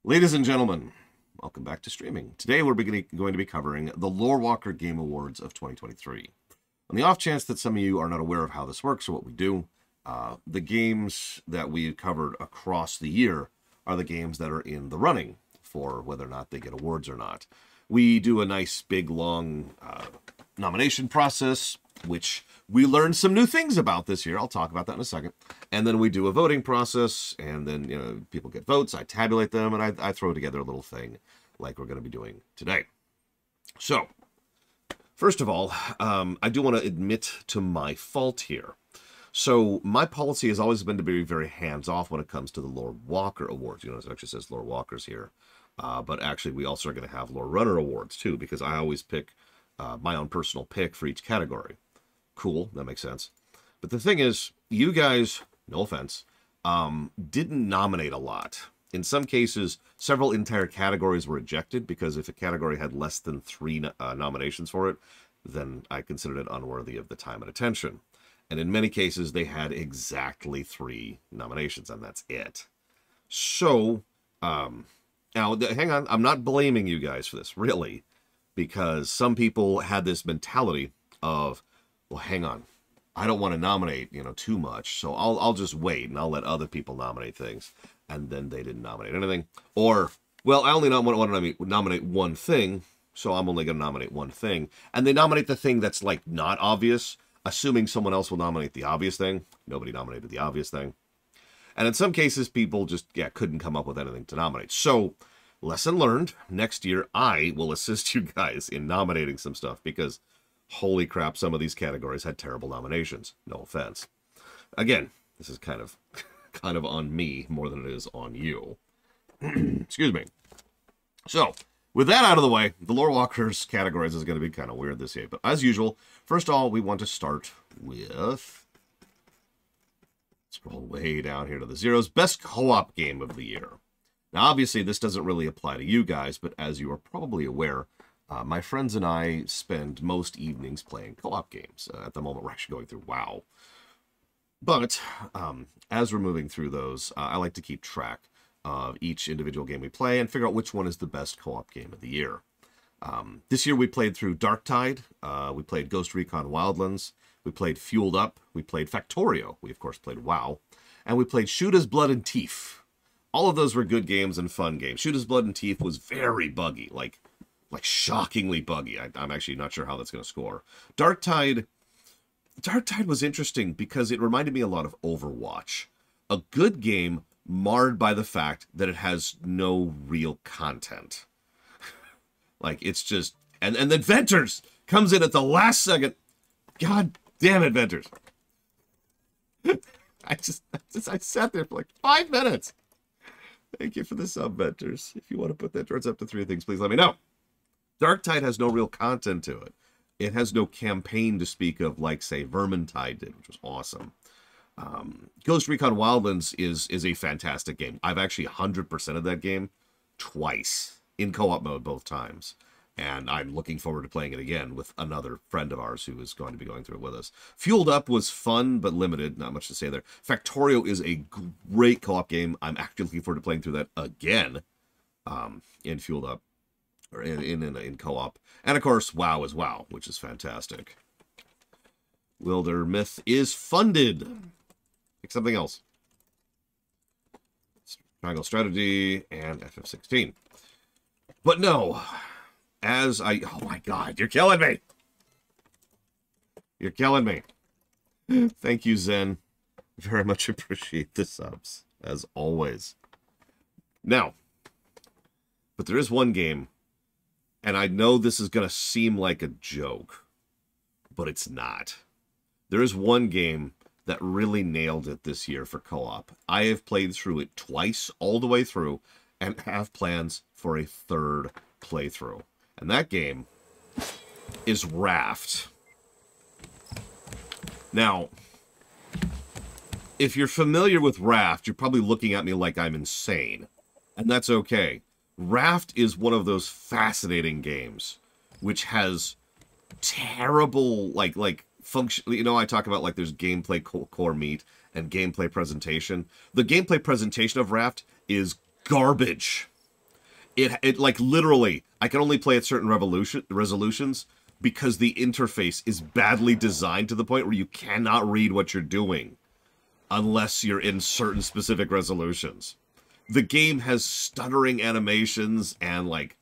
Ladies and gentlemen, welcome back to streaming. Today we're going to be covering the Lorewalker Game Awards of 2023. On the off chance that some of you are not aware of how this works or what we do, the games that we covered across the year are the games that are in the running for whether or not they get awards or not. We do a nice big long nomination process, which we learned some new things about this year. I'll talk about that in a second. And then we do a voting process, and then people get votes, I tabulate them, and I throw together a little thing like we're going to be doing today. So, first of all, I do want to admit to my fault here. So, my policy has always been to be very hands-off when it comes to the Lorewalker Awards. You notice it actually says Lorewalkers here. But actually, we also are going to have Lorerunner Awards, too, because I always pick my own personal pick for each category. Cool, that makes sense. But the thing is, you guys, no offense, didn't nominate a lot. In some cases, several entire categories were ejected because if a category had less than 3 nominations for it, then I considered it unworthy of the time and attention. And in many cases, they had exactly 3 nominations, and that's it. So, now, hang on, I'm not blaming you guys for this, really, because some people had this mentality of, well, hang on, I don't want to nominate, too much, so I'll just wait and I'll let other people nominate things, and then they didn't nominate anything. Or, well, I only want to nominate one thing, so I'm only going to nominate one thing, and they nominate the thing that's, like, not obvious, assuming someone else will nominate the obvious thing. Nobody nominated the obvious thing. And in some cases, people just, couldn't come up with anything to nominate. So, lesson learned, next year I will assist you guys in nominating some stuff, because holy crap, some of these categories had terrible nominations. No offense. Again, this is kind of on me more than it is on you. Excuse me. So, with that out of the way, the Lorewalkers categories is going to be kind of weird this year. But as usual, first of all, we want to start with... Scroll way down here to the zeros. Best co-op game of the year. Now, obviously, this doesn't really apply to you guys, but as you are probably aware, my friends and I spend most evenings playing co-op games. At the moment, we're actually going through WoW. But as we're moving through those, I like to keep track of each individual game we play and figure out which one is the best co-op game of the year. This year, we played through Darktide. We played Ghost Recon Wildlands. We played Fueled Up. We played Factorio. We, of course, played WoW. And we played Shoot as Blood and Teeth. All of those were good games and fun games. Shoot as Blood and Teeth was very buggy, like shockingly buggy. I'm actually not sure how that's going to score. Darktide was interesting because it reminded me a lot of Overwatch. A good game marred by the fact that it has no real content. Like, it's just... And then Venters comes in at the last second. God damn it, Venters. I sat there for like 5 minutes. Thank you for the sub, Venters. If you want to put that towards up to 3 things, please let me know. Darktide has no real content to it. It has no campaign to speak of like, say, Vermintide did, which was awesome. Ghost Recon Wildlands is a fantastic game. I've actually 100% of that game twice in co-op mode both times. And I'm looking forward to playing it again with another friend of ours who is going to be going through it with us. Fueled Up was fun, but limited. Not much to say there. Factorio is a great co-op game. I'm actually looking forward to playing through that again in Fueled Up, or in co-op. And, of course, WoW is WoW, which is fantastic. Wilder Myth is funded. Pick something else. Triangle Strategy and FF16. But no... oh my god, you're killing me! You're killing me. Thank you, Zen. Very much appreciate the subs, as always. Now, but there is one game, and I know this is going to seem like a joke, but it's not. There is one game that really nailed it this year for co-op. I have played through it twice, all the way through, and have plans for a 3rd playthrough. And that game is Raft. Now, if you're familiar with Raft, you're probably looking at me like I'm insane. And that's okay. Raft is one of those fascinating games which has terrible, like function. I talk about, like, there's gameplay core meat and gameplay presentation. The gameplay presentation of Raft is garbage. It like literally, I can only play at certain resolutions because the interface is badly designed to the point where you cannot read what you're doing unless you're in certain specific resolutions. The game has stuttering animations and like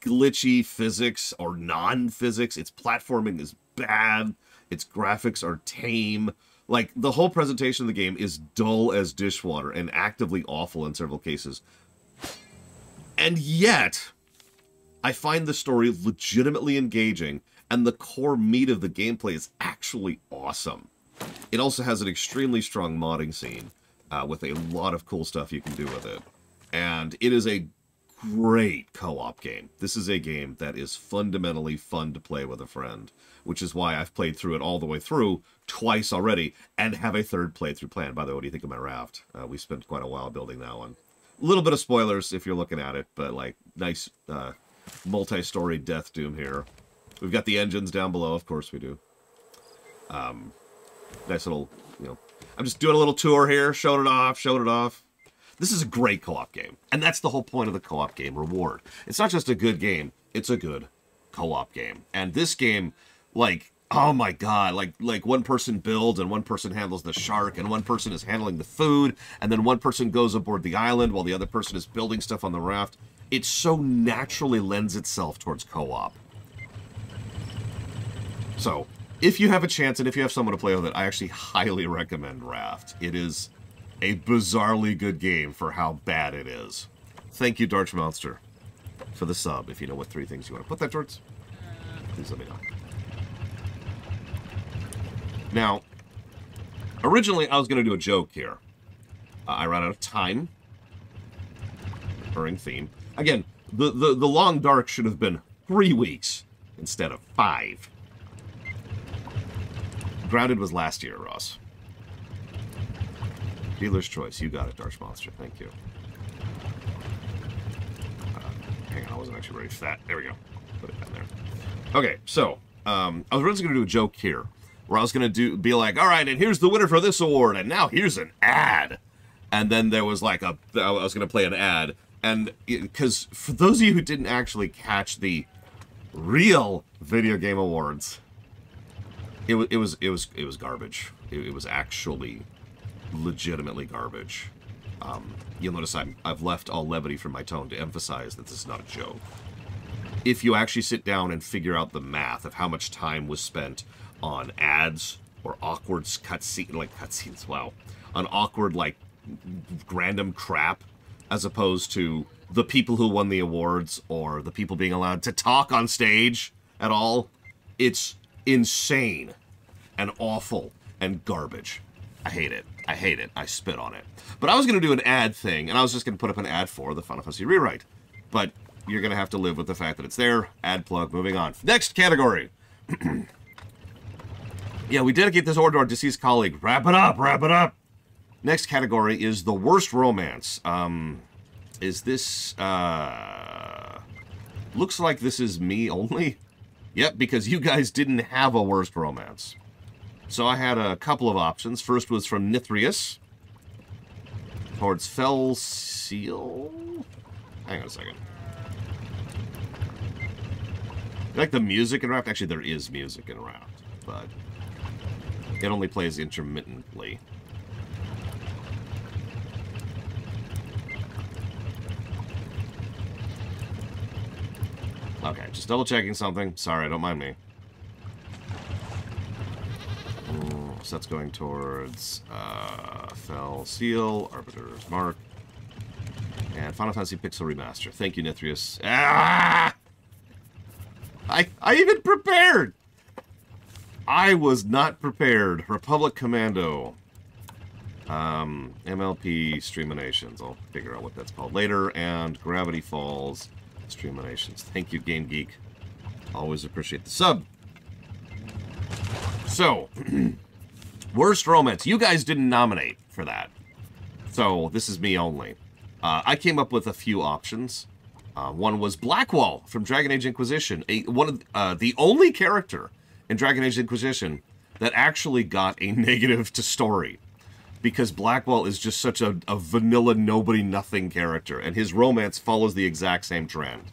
glitchy physics or non-physics. Its platforming is bad. Its graphics are tame. Like, the whole presentation of the game is dull as dishwater and actively awful in several cases. And yet, I find the story legitimately engaging, and the core meat of the gameplay is actually awesome. It also has an extremely strong modding scene, with a lot of cool stuff you can do with it. And it is a great co-op game. This is a game that is fundamentally fun to play with a friend, which is why I've played through it all the way through twice already, and have a third playthrough planned. By the way, what do you think of my raft? We spent quite a while building that one. A little bit of spoilers if you're looking at it, but like nice multi-story Death Doom here. We've got the engines down below, of course we do. Nice little, you know, I'm just doing a little tour here, showing it off. This is a great co-op game, and that's the whole point of the co-op game reward. It's not just a good game, it's a good co-op game. And this game, like, oh my god, like one person builds and one person handles the shark and one person is handling the food, and then one person goes aboard the island while the other person is building stuff on the raft. It so naturally lends itself towards co-op. So, if you have a chance and if you have someone to play with it, I actually highly recommend Raft. It is a bizarrely good game for how bad it is. Thank you, Darch Monster, for the sub. If you know what 3 things you want to put that towards, please let me know. Now, originally I was going to do a joke here. I ran out of time. Recurring theme. Again, the long dark should have been 3 weeks instead of 5. Grounded was last year, Ross. Dealer's choice. You got it, Darch Monster. Thank you. Hang on, I wasn't actually ready for that. There we go. Put it down there. Okay, so, I was originally going to do a joke here, where I was going to be like, all right, and here's the winner for this award, and now here's an ad. And then there was like I was going to play an ad, and because for those of you who didn't actually catch the real video game awards, it was garbage. It was actually legitimately garbage. You'll notice I've left all levity from my tone to emphasize that this is not a joke. If you actually sit down and figure out the math of how much time was spent on ads or awkward cutscenes, wow, on awkward like random crap, as opposed to the people who won the awards or the people being allowed to talk on stage at all, it's insane and awful and garbage. I hate it. I hate it. I spit on it. But I was going to do an ad thing, and I was just going to put up an ad for the Final Fantasy Rewrite. But you're going to have to live with the fact that it's there. Ad plug. Moving on. Next category. Yeah, we dedicate this award to our deceased colleague. Wrap it up. Wrap it up. Next category is the worst romance. Is this, looks like this is me only. Yep, because you guys didn't have a worst romance. So I had a couple of options. First was from Nithrius towards Fell Seal. Hang on a second. You like the music in Raft? Actually, there is music in Raft, but it only plays intermittently. Okay, just double checking something. Sorry, don't mind me. So that's going towards Fell Seal, Arbiter's Mark, and Final Fantasy Pixel Remaster. Thank you, Nithrius. Ah! I even prepared! I was not prepared. Republic Commando. MLP Streaminations. I'll figure out what that's called later. And Gravity Falls Streaminations. Thank you, Game Geek. Always appreciate the sub. So, worst romance. You guys didn't nominate for that. So, this is me only. I came up with a few options. One was Blackwall from Dragon Age Inquisition. One of the only character in Dragon Age Inquisition that actually got a negative to story. because Blackwell is just such a vanilla nobody-nothing character, and his romance follows the exact same trend.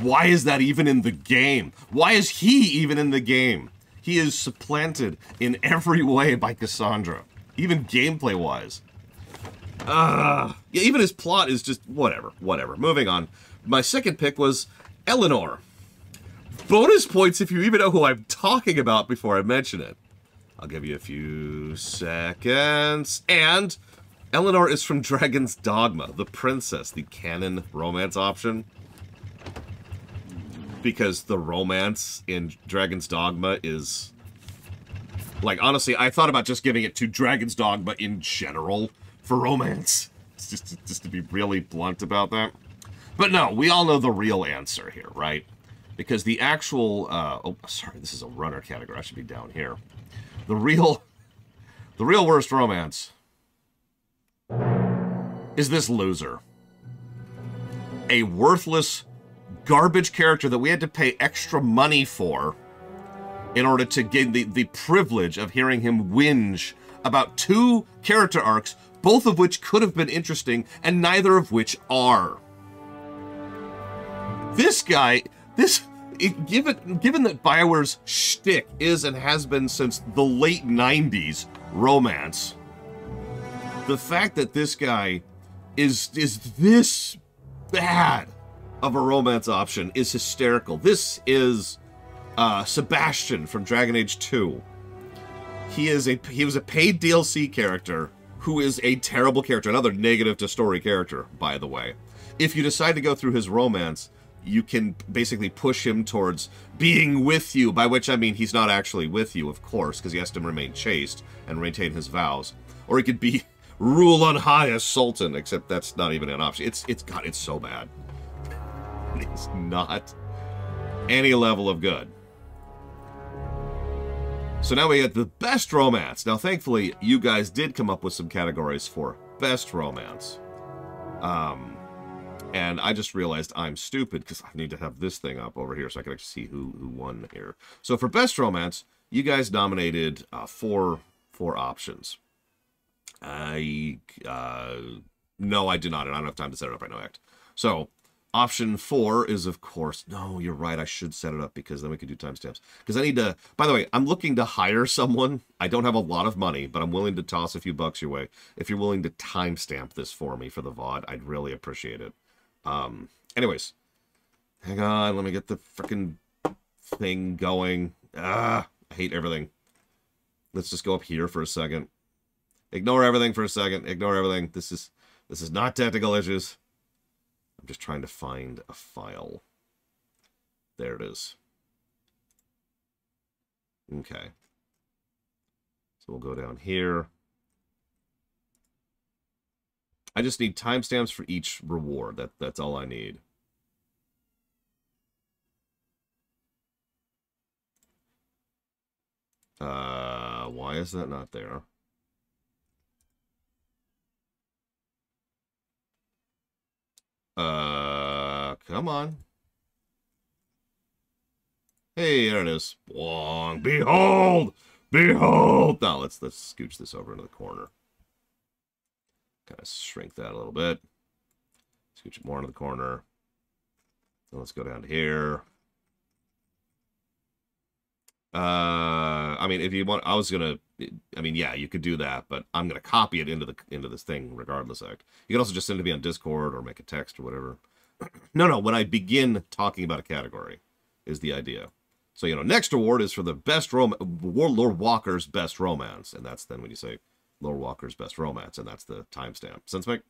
Why is that even in the game? Why is he even in the game? He is supplanted in every way by Cassandra, even gameplay-wise. Yeah, even his plot is just whatever. Moving on. My second pick was Eleanor. Bonus points if you even know who I'm talking about before I mention it. I'll give you a few seconds. And Eleanor is from Dragon's Dogma, the princess, the canon romance option. Because the romance in Dragon's Dogma is... Like, honestly, I thought about just giving it to Dragon's Dogma in general for romance. Just to be really blunt about that. But no, we all know the real answer here, right? Because the actual... oh, sorry, this is a runner category. I should be down here. The real worst romance is this loser. A worthless garbage character that we had to pay extra money for in order to gain the privilege of hearing him whinge about 2 character arcs, both of which could have been interesting, and neither of which are. This guy, given that BioWare's shtick is and has been since the late 90s romance, the fact that this guy is this bad of a romance option is hysterical. This is Sebastian from Dragon Age 2. He was a paid DLC character who is a terrible character, another negative to story character, by the way. If you decide to go through his romance, you can basically push him towards being with you, by which I mean he's not actually with you, of course, because he has to remain chaste and maintain his vows. Or he could be rule on high as Sultan, except that's not even an option. God, it's so bad. It's not any level of good. So now we get the best romance. Now, thankfully, you guys did come up with some categories for best romance. And I just realized I'm stupid because I need to have this thing up over here so I can actually see who won here. So for best romance, you guys nominated four options. No, I did not, and I don't have time to set it up right now. So option 4 is, of course, no, you're right, I should set it up because then we could do timestamps. Because I need to, by the way, I'm looking to hire someone. I don't have a lot of money, but I'm willing to toss a few bucks your way. If you're willing to timestamp this for me for the VOD, I'd really appreciate it. Anyways, hang on, let me get the frickin' thing going. I hate everything. Let's just go up here for a second. Ignore everything for a second. Ignore everything. This is not technical issues. I'm just trying to find a file. There it is. Okay. So we'll go down here. I just need timestamps for each reward. That's all I need. Why is that not there? Come on. Hey, there it is. Wong. Behold! Behold! Now let's scooch this over into the corner. Kind of shrink that a little bit. Scooch it more into the corner. So let's go down to here. I mean, if you want, yeah, you could do that, but I'm gonna copy it into this thing regardless. You can also just send it to me on Discord or make a text or whatever. No, when I begin talking about a category is the idea. So, next award is for the best Lorewalkers best romance, and that's then when you say Lorewalkers best romance, and that's the timestamp. Sense make?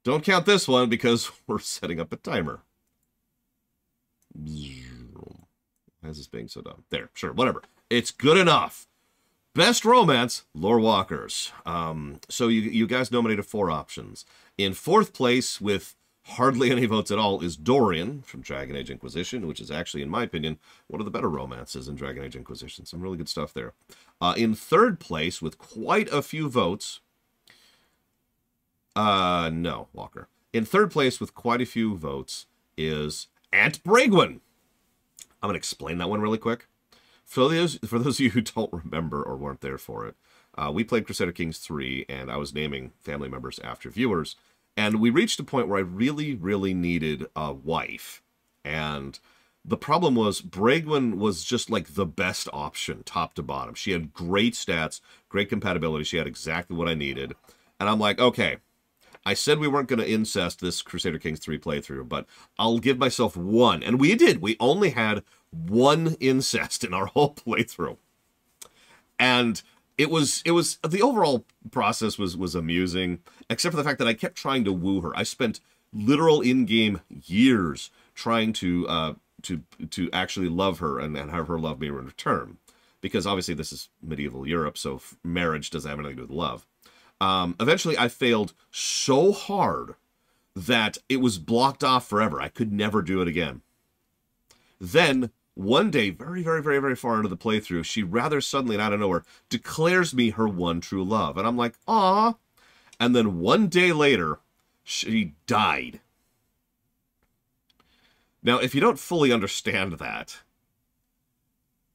Don't count this one because we're setting up a timer. Why is this being so dumb? There, sure, whatever. It's good enough. Best romance, Lorewalkers. So you guys nominated 4 options. In 4th place, with hardly any votes at all, is Dorian from Dragon Age Inquisition, which is actually, in my opinion, one of the better romances in Dragon Age Inquisition. Some really good stuff there. In 3rd place, with quite a few votes... no, Walker. In 3rd place, with quite a few votes, is Aunt Bragwin. I'm going to explain that one really quick. for those of you who don't remember or weren't there for it, we played Crusader Kings 3, and I was naming family members after viewers, and we reached a point where I really, really needed a wife. And the problem was Bragwin was just like the best option, top to bottom. She had great stats, great compatibility. She had exactly what I needed. And I'm like, okay, I said we weren't going to incest this Crusader Kings 3 playthrough, but I'll give myself one. And we did. We only had one incest in our whole playthrough. And it was the overall process was amusing, except for the fact that I kept trying to woo her. I spent literal in-game years trying to actually love her and have her love me in return. Because obviously this is medieval Europe, so marriage doesn't have anything to do with love. Eventually I failed so hard that it was blocked off forever. I could never do it again. Then, one day, very, very, very, very far into the playthrough, she rather suddenly and out of nowhere declares me her one true love. And I'm like, aw. And then one day later, she died. Now, if you don't fully understand that,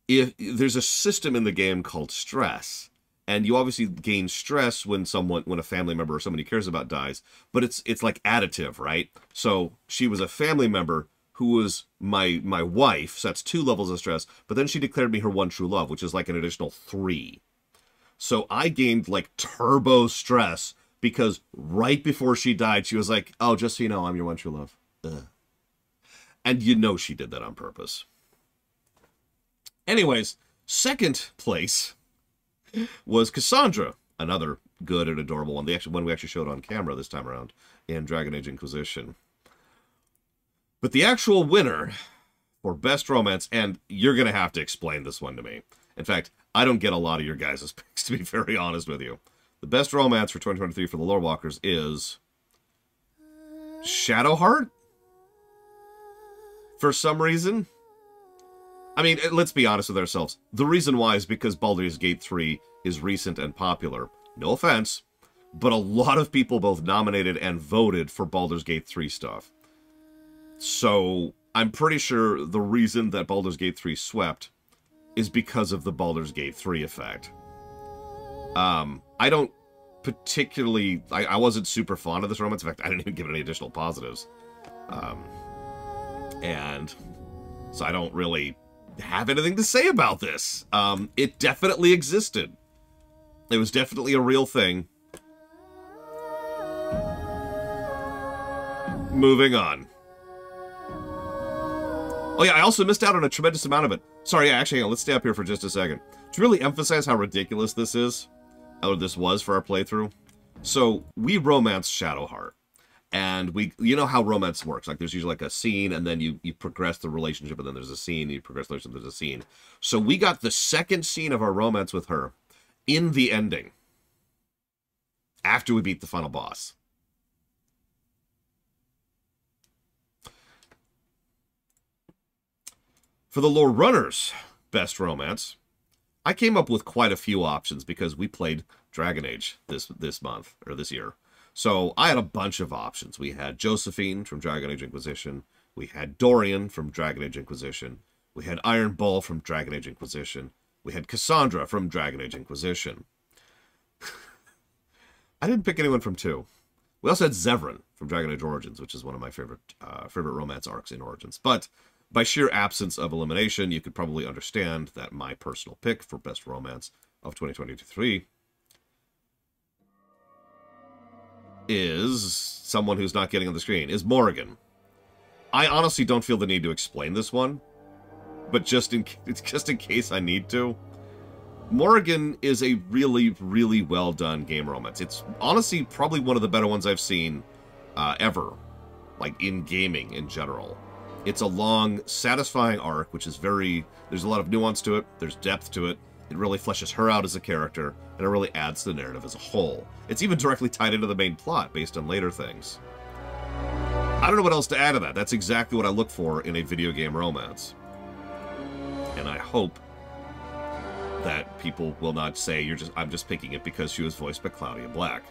if there's a system in the game called stress, and you obviously gain stress when a family member or somebody you cares about dies, but it's like additive, right? So she was a family member who was my wife, so that's 2 levels of stress, but then she declared me her one true love, which is like an additional 3. So I gained like turbo stress because right before she died, she was like, oh, just so you know, I'm your one true love. Ugh. And you know she did that on purpose. Anyways, second place was Cassandra, another good and adorable one. The one we actually showed on camera this time around in Dragon Age Inquisition. But the actual winner for Best Romance, and you're going to have to explain this one to me. In fact, I don't get a lot of your guys' picks, to be very honest with you. The Best Romance for 2023 for the Lorewalkers is Shadowheart? For some reason? I mean, let's be honest with ourselves. The reason why is because Baldur's Gate 3 is recent and popular. No offense, but a lot of people both nominated and voted for Baldur's Gate 3 stuff. So, I'm pretty sure the reason that Baldur's Gate 3 swept is because of the Baldur's Gate 3 effect. I don't particularly... I wasn't super fond of this romance. In fact, I didn't even give it any additional positives. And so I don't really have anything to say about this. It definitely existed. It was definitely a real thing. Moving on. Oh yeah, I also missed out on a tremendous amount of it. Sorry, yeah, actually, let's stay up here for just a second. To really emphasize how ridiculous this is, or this was for our playthrough. So, we romanced Shadowheart. And you know how romance works. Like, there's usually like a scene, and then you progress the relationship, and then there's a scene, you progress the relationship, there's a scene. So we got the second scene of our romance with her in the ending. After we beat the final boss. For the Lorerunner's Best Romance, I came up with quite a few options because we played Dragon Age this month, or this year. So I had a bunch of options. We had Josephine from Dragon Age Inquisition. We had Dorian from Dragon Age Inquisition. We had Iron Bull from Dragon Age Inquisition. We had Cassandra from Dragon Age Inquisition. I didn't pick anyone from 2. We also had Zevran from Dragon Age Origins, which is one of my favorite romance arcs in Origins. But by sheer absence of elimination, you could probably understand that my personal pick for Best Romance of 2023 is someone who's not getting on the screen, is Morrigan. I honestly don't feel the need to explain this one, but just in case I need to. Morrigan is a really, really well done game romance. It's honestly probably one of the better ones I've seen ever, like in gaming in general. It's a long, satisfying arc, which is there's a lot of nuance to it, there's depth to it, it really fleshes her out as a character, and it really adds to the narrative as a whole. It's even directly tied into the main plot based on later things. I don't know what else to add to that. That's exactly what I look for in a video game romance. And I hope that people will not say I'm just picking it because she was voiced by Claudia Black.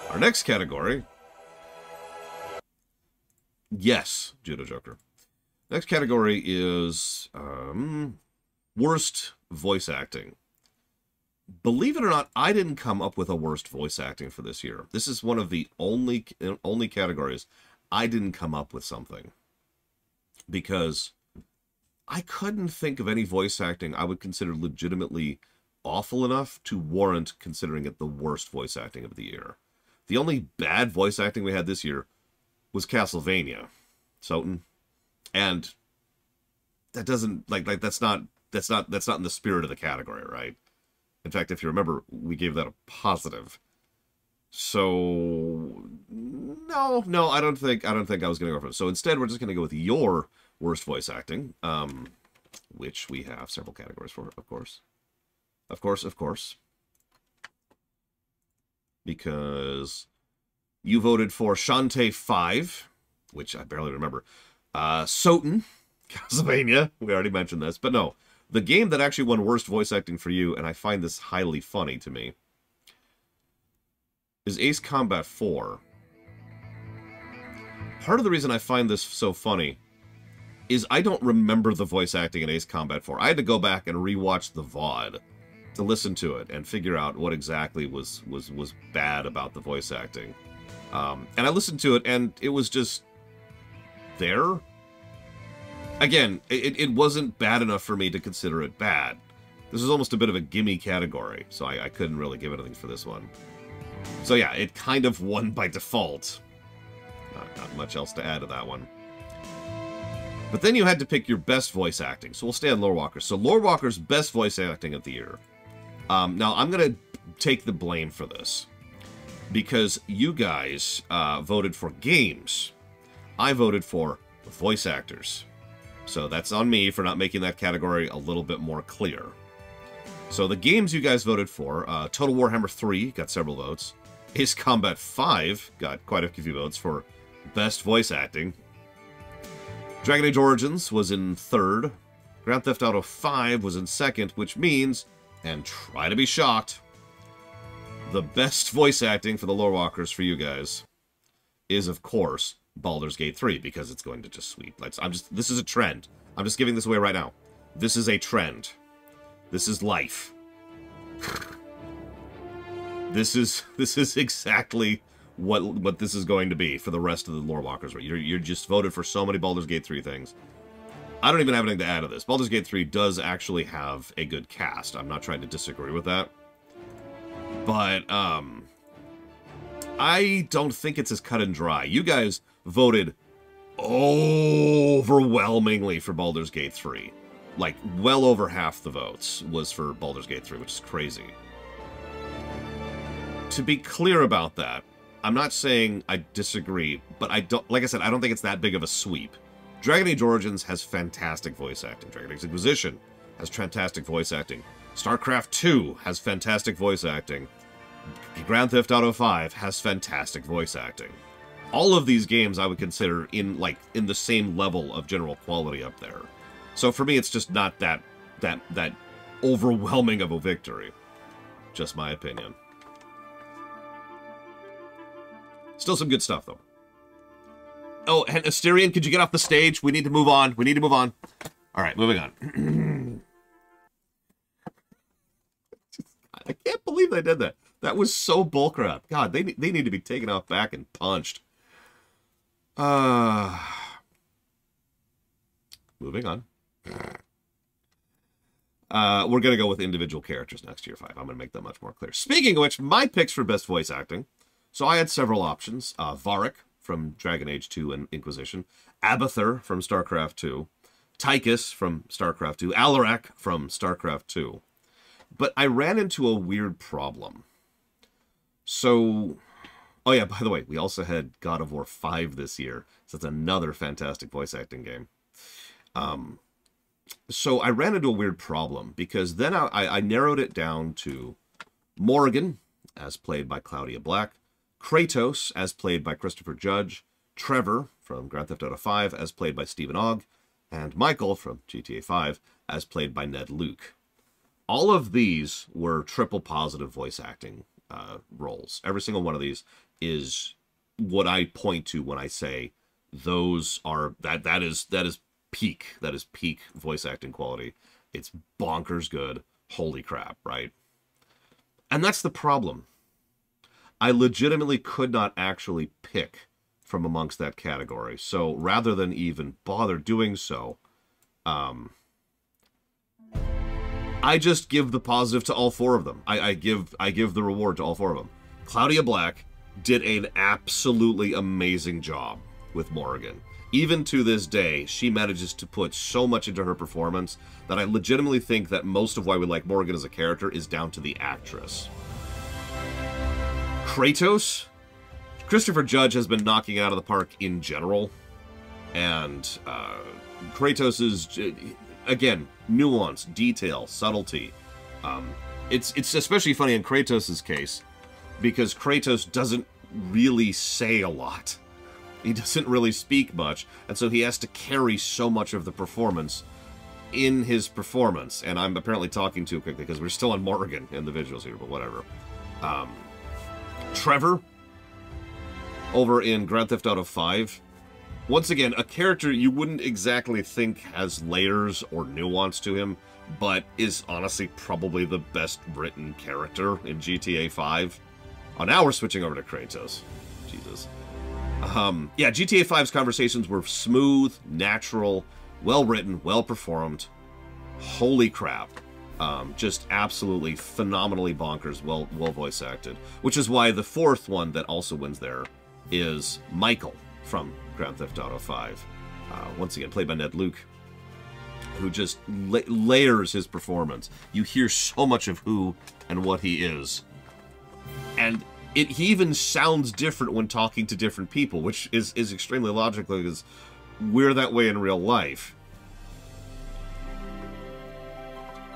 Our next category. Yes, Judo Joker. Next category is worst voice acting. Believe it or not, I didn't come up with a worst voice acting for this year. This is one of the only categories I didn't come up with something. Because I couldn't think of any voice acting I would consider legitimately awful enough to warrant considering it the worst voice acting of the year. The only bad voice acting we had this year was Castlevania. Soten. And that doesn't that's not in the spirit of the category, right? In fact, if you remember, we gave that a positive. So no, I don't think I was going to go for it. So instead, we're just going to go with your worst voice acting, which we have several categories for, of course. Of course. Because you voted for Shantae 5, which I barely remember. Soten, Castlevania, we already mentioned this, but no. The game that actually won worst voice acting for you, and I find this highly funny to me, is Ace Combat 4. Part of the reason I find this so funny is I don't remember the voice acting in Ace Combat 4. I had to go back and rewatch the VOD to listen to it and figure out what exactly was bad about the voice acting. And I listened to it, and it was just there. Again, it wasn't bad enough for me to consider it bad. This is almost a bit of a gimme category, so I couldn't really give anything for this one. So yeah, it kind of won by default. Not much else to add to that one. But then you had to pick your best voice acting, so we'll stay on Lorewalkers. So Lorewalkers' best voice acting of the year. Now, I'm going to take the blame for this, because you guys voted for games. I voted for voice actors. So that's on me for not making that category a little bit more clear. So the games you guys voted for, Total Warhammer 3 got several votes. Ace Combat 5 got quite a few votes for best voice acting. Dragon Age Origins was in third. Grand Theft Auto 5 was in second, which means, and try to be shocked, the best voice acting for the Lorewalkers for you guys is, of course, Baldur's Gate 3, because it's going to just sweep. This is a trend. I'm just giving this away right now. This is a trend. This is life. This is exactly what this is going to be for the rest of the Lorewalkers. You're just voted for so many Baldur's Gate 3 things. I don't even have anything to add to this. Baldur's Gate 3 does actually have a good cast. I'm not trying to disagree with that. But, I don't think it's as cut and dry. You guys voted overwhelmingly for Baldur's Gate 3. Like, well over half the votes was for Baldur's Gate 3, which is crazy. To be clear about that, I'm not saying I disagree, but like I said, I don't think it's that big of a sweep. Dragon Age Origins has fantastic voice acting. Dragon Age Inquisition has fantastic voice acting. StarCraft 2 has fantastic voice acting. Grand Theft Auto 5 has fantastic voice acting. All of these games I would consider in the same level of general quality up there. So for me, it's just not that overwhelming of a victory. Just my opinion. Still some good stuff, though. Oh, and Asterion, could you get off the stage? We need to move on. All right, moving on. I can't believe they did that. That was so bullcrap. God, they need to be taken out back and punched. Moving on. We're going to go with individual characters next year 5. I'm going to make that much more clear. Speaking of which, my picks for best voice acting. So I had several options. Varric from Dragon Age 2 and Inquisition. Abathur from StarCraft 2. Tychus from StarCraft 2. Alarak from StarCraft 2. But I ran into a weird problem. So, oh yeah, by the way, we also had God of War 5 this year. So that's another fantastic voice acting game. So I ran into a weird problem, because then I narrowed it down to Morrigan, as played by Claudia Black, Kratos, as played by Christopher Judge, Trevor from Grand Theft Auto 5, as played by Stephen Ogg, and Michael from GTA 5, as played by Ned Luke. All of these were triple positive voice acting roles. Every single one of these is what I point to when I say those are that is peak. That is peak voice acting quality. It's bonkers good. Holy crap, right? And that's the problem. I legitimately could not actually pick from amongst that category. So rather than even bother doing so, I just give the positive to all 4 of them. I give the reward to all 4 of them. Claudia Black did an absolutely amazing job with Morrigan. Even to this day, she manages to put so much into her performance that I legitimately think that most of why we like Morrigan as a character is down to the actress. Kratos, Christopher Judge has been knocking out of the park in general, and Kratos is, again, nuance, detail, subtlety. It's especially funny in Kratos' case, because Kratos doesn't really say a lot. He doesn't really speak much, and so he has to carry so much of the performance in his performance. And I'm apparently talking too quickly because we're still on Morrigan in the visuals here, but whatever. Trevor, over in Grand Theft Auto 5. Once again, a character you wouldn't exactly think has layers or nuance to him, but is honestly probably the best written character in GTA 5. Oh, now we're switching over to Kratos. Jesus. Yeah, GTA 5's conversations were smooth, natural, well-written, well-performed. Holy crap. Just absolutely phenomenally bonkers, well voice acted. Which is why the 4th one that also wins there is Michael from Grand Theft Auto 5. Once again, played by Ned Luke, who just layers his performance. You hear so much of who and what he is. And he even sounds different when talking to different people, which is extremely logical because we're that way in real life.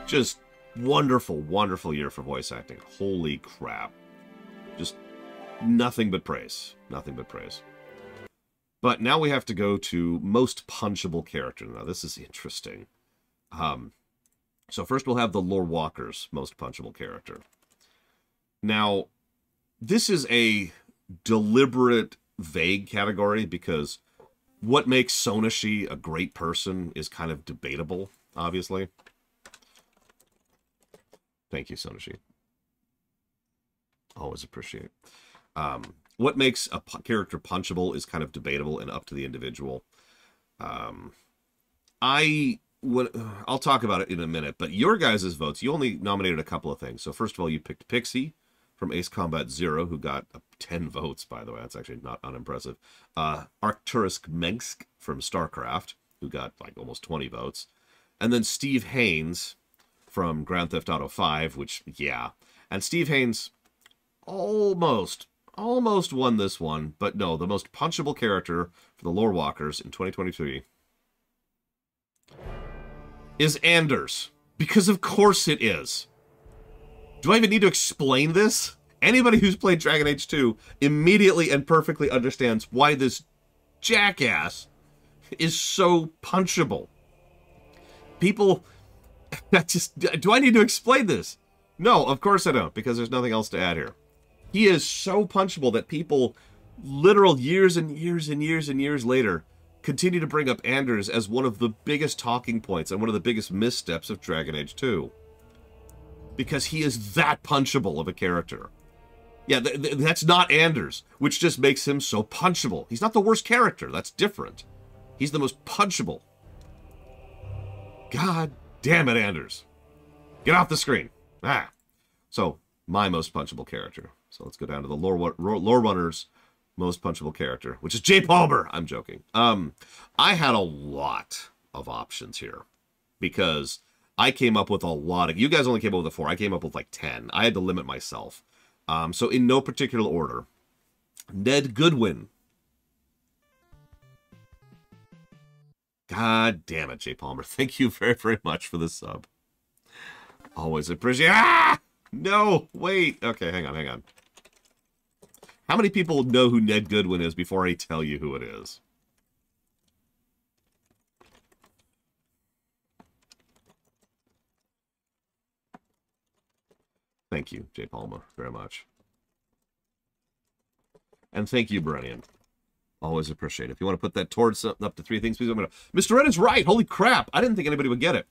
Just wonderful, wonderful year for voice acting. Holy crap. Just nothing but praise. Nothing but praise. But now we have to go to most punchable character. Now, this is interesting. So first we'll have the Lorewalkers, most punchable character. Now, this is a deliberate, vague category because what makes Sushi a great person is kind of debatable, obviously. Thank you, Sushi. Always appreciate. What makes a character punchable is kind of debatable and up to the individual. I'll talk about it in a minute, but your guys' votes, you only nominated a couple of things. So first of all, you picked Pixie from Ace Combat 0, who got 10 votes, by the way. That's actually not unimpressive. Arcturus Kmensk from StarCraft, who got like almost 20 votes. And then Steve Haynes from Grand Theft Auto 5, which, yeah. And Steve Haynes almost won this one, but no, the most punchable character for the Lorewalkers in 2023 is Anders. Because of course it is. Do I even need to explain this? Anybody who's played Dragon Age 2 immediately and perfectly understands why this jackass is so punchable. People, do I need to explain this? No, of course I don't, because there's nothing else to add here. He is so punchable that people, literal years and years and years and years later, continue to bring up Anders as one of the biggest talking points and one of the biggest missteps of Dragon Age 2. Because he is that punchable of a character. Yeah, that's not Anders, which just makes him so punchable. He's not the worst character. That's different. He's the most punchable. God damn it, Anders. Get off the screen. Ah. So, my most punchable character. So let's go down to the Lorerunner's most punchable character, which is Jay Palmer. I'm joking. I had a lot of options here because I came up with a lot of... You guys only came up with 4. I came up with like 10. I had to limit myself. So in no particular order. Ned Goodwin. God damn it, Jay Palmer. Thank you very, very much for the sub. Always appreciate... Ah! No! Wait! Okay, hang on. How many people know who Ned Goodwin is before I tell you who it is? Thank you, Jay Palmer, very much. And thank you, Brennian. Always appreciate it. If you want to put that towards up to 3 things, please. Mr. Red is right. Holy crap! I didn't think anybody would get it.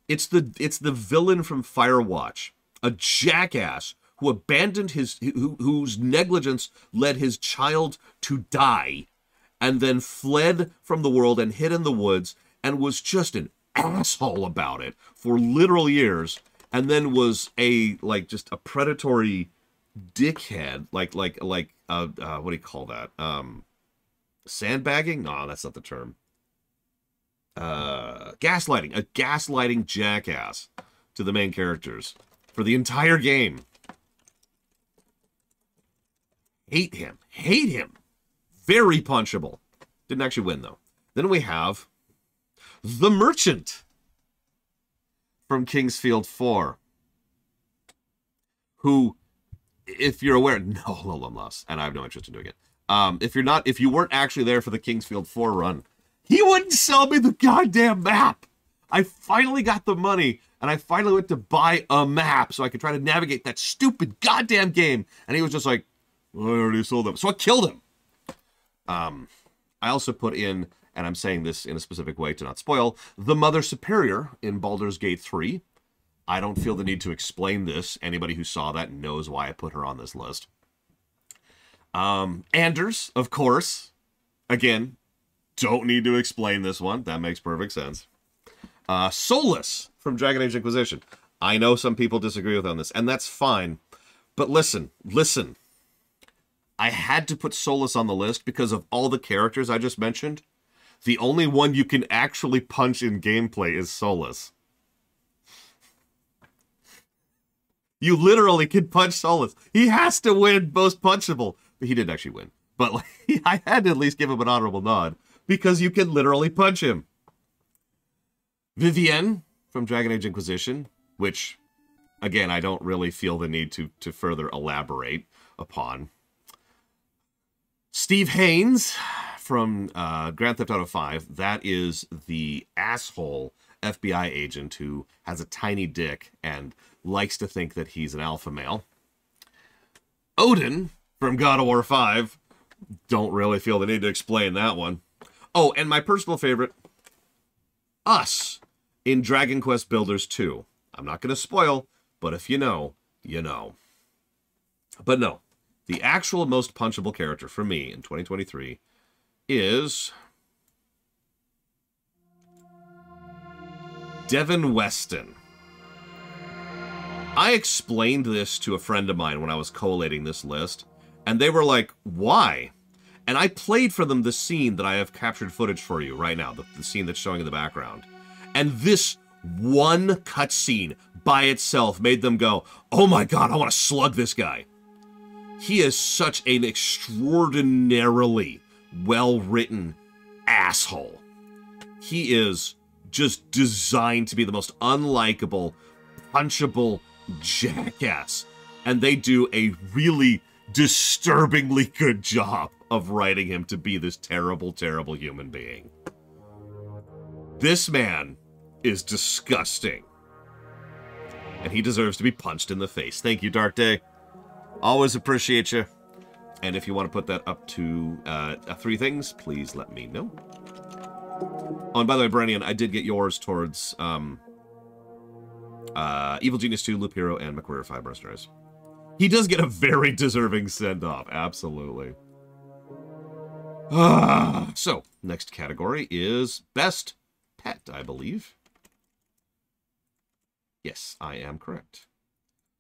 It's the villain from Firewatch, a jackass who abandoned whose negligence led his child to die, and then fled from the world and hid in the woods, and was just an asshole about it for literal years, and then was just a predatory dickhead, like what do you call that? Sandbagging? No, that's not the term. Gaslighting. A gaslighting jackass to the main characters for the entire game. Hate him. Hate him. Very punchable. Didn't actually win, though. Then we have the Merchant from Kingsfield 4. Who, if you're aware, no, loss, and I have no interest in doing it. If you weren't actually there for the Kingsfield 4 run, he wouldn't sell me the goddamn map. I finally got the money, and I finally went to buy a map so I could try to navigate that stupid goddamn game. And he was just like, well, I already sold them. So I killed him. I also put in, and I'm saying this in a specific way to not spoil, the Mother Superior in Baldur's Gate 3. I don't feel the need to explain this. Anybody who saw that knows why I put her on this list. Anders, of course. Again, don't need to explain this one. That makes perfect sense. Solus from Dragon Age Inquisition. I know some people disagree with on this, and that's fine. But listen. I had to put Solus on the list because of all the characters I just mentioned. The only one you can actually punch in gameplay is Solus. You literally can punch Solus. He has to win most punchable. But he didn't actually win. But I had to at least give him an honorable nod because you can literally punch him. Vivienne from Dragon Age Inquisition, which, again, I don't really feel the need to further elaborate upon. Steve Haynes from Grand Theft Auto 5. That is the asshole FBI agent who has a tiny dick and likes to think that he's an alpha male. Odin from God of War 5. Don't really feel the need to explain that one. Oh, and my personal favorite, Us in Dragon Quest Builders 2. I'm not going to spoil, but if you know, you know. But no, the actual most punchable character for me in 2023 is Devin Weston. I explained this to a friend of mine when I was collating this list, and they were like, why? And I played for them the scene that I have captured footage for you right now, the scene that's showing in the background. And this one cutscene by itself made them go, oh my god, I want to slug this guy. He is such an extraordinarily well-written asshole. He is just designed to be the most unlikable, punchable jackass. And they do a really disturbingly good job of writing him to be this terrible, terrible human being. This man is disgusting. And he deserves to be punched in the face. Thank you, Dark Day. Always appreciate you. And if you want to put that up to 3 things, please let me know. Oh, and by the way, Brennian, I did get yours towards Evil Genius 2, Loop Hero, and McQuarrie 5 Mercenaries. He does get a very deserving send-off. Absolutely. So, next category is Best Pet, I believe. Yes, I am correct.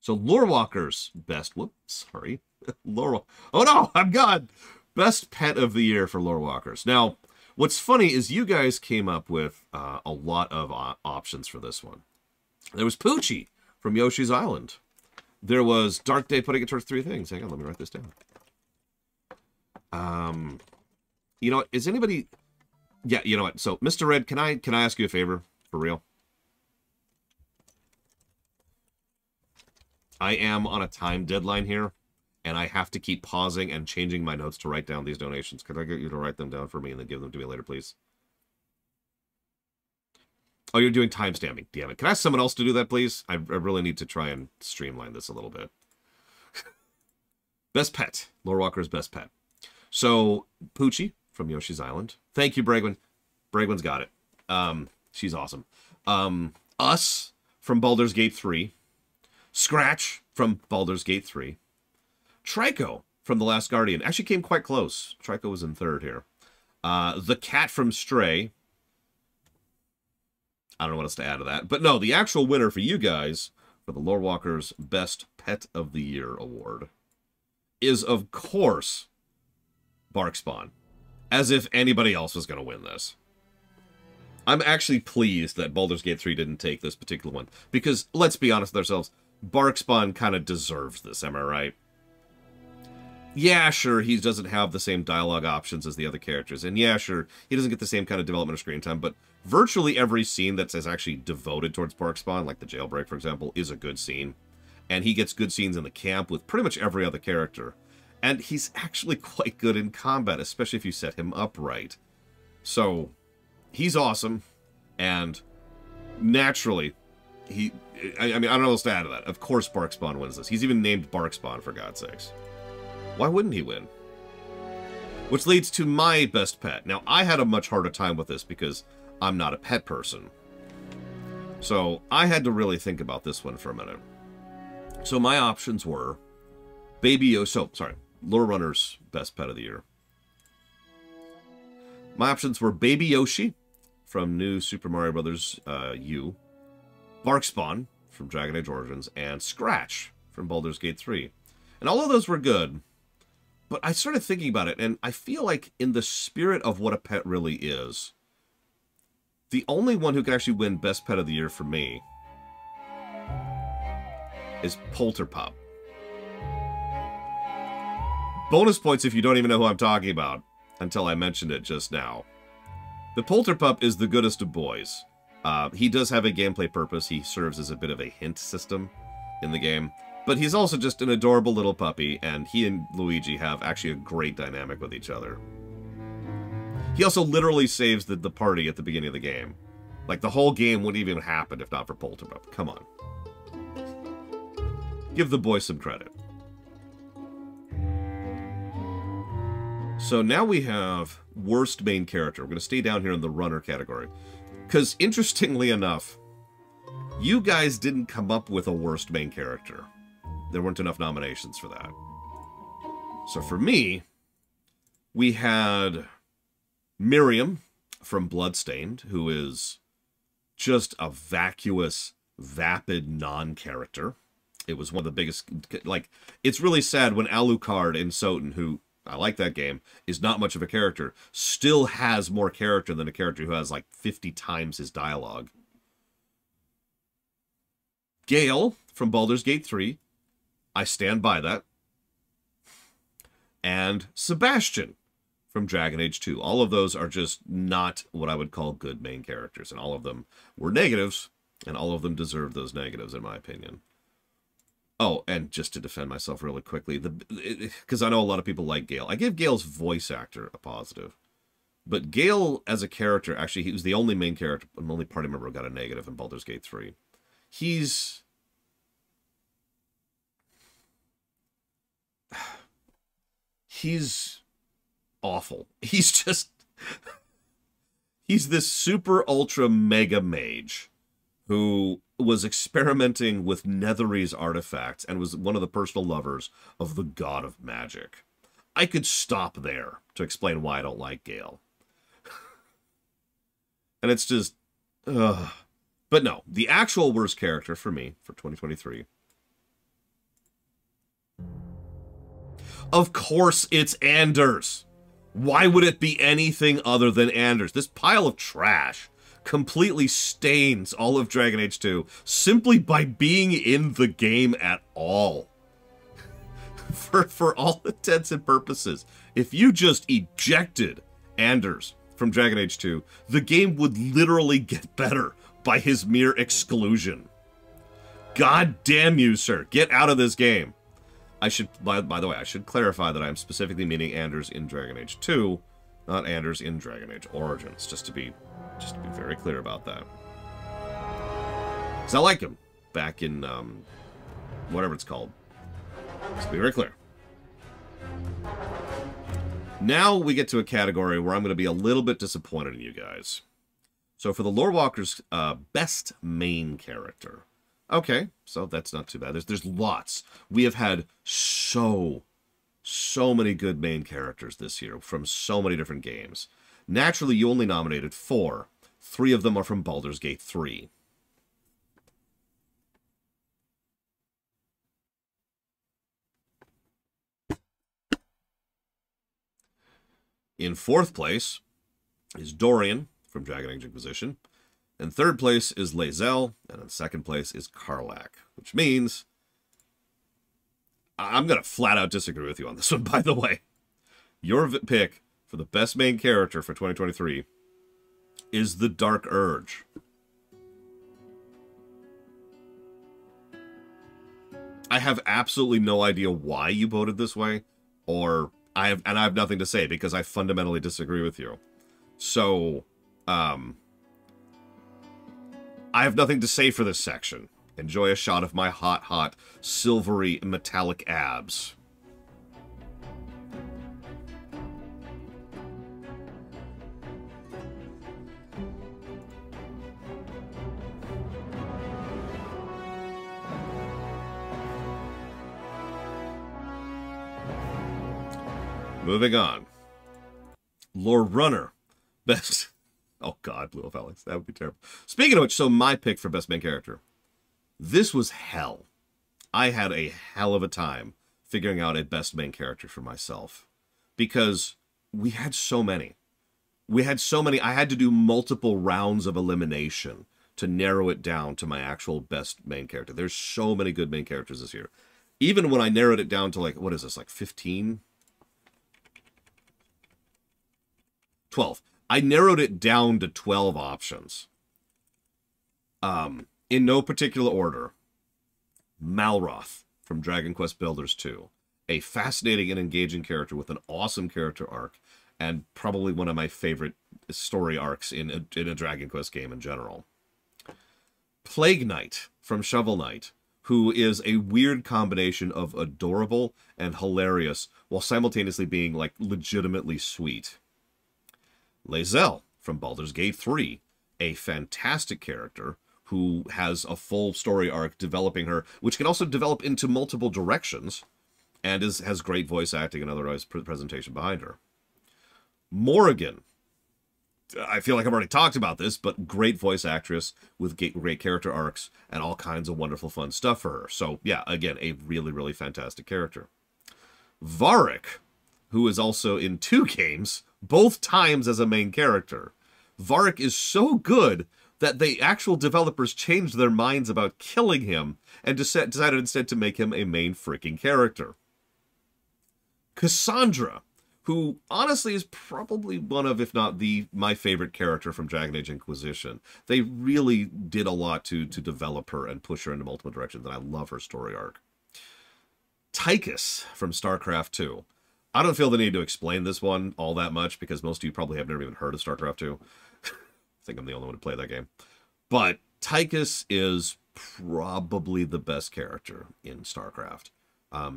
So, Lorewalkers, best... Whoops, sorry. Oh no, I'm gone! Best Pet of the Year for Lorewalkers. Now, what's funny is you guys came up with a lot of options for this one. There was Poochie from Yoshi's Island. There was Dark Day putting it towards 3 things. Hang on, let me write this down. You know what? Is anybody... Yeah, you know what? So, Mr. Red, can I ask you a favor? For real? I am on a time deadline here, and I have to keep pausing and changing my notes to write down these donations. Could I get you to write them down for me and then give them to me later, please? Oh, you're doing timestamping. Damn it. Can I ask someone else to do that, please? I really need to try and streamline this a little bit. Best Pet. Lorewalker's Best Pet. So, Poochie from Yoshi's Island. Thank you, Bregwin. Bregwin's got it. She's awesome. Us from Baldur's Gate 3. Scratch from Baldur's Gate 3. Trico from The Last Guardian. Actually came quite close. Trico was in third here. The cat from Stray. I don't know what else to add to that. But no, the actual winner for you guys for the Lorewalkers Best Pet of the Year award is, of course, Barkspawn. As if anybody else was going to win this. I'm actually pleased that Baldur's Gate 3 didn't take this particular one. Because, let's be honest with ourselves, Barkspawn kind of deserves this, am I right? Yeah, sure, he doesn't have the same dialogue options as the other characters. And yeah, sure, he doesn't get the same kind of development or screen time. But virtually every scene that's actually devoted towards Barkspawn, like the jailbreak, for example, is a good scene. And he gets good scenes in the camp with pretty much every other character. And he's actually quite good in combat, especially if you set him up right. So, he's awesome. And naturally, I mean, I don't know what else to add to that. Of course Barkspawn wins this. He's even named Barkspawn, for God's sakes. Why wouldn't he win? Which leads to my best pet. Now, I had a much harder time with this because I'm not a pet person. So, I had to really think about this one for a minute. So, my options were Lorerunner's Best Pet of the Year. My options were Baby Yoshi from New Super Mario Bros. U, Barkspawn from Dragon Age Origins, and Scratch from Baldur's Gate 3. And all of those were good, but I started thinking about it, and I feel like in the spirit of what a pet really is, the only one who can actually win Best Pet of the Year for me is Polterpup. Bonus points if you don't even know who I'm talking about, until I mentioned it just now. The Polterpup is the goodest of boys. He does have a gameplay purpose. He serves as a bit of a hint system in the game. But he's also just an adorable little puppy, and he and Luigi have actually a great dynamic with each other. He also literally saves the party at the beginning of the game. Like, the whole game wouldn't even happen if not for Polterpup. Come on. Give the boy some credit. So now we have worst main character. We're going to stay down here in the runner category. Because, interestingly enough, you guys didn't come up with a worst main character. There weren't enough nominations for that. So for me, we had Miriam from Bloodstained, who is just a vacuous, vapid non-character. It was one of the biggest... Like, it's really sad when Alucard in Soten, who... I like that game, is not much of a character, still has more character than a character who has like 50 times his dialogue. Gale from Baldur's Gate 3. I stand by that. And Sebastian from Dragon Age 2. All of those are just not what I would call good main characters, and all of them were negatives, and all of them deserve those negatives, in my opinion. Oh, and just to defend myself really quickly, because I know a lot of people like Gale. I give Gale's voice actor a positive. But Gale, as a character, actually, he was the only main character, and only party member who got a negative in Baldur's Gate 3. He's awful. He's just... He's this super ultra mega mage who was experimenting with Netherese artifacts and was one of the personal lovers of the god of magic. I could stop there to explain why I don't like Gale. And it's just... But no, the actual worst character for me, for 2023... Of course it's Anders! Why would it be anything other than Anders? This pile of trash completely stains all of Dragon Age 2 simply by being in the game at all. For all intents and purposes, if you just ejected Anders from Dragon Age 2, the game would literally get better by his mere exclusion. God damn you, sir. Get out of this game. I should, by the way, I should clarify that I'm specifically meaning Anders in Dragon Age 2, not Anders in Dragon Age Origins, just to be very clear about that. Because I like him back in, whatever it's called. Let's be very clear. Now we get to a category where I'm going to be a little bit disappointed in you guys. So for the Lorewalkers, best main character. Okay, so that's not too bad. There's lots. We have had so many good main characters this year from so many different games. Naturally, you only nominated 4. 3 of them are from Baldur's Gate 3. In 4th place is Dorian from Dragon Age Inquisition. In 3rd place is Lae'zel, and in 2nd place is Karlach, which means I'm going to flat out disagree with you on this one, by the way. Your pick for the best main character for 2023 is the Dark Urge. I have absolutely no idea why you voted this way, or I have nothing to say because I fundamentally disagree with you. So, I have nothing to say for this section. Enjoy a shot of my hot, silvery, metallic abs. Moving on. Lorerunner. Best... Oh, God, Blue Elf Alex. That would be terrible. Speaking of which, so my pick for best main character. This was hell. I had a hell of a time figuring out a best main character for myself. Because we had so many. I had to do multiple rounds of elimination to narrow it down to my actual best main character. There's so many good main characters this year. Even when I narrowed it down to, like, what is this, like 15? 12. I narrowed it down to 12 options. In no particular order. Malroth from Dragon Quest Builders 2. A fascinating and engaging character with an awesome character arc, and probably one of my favorite story arcs in a Dragon Quest game in general. Plague Knight from Shovel Knight, who is a weird combination of adorable and hilarious, while simultaneously being, like, legitimately sweet. Lae'zel from Baldur's Gate 3, a fantastic character who has a full story arc developing her, which can also develop into multiple directions, and has great voice acting and otherwise presentation behind her. Morrigan. I feel like I've already talked about this, but great voice actress with great character arcs and all kinds of wonderful fun stuff for her. So, yeah, again, a really, really fantastic character. Varric, who is also in 2 games, both times as a main character. Varric is so good that the actual developers changed their minds about killing him and decided instead to make him a main freaking character. Cassandra, who honestly is probably one of, if not my favorite character from Dragon Age Inquisition. They really did a lot to develop her and push her into multiple directions, and I love her story arc. Tychus from StarCraft 2. I don't feel the need to explain this one all that much, because most of you probably have never even heard of StarCraft 2. I think I'm the only one to play that game. But Tychus is probably the best character in StarCraft.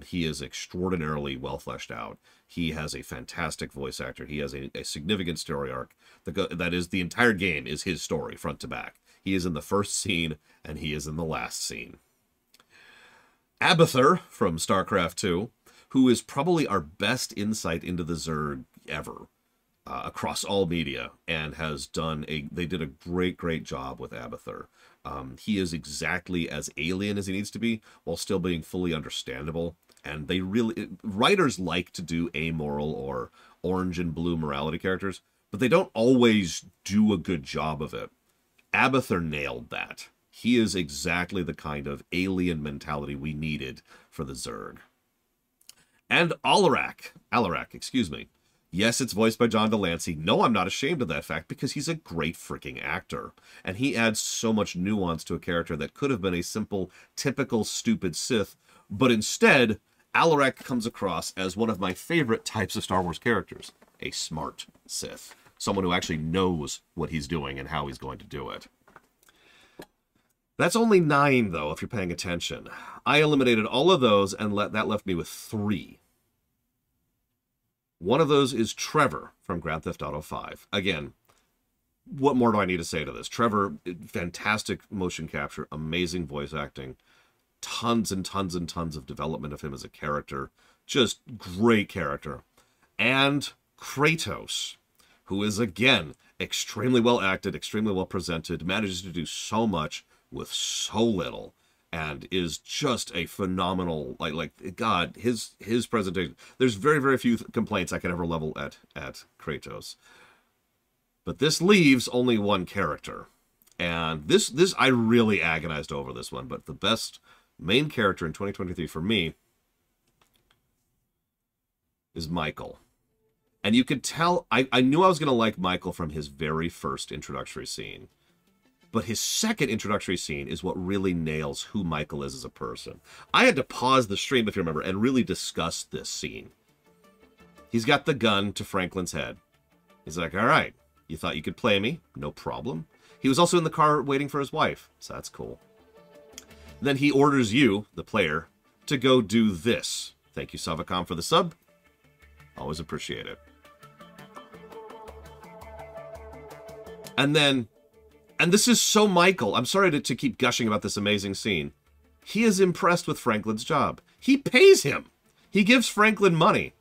He is extraordinarily well fleshed out. He has a fantastic voice actor. He has a significant story arc. That is, the entire game is his story, front to back. He is in the first scene, and he is in the last scene. Abathur from StarCraft 2, who is probably our best insight into the Zerg ever, across all media, and they did a great job with Abathur. He is exactly as alien as he needs to be, while still being fully understandable. And writers like to do amoral or orange and blue morality characters, but they don't always do a good job of it. Abathur nailed that. He is exactly the kind of alien mentality we needed for the Zerg. And Alarak, excuse me. Yes, it's voiced by John Delancey. No, I'm not ashamed of that fact, because he's a great freaking actor. And he adds so much nuance to a character that could have been a simple, typical, stupid Sith. But instead, Alarak comes across as one of my favorite types of Star Wars characters. A smart Sith. Someone who actually knows what he's doing and how he's going to do it. That's only 9, though, if you're paying attention. I eliminated all of those, and that left me with 3. One of those is Trevor from Grand Theft Auto 5. Again, what more do I need to say to this? Trevor, fantastic motion capture, amazing voice acting, tons and tons and tons of development of him as a character. Just great character. And Kratos, who is, again, extremely well acted, extremely well presented, manages to do so much with so little, and is just a phenomenal, God, his presentation. There's very, very few complaints I can ever level at Kratos. But this leaves only one character. And this I really agonized over this one, but the best main character in 2023 for me is Michael. And you could tell, I knew I was going to like Michael from his very first introductory scene. But his second introductory scene is what really nails who Michael is as a person. I had to pause the stream, if you remember, and really discuss this scene. He's got the gun to Franklin's head. He's like, all right, you thought you could play me? No problem. He was also in the car waiting for his wife, so that's cool. Then he orders you, the player, to go do this. Thank you, Savacom, for the sub. Always appreciate it. And then, and this is so Michael. I'm sorry to keep gushing about this amazing scene. He is impressed with Franklin's job. He pays him. He gives Franklin money.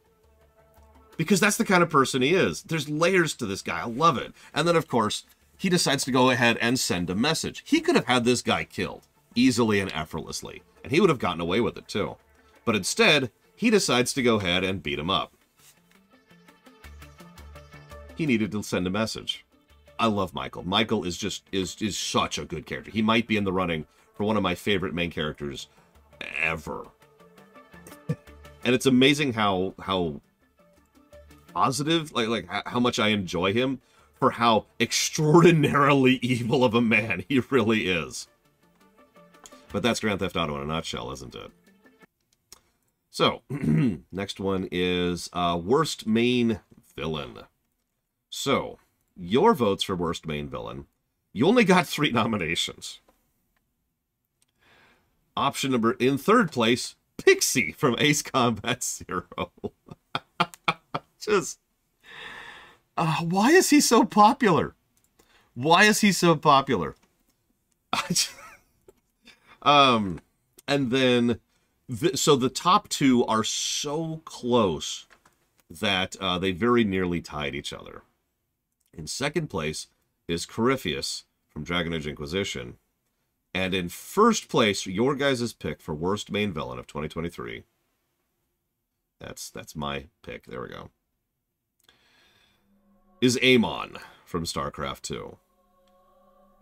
Because that's the kind of person he is. There's layers to this guy. I love it. And then, of course, he decides to go ahead and send a message. He could have had this guy killed easily and effortlessly. And he would have gotten away with it, too. But instead, he decides to go ahead and beat him up. He needed to send a message. I love Michael. Michael is just is such a good character. He might be in the running for one of my favorite main characters ever. And it's amazing how positive, like how much I enjoy him for how extraordinarily evil of a man he really is. But that's Grand Theft Auto in a nutshell, isn't it? So, next one is worst main villain. So, your votes for worst main villain, you only got 3 nominations. Option number, in third place, Pixie from Ace Combat Zero. Just, why is he so popular? Why is he so popular? And then, so the top 2 are so close that they very nearly tied each other. In second place is Corypheus from Dragon Age Inquisition. And in first place, your guys' pick for worst main villain of 2023. That's my pick. There we go. Is Amon from StarCraft 2.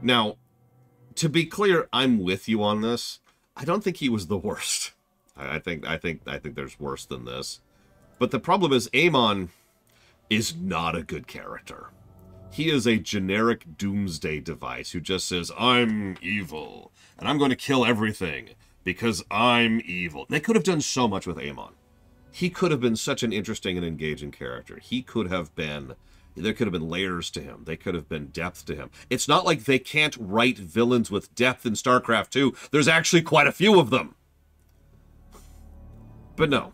Now, to be clear, I'm with you on this. I don't think he was the worst. I think there's worse than this. But the problem is Amon is not a good character. He is a generic doomsday device who just says, I'm evil, and I'm going to kill everything because I'm evil. They could have done so much with Amon. He could have been such an interesting and engaging character. He could have been, there could have been layers to him. They could have been depth to him. It's not like they can't write villains with depth in StarCraft 2. There's actually quite a few of them. But no.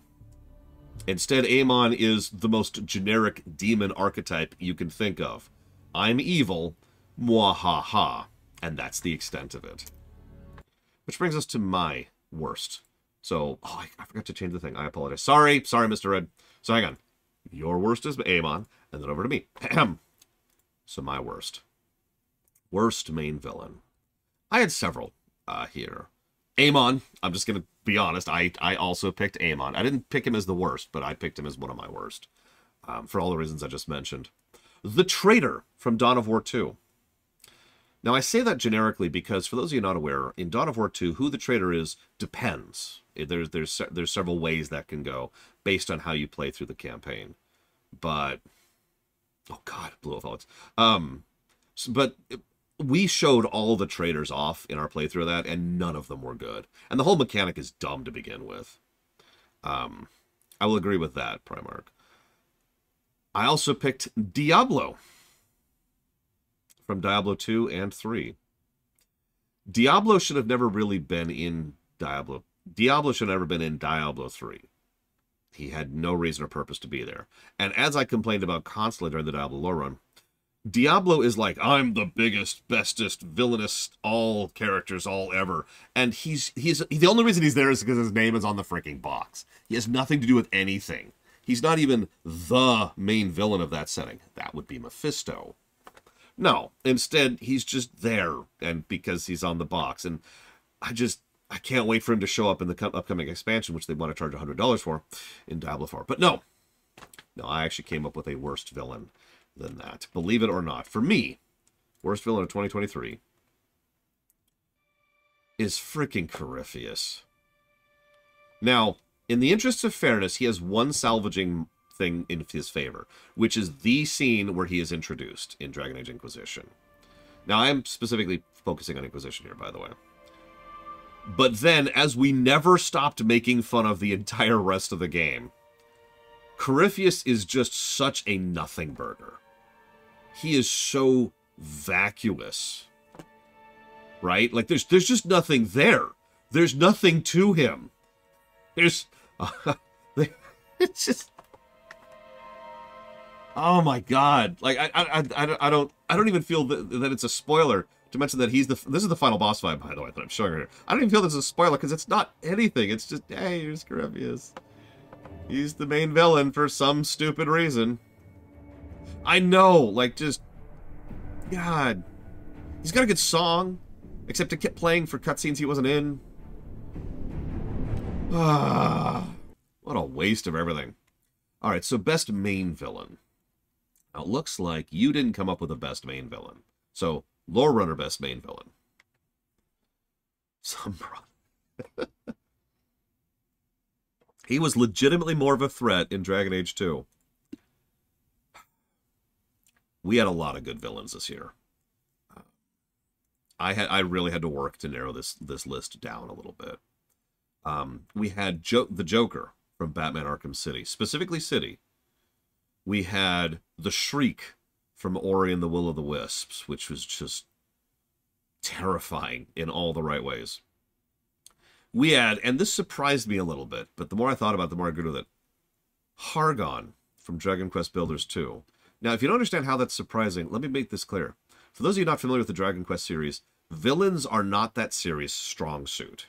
Instead, Amon is the most generic demon archetype you can think of. I'm evil, mwahaha, and that's the extent of it. Which brings us to my worst. So, oh, I forgot to change the thing. I apologize. Sorry, Mr. Red. So hang on. Your worst is Amon, and then over to me. So my worst. Worst main villain. I had several here. Amon, I'm just going to be honest, I also picked Amon. I didn't pick him as the worst, but I picked him as one of my worst. For all the reasons I just mentioned. The Traitor from Dawn of War 2. Now, I say that generically because, for those of you not aware, in Dawn of War 2, who the traitor is depends. There's several ways that can go, based on how you play through the campaign. But, oh god, blew off all its. But we showed all the traitors off in our playthrough of that, and none of them were good. And the whole mechanic is dumb to begin with. I will agree with that, Primarch. I also picked Diablo from Diablo 2 and 3. Diablo should have never really been in Diablo. Diablo should have never been in Diablo 3. He had no reason or purpose to be there. And as I complained about constantly during the Diablo lore run, Diablo is like, I'm the biggest, bestest, villainous, all characters, all ever. And the only reason he's there is because his name is on the freaking box. He has nothing to do with anything. He's not even the main villain of that setting. That would be Mephisto. No, instead, he's just there, and because he's on the box. And I can't wait for him to show up in the upcoming expansion, which they want to charge $100 for in Diablo 4. But no, I actually came up with a worse villain than that. Believe it or not. For me, worst villain of 2023 is freaking Corypheus. Now, in the interests of fairness, he has one salvaging thing in his favor, which is the scene where he is introduced in Dragon Age Inquisition. Now, I am specifically focusing on Inquisition here, by the way. But then, as we never stopped making fun of the entire rest of the game, Corypheus is just such a nothing burger. He is so vacuous. Right? Like, there's just nothing there. There's nothing to him. It's just... Oh my god! Like I don't even feel that it's a spoiler to mention that this is the final boss fight, by the way, that I'm showing here. I don't even feel this is a spoiler because it's not anything. It's just, hey, here's Corypheus. He's the main villain for some stupid reason. I know, like, just God. He's got a good song, except it kept playing for cutscenes he wasn't in. Ah, what a waste of everything. All right, so best main villain. Now, it looks like you didn't come up with a best main villain. So, Lorerunner best main villain. He was legitimately more of a threat in Dragon Age 2. We had a lot of good villains this year. I really had to work to narrow this list down a little bit. We had the Joker from Batman Arkham City, specifically City. We had the Shriek from Ori and the Will of the Wisps, which was just terrifying in all the right ways. We had, and this surprised me a little bit, but the more I thought about it, the more I agreed with it, Hargon from Dragon Quest Builders 2. Now, if you don't understand how that's surprising, let me make this clear. For those of you not familiar with the Dragon Quest series, villains are not that series' strong suit.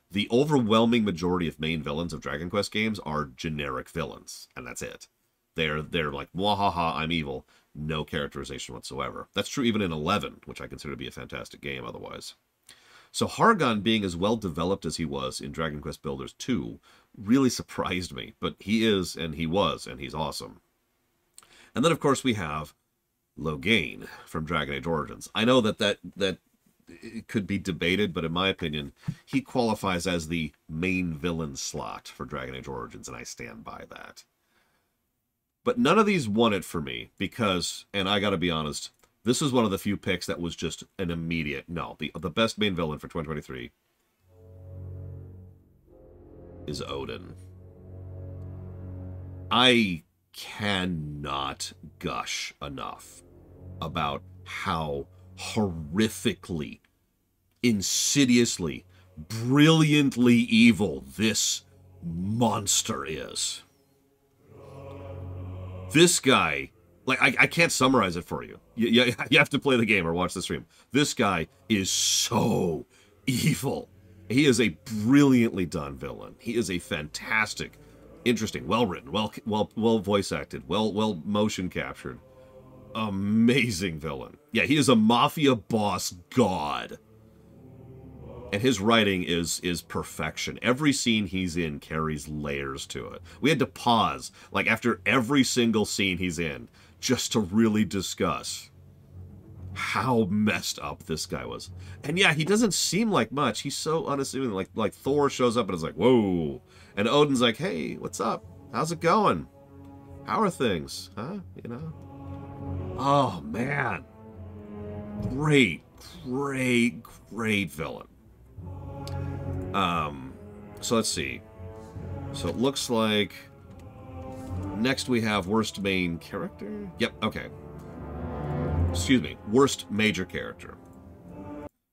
The overwhelming majority of main villains of Dragon Quest games are generic villains, and that's it. They're like, wahaha, I'm evil. No characterization whatsoever. That's true even in 11, which I consider to be a fantastic game otherwise. So Hargon being as well developed as he was in Dragon Quest Builders 2 really surprised me. But he is, and he was, and he's awesome. And then, of course, we have Loghain from Dragon Age Origins. I know that it could be debated, but in my opinion, he qualifies as the main villain slot for Dragon Age Origins, and I stand by that. But none of these won it for me because, and I gotta be honest, this is one of the few picks that was just an immediate, no, the best main villain for 2023 is Odin. I cannot gush enough about how horrifically, insidiously, brilliantly evil this monster is. This guy, like, I can't summarize it for you. You have to play the game or watch the stream. This guy is so evil. He is a brilliantly done villain. He is a fantastic, interesting, well-written, well voice acted, well motion captured, amazing villain. Yeah, he is a mafia boss god. And his writing is perfection. Every scene he's in carries layers to it. We had to pause, like, after every single scene he's in, just to really discuss how messed up this guy was. And yeah, he doesn't seem like much. He's so unassuming. Like Thor shows up and is like, whoa. And Odin's like, hey, what's up? How's it going? How are things? Huh? You know? Oh, man. Great villain. So let's see. So it looks like next we have worst main character. Yep, okay. Excuse me, worst major character.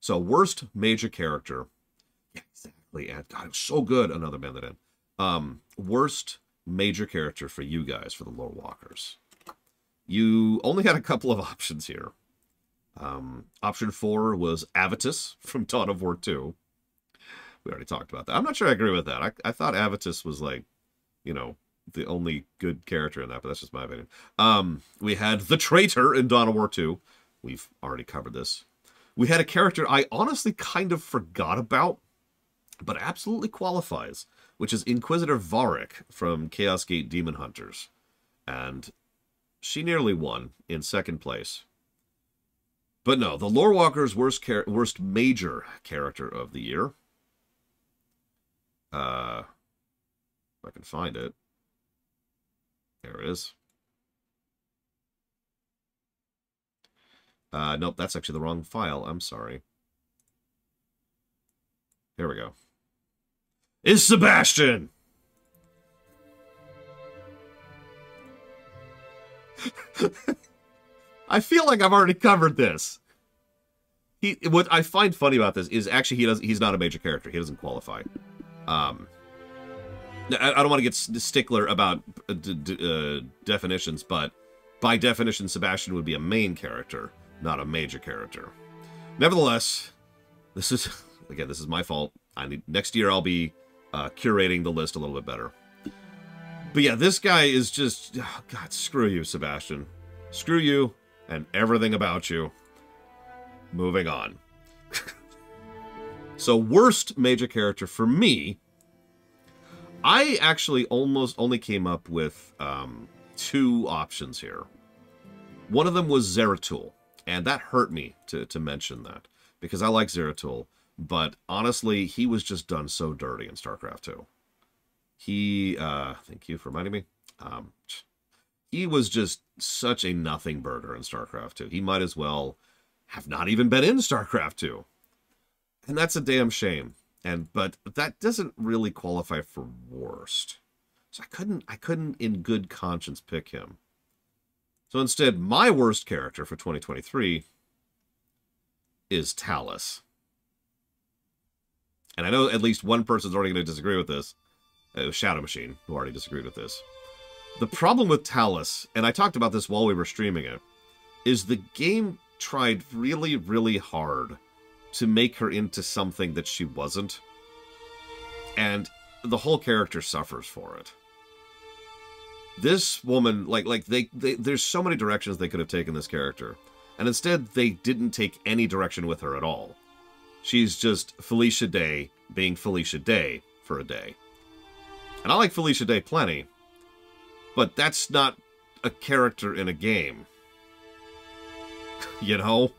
So worst major character. Yeah, exactly. And God, it was so good. Another man that in. Worst major character for you guys, for the Lorewalkers. You only had a couple of options here. Option 4 was Avitus from Dawn of War 2. We already talked about that. I'm not sure I agree with that. I thought Avitus was, like, you know, the only good character in that, but that's just my opinion. We had the Traitor in Dawn of War 2. We've already covered this. We had a character I honestly kind of forgot about, but absolutely qualifies, which is Inquisitor Varric from Chaos Gate Demon Hunters. And she nearly won in second place. But no, the Lorewalker's worst major character of the year. If I can find it. There it is. Nope, that's actually the wrong file. I'm sorry. Here we go. Is Sebastian! I feel like I've already covered this. What I find funny about this is actually he's not a major character. He doesn't qualify. I don't want to get stickler about definitions, but by definition, Sebastian would be a main character, not a major character. Nevertheless, this is my fault. Next year I'll be curating the list a little bit better. But yeah, this guy is just, oh God, screw you, Sebastian. Screw you and everything about you. Moving on. So, worst major character for me, I actually almost only came up with 2 options here. One of them was Zeratul, and that hurt me to mention that, because I like Zeratul, but honestly, he was just done so dirty in StarCraft 2. Thank you for reminding me. He was just such a nothing burger in StarCraft 2. He might as well have not even been in StarCraft 2. And that's a damn shame. But that doesn't really qualify for worst. So I couldn't in good conscience pick him. So instead, my worst character for 2023 is Talus. And I know at least one person's already going to disagree with this. It was Shadow Machine, who already disagreed with this. The problem with Talus, and I talked about this while we were streaming it, is the game tried really, really hard to make her into something that she wasn't. And the whole character suffers for it. This woman, there's so many directions they could have taken this character. And instead, they didn't take any direction with her at all. She's just Felicia Day being Felicia Day for a day. And I like Felicia Day plenty, but that's not a character in a game. You know?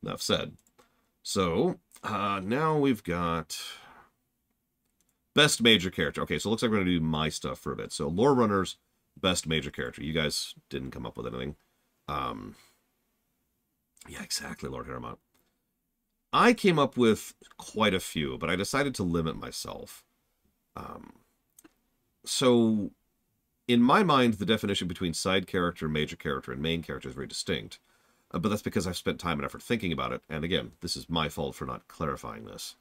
Enough said. So, now we've got best major character. Okay, so it looks like we're going to do my stuff for a bit. So, Lorerunner's best major character. You guys didn't come up with anything. Yeah, exactly, Lord Harriman. I came up with quite a few, but I decided to limit myself. So, in my mind, the definition between side character, major character, and main character is very distinct. But that's because I've spent time and effort thinking about it. And again, this is my fault for not clarifying this.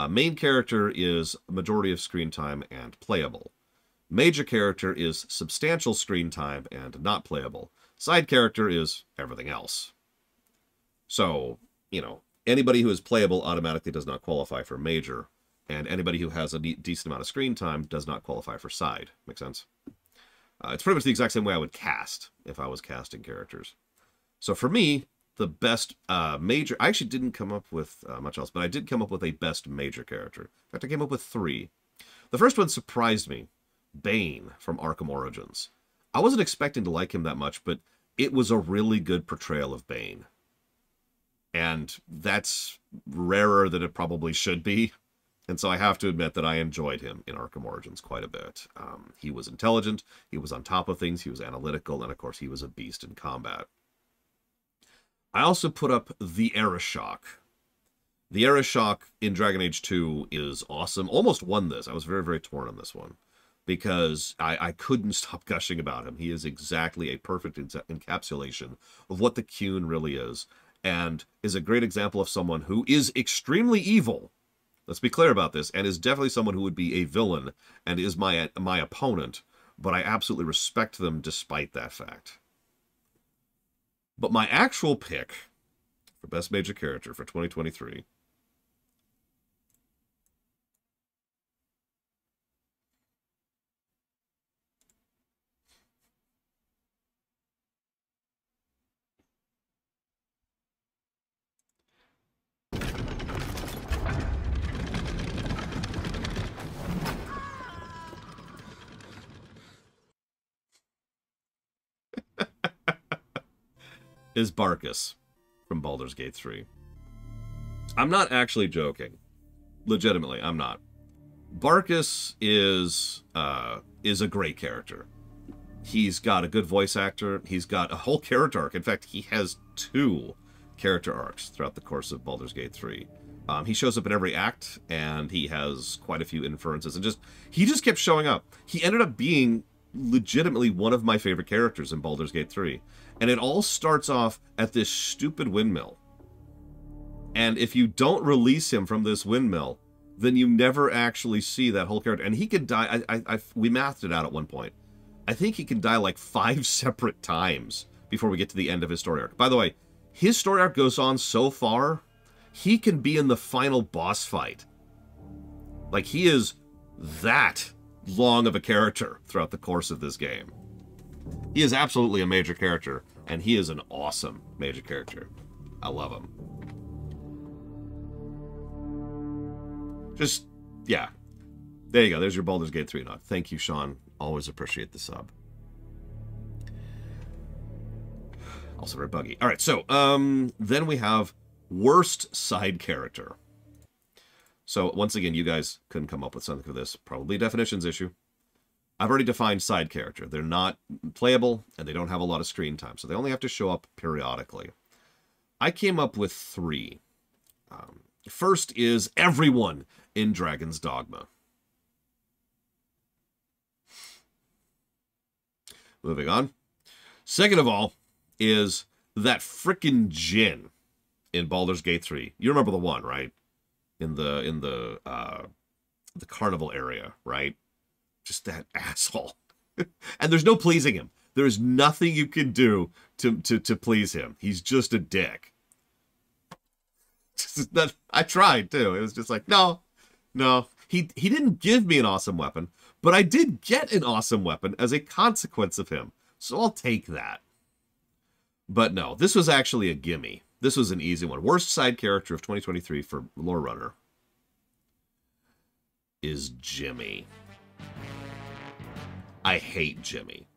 Main character is majority of screen time and playable. Major character is substantial screen time and not playable. Side character is everything else. So, you know, anybody who is playable automatically does not qualify for major. And anybody who has a decent amount of screen time does not qualify for side. Make sense? It's pretty much the exact same way I would cast if I was casting characters. So for me, the best major... I actually didn't come up with much else, but I did come up with a best major character. In fact, I came up with 3. The first one surprised me. Bane from Arkham Origins. I wasn't expecting to like him that much, but it was a really good portrayal of Bane. And that's rarer than it probably should be. And so I have to admit that I enjoyed him in Arkham Origins quite a bit. He was intelligent, he was on top of things, he was analytical, and of course he was a beast in combat. I also put up the Aeroshock. The Aeroshock in Dragon Age 2 is awesome. Almost won this. I was very, very torn on this one. Because I couldn't stop gushing about him. He is exactly a perfect encapsulation of what the Qun really is. and is a great example of someone who is extremely evil. Let's be clear about this, and is definitely someone who would be a villain and is my opponent, but I absolutely respect them despite that fact. But my actual pick for Best Major Character for 2023 is Barkus from Baldur's Gate 3. I'm not actually joking. Legitimately, I'm not. Barkus is a great character. He's got a good voice actor. He's got a whole character arc. In fact, he has 2 character arcs throughout the course of Baldur's Gate 3. He shows up in every act, and he has quite a few inferences. And he just kept showing up. He ended up being legitimately one of my favorite characters in Baldur's Gate 3. And it all starts off at this stupid windmill. And if you don't release him from this windmill, then you never actually see that whole character. And he could die. We mathed it out at one point. I think he can die like 5 separate times before we get to the end of his story arc. By the way, his story arc goes on so far, he can be in the final boss fight. Like, he is that long of a character throughout the course of this game. He is absolutely a major character, and he is an awesome major character. I love him. Just, yeah. There you go. There's your Baldur's Gate 3 nod. Thank you, Sean. Always appreciate the sub. Also very buggy. All right, so then we have worst side character. So once again, you guys couldn't come up with something for this. Probably a definitions issue. I've already defined side character. They're not playable, and they don't have a lot of screen time, so they only have to show up periodically. I came up with 3. First is everyone in Dragon's Dogma. Moving on. Second of all is that frickin' Jinn in Baldur's Gate 3. You remember the one, right? In the carnival area, right? Just that asshole. And there's no pleasing him. There's nothing you can do to please him. He's just a dick. I tried, too. It was just like, no. He didn't give me an awesome weapon, but I did get an awesome weapon as a consequence of him. So I'll take that. But no, this was actually a gimme. This was an easy one. Worst side character of 2023 for Lorerunner is Jimmy. I hate Jimmy.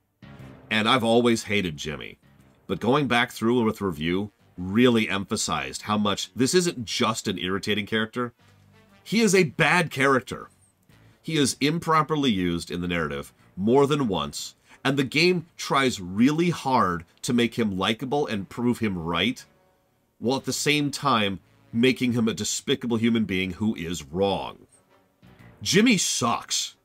And I've always hated Jimmy. But going back through with review really emphasized how much this isn't just an irritating character. He is a bad character. He is improperly used in the narrative more than once, and the game tries really hard to make him likable and prove him right, while at the same time making him a despicable human being who is wrong. Jimmy sucks.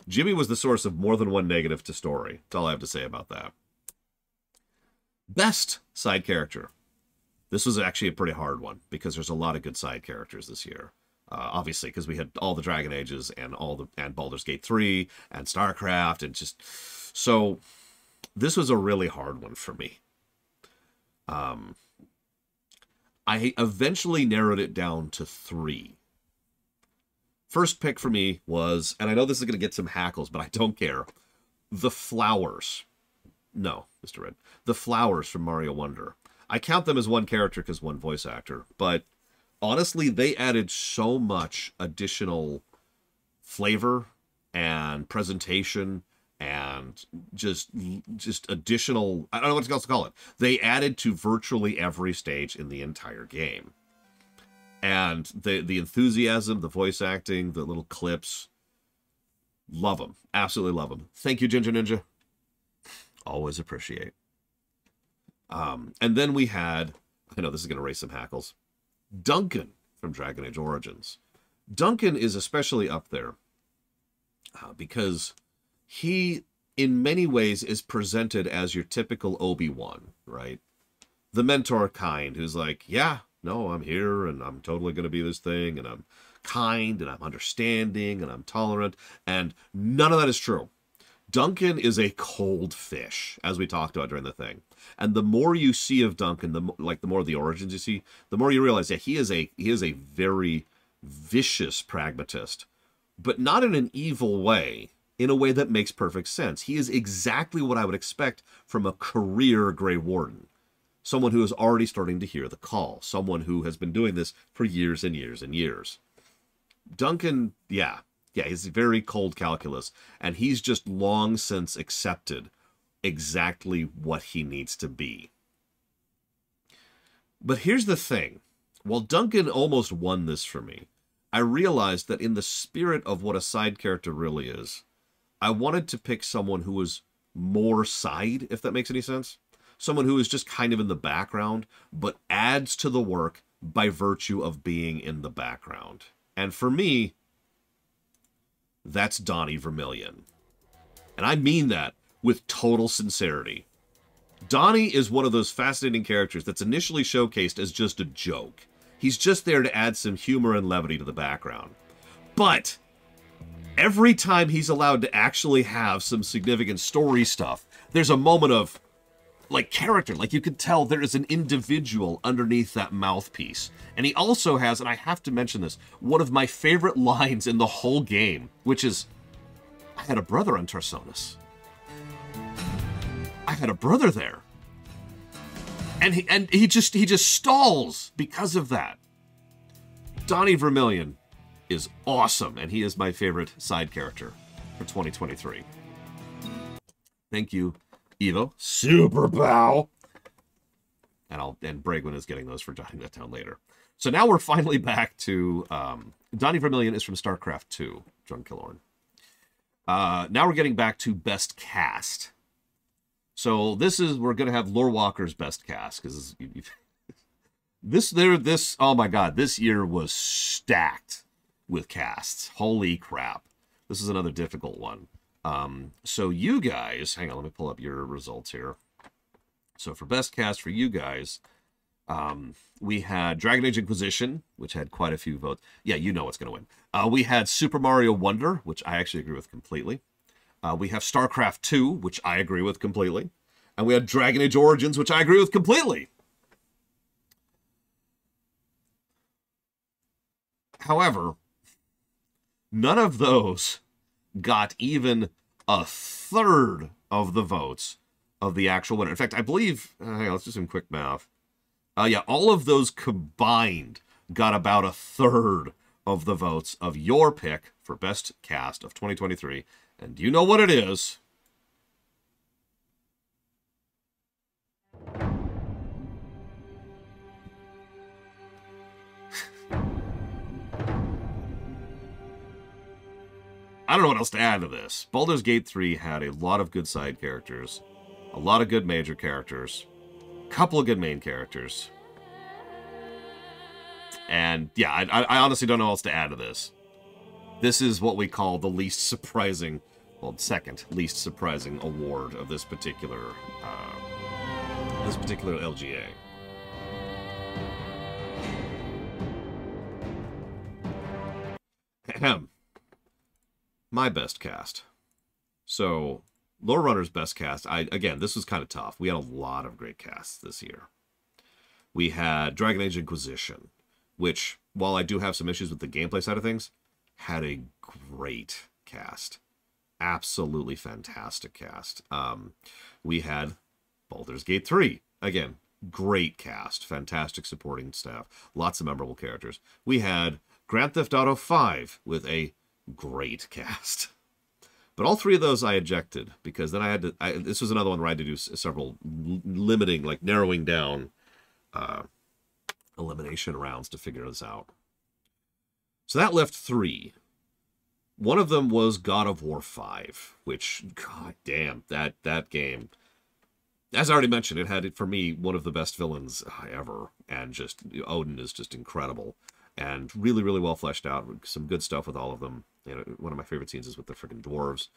Jimmy was the source of more than one negative to story. That's all I have to say about that. Best side character. This was actually a pretty hard one, because there's a lot of good side characters this year. Obviously, because we had all the Dragon Ages and Baldur's Gate 3 and StarCraft, and just... So, this was a really hard one for me. I eventually narrowed it down to 3. First pick for me was, and I know this is going to get some hackles, but I don't care, the Flowers. No, Mr. Red. The Flowers from Mario Wonder. I count them as one character because one voice actor, but honestly, they added so much additional flavor and presentation and just additional, I don't know what else to call it. They added to virtually every stage in the entire game. And the enthusiasm, the voice acting, the little clips, love them. Absolutely love them. Thank you, Ginger Ninja. Always appreciate. And then we had, I know this is going to raise some hackles, Duncan from Dragon Age Origins. Duncan is especially up there because he in many ways is presented as your typical Obi-Wan, right? The mentor kind, who's like, yeah, no, I'm here, and I'm totally going to be this thing, and I'm kind, and I'm understanding, and I'm tolerant, and none of that is true. Duncan is a cold fish, as we talked about during the thing. And the more you see of Duncan, the more of the origins you see, the more you realize that he is a very vicious pragmatist, but not in an evil way, in a way that makes perfect sense. He is exactly what I would expect from a career Grey Warden. Someone who is already starting to hear the call. Someone who has been doing this for years and years and years. Duncan, yeah, he's very cold calculus, and he's just long since accepted exactly what he needs to be. But here's the thing. While Duncan almost won this for me, I realized that in the spirit of what a side character really is, I wanted to pick someone who was more side, if that makes any sense. Someone who is just kind of in the background, but adds to the work by virtue of being in the background. And for me, that's Donnie Vermillion. And I mean that with total sincerity. Donnie is one of those fascinating characters that's initially showcased as just a joke. He's just there to add some humor and levity to the background. But every time he's allowed to actually have some significant story stuff, there's a moment of, like, character. Like, you could tell there is an individual underneath that mouthpiece. And he also has, and I have to mention this, one of my favorite lines in the whole game, which is, I had a brother on Tarsonis. I had a brother there. And he just stalls because of that. Donnie Vermillion is awesome, and he is my favorite side character for 2023. Thank you, Evo. Super bow. And Bragwin is getting those for jotting that down later. So now we're finally back to Donnie Vermillion is from StarCraft 2, John Killorn. Now we're getting back to best cast. So we're going to have Lorewalkers best cast, because oh my god, this year was stacked with casts. Holy crap. This is another difficult one. So you guys, hang on, let me pull up your results here. So for best cast for you guys, we had Dragon Age Inquisition, which had quite a few votes. Yeah, you know what's going to win. We had Super Mario Wonder, which I actually agree with completely. We have StarCraft 2, which I agree with completely. And we had Dragon Age Origins, which I agree with completely. However, none of those got even a third of the votes of the actual winner. In fact, I believe, hang on, let's do some quick math. Yeah, all of those combined got about a third of the votes of your pick for best cast of 2023. And do you know what it is? I don't know what else to add to this. Baldur's Gate 3 had a lot of good side characters, a lot of good major characters, a couple of good main characters. And yeah, I honestly don't know what else to add to this. This is what we call the least surprising, well, second least surprising award of this particular LGA. Ahem. My best cast. So, Lorerunner's best cast. Again, this was kind of tough. We had a lot of great casts this year. We had Dragon Age Inquisition, which, while I do have some issues with the gameplay side of things, had a great cast. Absolutely fantastic cast. We had Baldur's Gate 3. Again, great cast. Fantastic supporting staff. Lots of memorable characters. We had Grand Theft Auto 5 with a great cast. But all three of those I ejected, because then I had to... this was another one where I had to do several limiting, like narrowing down elimination rounds to figure this out. So that left 3. One of them was God of War 5, which, god damn, that game. As I already mentioned, it had, for me, one of the best villains ever. And just, Odin is just incredible. And really, really well fleshed out. Some good stuff with all of them. You know, one of my favorite scenes is with the freaking dwarves.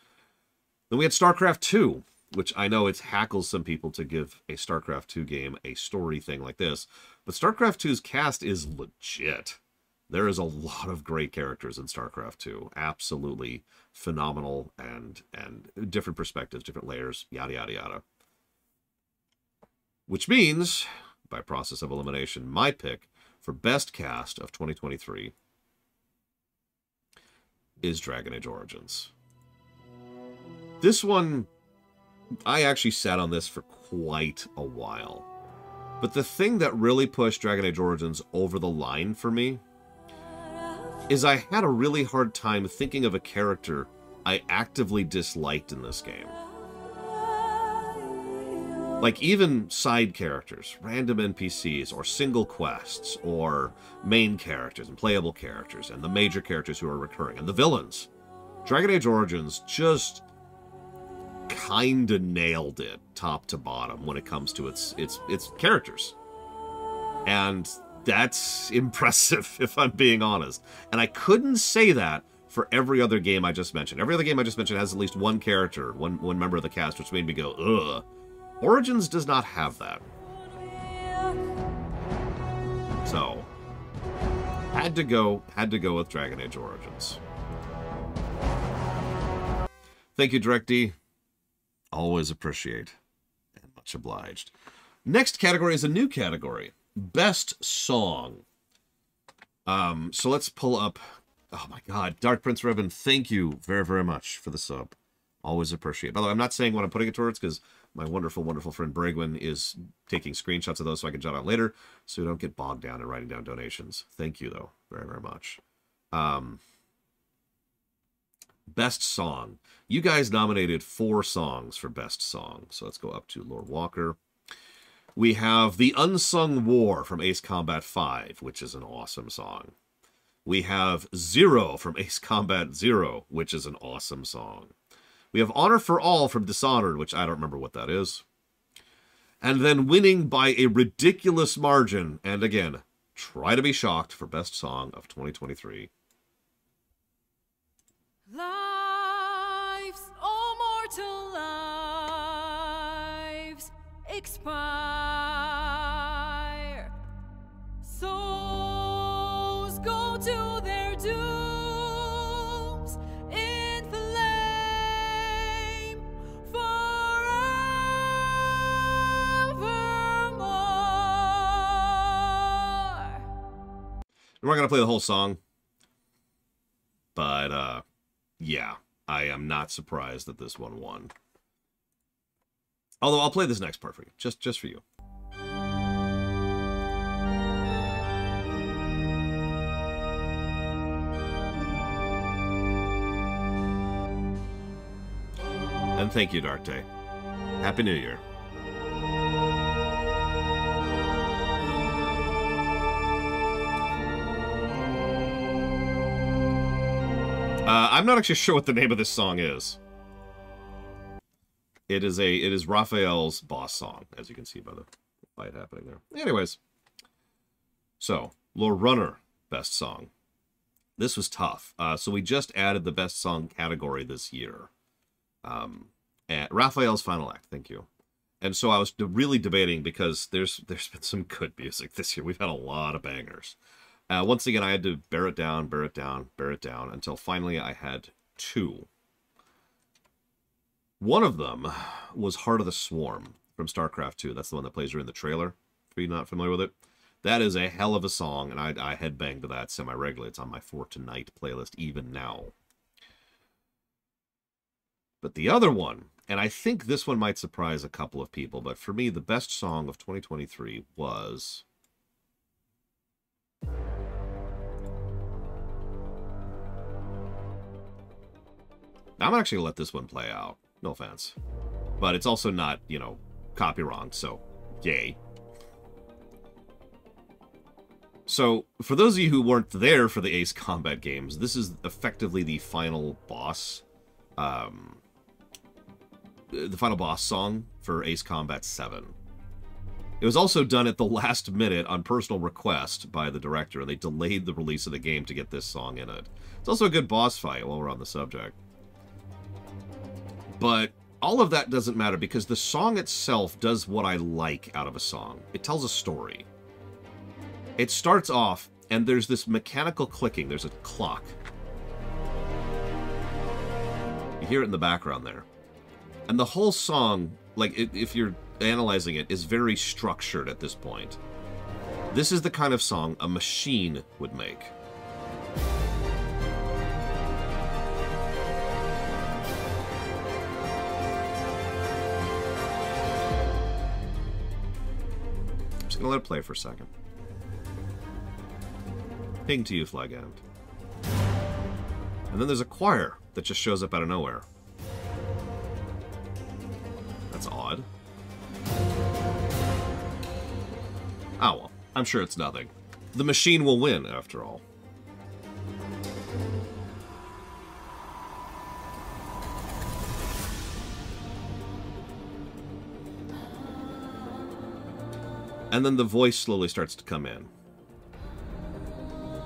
Then we had StarCraft 2, which I know it hackles some people to give a StarCraft 2 game a story thing like this, but StarCraft 2's cast is legit. There is a lot of great characters in StarCraft 2. Absolutely phenomenal, and different perspectives, different layers, yada, yada, yada. Which means, by process of elimination, my pick for best cast of 2023 is Dragon Age Origins. This one, I actually sat on this for quite a while. But the thing that really pushed Dragon Age Origins over the line for me is I had a really hard time thinking of a character I actively disliked in this game. Like, even side characters, random NPCs, or single quests, or main characters and playable characters, and the major characters who are recurring, and the villains. Dragon Age Origins just kinda nailed it top to bottom when it comes to its characters. And that's impressive, if I'm being honest. And I couldn't say that for every other game I just mentioned. Every other game I just mentioned has at least one character, one member of the cast, which made me go, ugh. Origins does not have that. So, had to go with Dragon Age Origins. Thank you, DirectD. Always appreciate and much obliged. Next category is a new category. Best Song. So let's pull up... Oh my god, Dark Prince Ribbon, thank you very, very much for the sub. Always appreciate it. By the way, I'm not saying what I'm putting it towards, because my wonderful, wonderful friend Bragwin is taking screenshots of those so I can jot out later, so we don't get bogged down in writing down donations. Thank you, though, very, very much. Best Song. You guys nominated 4 songs for Best Song, so let's go up to Lorewalker. We have The Unsung War from Ace Combat 5, which is an awesome song. We have Zero from Ace Combat 0, which is an awesome song. We have Honor for All from Dishonored, which I don't remember what that is. And then winning by a ridiculous margin, and again, try to be shocked for Best Song of 2023. Lives, oh mortal lives, expire. Souls go to their dooms in flame forevermore. We're not going to play the whole song, but yeah, I am not surprised that this one won. Although I'll play this next part for you, just for you. And thank you, Dark Day. Happy New Year. I'm not actually sure what the name of this song is. It is Raphael's boss song, as you can see by the fight happening there. Anyways, so Loreunner, Best Song. This was tough. So we just added the Best Song category this year. At Raphael's Final Act, thank you. And so I was really debating, because there's been some good music this year. We've had a lot of bangers. Once again, I had to bear it down, until finally I had 2. One of them was Heart of the Swarm from StarCraft 2. That's the one that plays during the trailer, if you're not familiar with it. That is a hell of a song, and I headbang to that semi-regularly. It's on my For Tonight playlist even now. But the other one, and I think this one might surprise a couple of people, but for me, the best song of 2023 was... I'm actually going to let this one play out. No offense. But it's also not, you know, copy wrong, so yay. So, for those of you who weren't there for the Ace Combat games, this is effectively the final boss. The final boss song for Ace Combat 7. It was also done at the last minute on personal request by the director, and they delayed the release of the game to get this song in it. It's also a good boss fight while we're on the subject. But all of that doesn't matter because the song itself does what I like out of a song. It tells a story. It starts off, and there's this mechanical clicking. There's a clock. You hear it in the background there. And the whole song, like, if you're analyzing it, is very structured at this point. This is the kind of song a machine would make. I'm just gonna let it play for a second. Ping to you, Flag End. And then there's a choir that just shows up out of nowhere. That's odd. Oh well, I'm sure it's nothing. The machine will win, after all. And then the voice slowly starts to come in.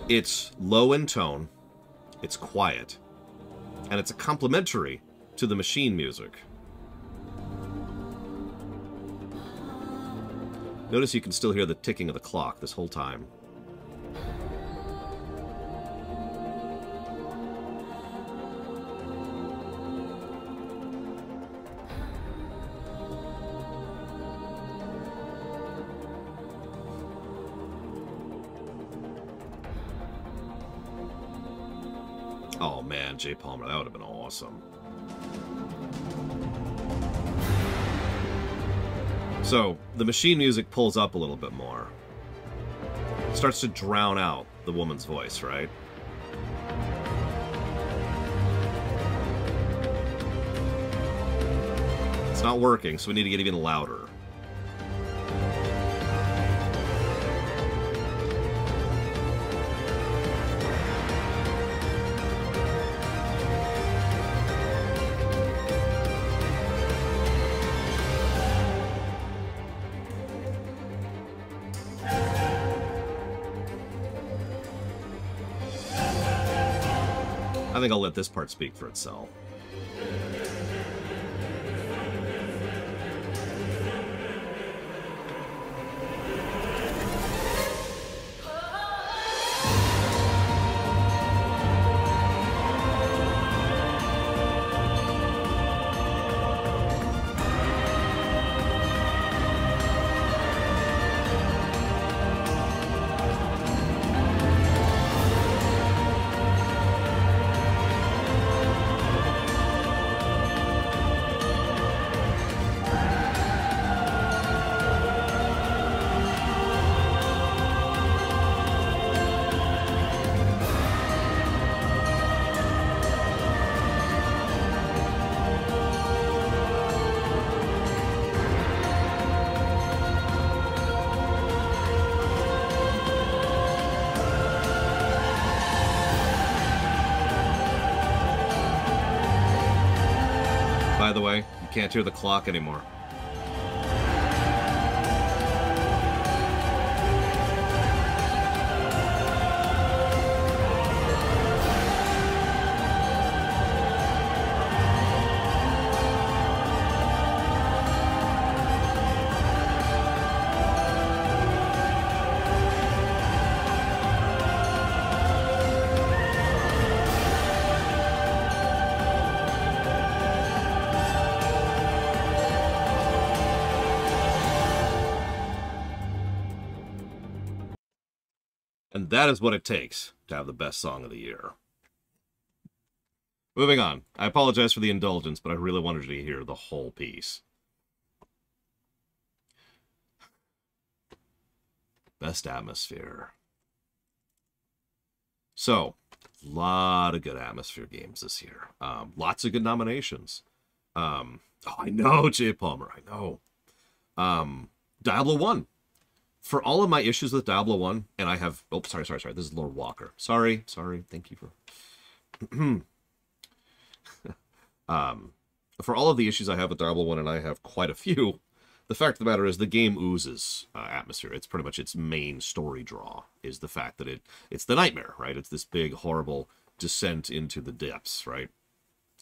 It's low in tone, it's quiet, and it's a complementary to the machine music. Notice you can still hear the ticking of the clock this whole time. Oh man, Jay Palmer, that would have been awesome. So, the machine music pulls up a little bit more. It starts to drown out the woman's voice, right? It's not working, so we need to get even louder. I think I'll let this part speak for itself. By the way, you can't hear the clock anymore. And that is what it takes to have the best song of the year. Moving on. I apologize for the indulgence, but I really wanted you to hear the whole piece. Best atmosphere. So, a lot of good atmosphere games this year. Lots of good nominations. Oh, I know, Jay Palmer. I know. Diablo 1. For all of my issues with Diablo 1, and I have... Oh, sorry. This is Lorewalker. Sorry. Thank you for... for all of the issues I have with Diablo 1, and I have quite a few, the fact of the matter is the game oozes atmosphere. It's pretty much its main story draw, is the fact that it's the nightmare, right? It's this big, horrible descent into the depths, right?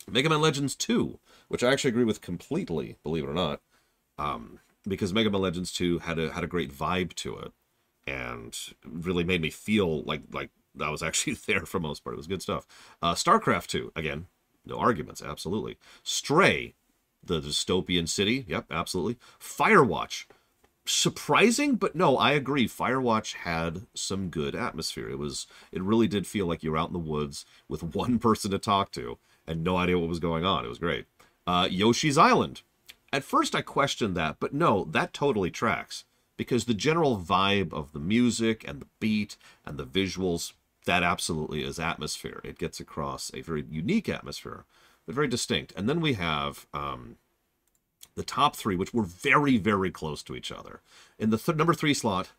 Mega Man Legends 2, which I actually agree with completely, believe it or not, because Mega Man Legends 2 had a great vibe to it, and really made me feel like I was actually there for most part. It was good stuff. StarCraft 2, again, no arguments, absolutely. Stray, the dystopian city, yep, absolutely. Firewatch, surprising, but no, I agree. Firewatch had some good atmosphere. It really did feel like you were out in the woods with one person to talk to and no idea what was going on. It was great. Yoshi's Island. At first I questioned that, but no, that totally tracks. Because the general vibe of the music and the beat and the visuals, that absolutely is atmosphere. It gets across a very unique atmosphere, but very distinct. And then we have the top three, which were very, very close to each other. In the number 3 slot,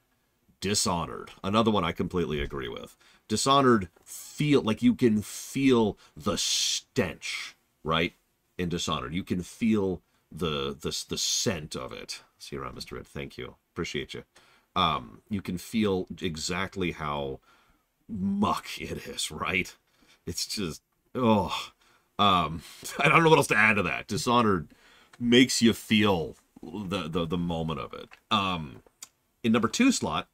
Dishonored. Another one I completely agree with. Dishonored, feel like you can feel the stench, right? In Dishonored, you can feel the scent of it. See you around, Mr. Red. Thank you. Appreciate you. You can feel exactly how muck it is, right? It's just, oh. I don't know what else to add to that. Dishonored makes you feel the moment of it. In number 2 slot,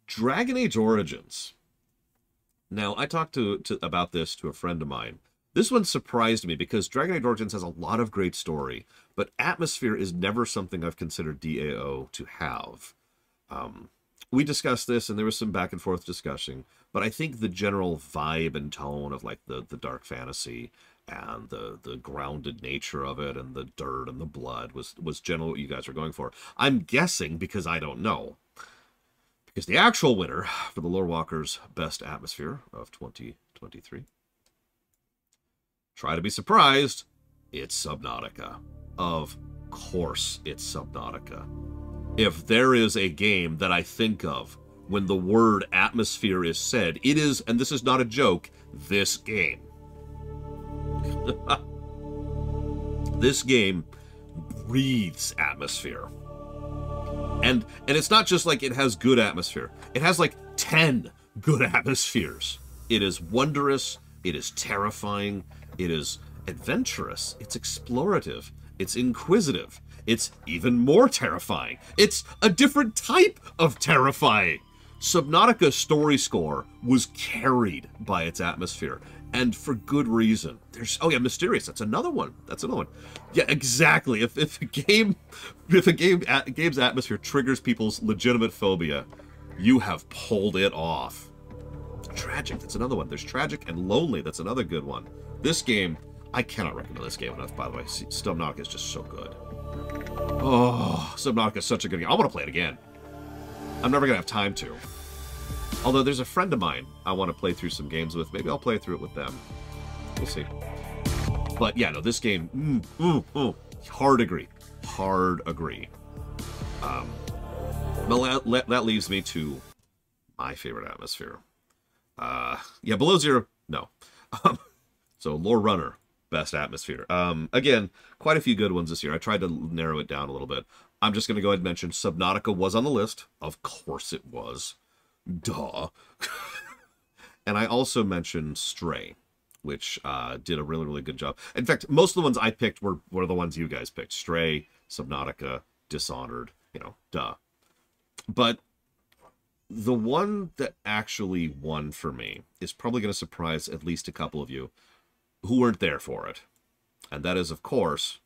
Dragon Age Origins. Now, I talked about this to a friend of mine. This one surprised me because Dragon Age Origins has a lot of great story, but atmosphere is never something I've considered DAO to have. We discussed this, and there was some back and forth discussion, but I think the general vibe and tone of like the dark fantasy and the grounded nature of it and the dirt and the blood was generally what you guys were going for. I'm guessing because I don't know. Because the actual winner for the Lorewalkers Best Atmosphere of 2023, try to be surprised, it's Subnautica. Of course it's Subnautica. If there is a game that I think of when the word atmosphere is said, it is, and this is not a joke, this game. This game breathes atmosphere. And it's not just like it has good atmosphere. It has like 10 good atmospheres. It is wondrous. It is terrifying. It is adventurous. It's explorative. It's inquisitive. It's even more terrifying. It's a different type of terrifying. Subnautica's story score was carried by its atmosphere, and for good reason. There's, oh yeah, mysterious. That's another one. That's another one. Yeah, exactly. If a game's atmosphere triggers people's legitimate phobia, you have pulled it off. Tragic. That's another one. There's tragic and lonely. That's another good one. This game, I cannot recommend this game enough. By the way, Subnautica is just so good. Oh, Subnautica is such a good game. I want to play it again. I'm never gonna have time to. Although there's a friend of mine I want to play through some games with. Maybe I'll play through it with them. We'll see. But yeah, no, this game, hard agree. Hard agree. Well, that leaves me to my favorite atmosphere. Yeah, Below Zero, no. So Lorerunner, Best Atmosphere. Again, quite a few good ones this year. I tried to narrow it down a little bit. I'm just going to go ahead and mention Subnautica was on the list. Of course it was. Duh. And I also mentioned Stray, which did a really, really good job. In fact, most of the ones I picked were the ones you guys picked. Stray, Subnautica, Dishonored, you know, duh. But the one that actually won for me is probably going to surprise at least a couple of you who weren't there for it. And that is, of course,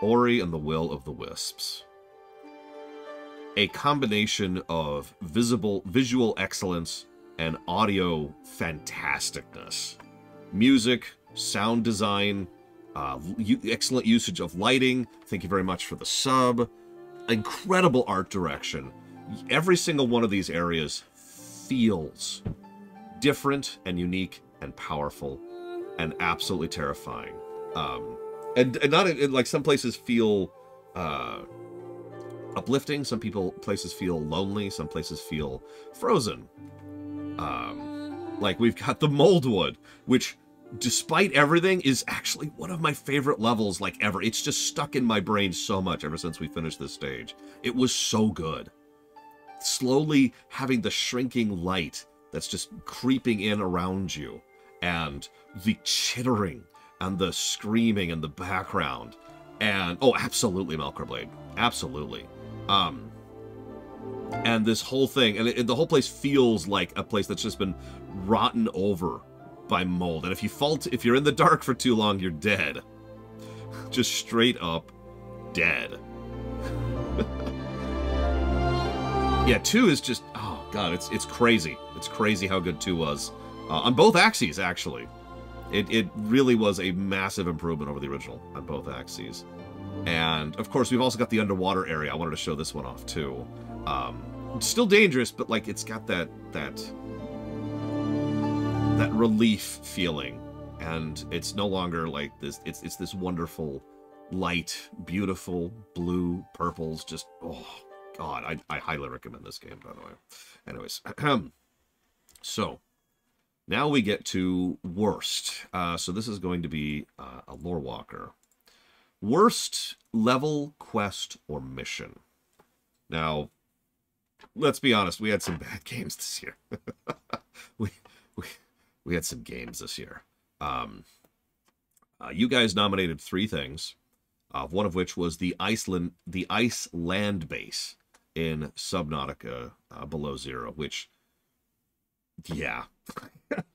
Ori and the Will of the Wisps. A combination of visual excellence and audio fantasticness. Music, sound design, excellent usage of lighting. Thank you very much for the sub. Incredible art direction. Every single one of these areas feels different and unique and powerful and absolutely terrifying. And not like some places feel uplifting, some places feel lonely, some places feel frozen. Like we've got the Moldwood, which despite everything is actually one of my favorite levels like ever. It's just stuck in my brain so much ever since we finished this stage. It was so good. Slowly having the shrinking light that's just creeping in around you, and the chittering and the screaming in the background, and oh, absolutely Melkor Blade, absolutely. And this whole thing, and the whole place feels like a place that's just been rotten over by mold. And if you're in the dark for too long, you're dead. Just straight up dead. Yeah, 2 is just, oh god, it's crazy. It's crazy how good 2 was. On both axes, actually. It really was a massive improvement over the original on both axes. And, of course, we've also got the underwater area. I wanted to show this one off, too. Still dangerous, but, like, it's got that relief feeling. And it's no longer, like, this. It's this wonderful, light, beautiful, blue, purples. Just, oh, God. I highly recommend this game, by the way. Anyways. So, now we get to worst. So this is going to be a Lorewalker. Worst level, quest, or mission. Now, let's be honest, we had some bad games this year. we had some games this year. You guys nominated 3 things, one of which was the Iceland base in Subnautica Below Zero, which, yeah.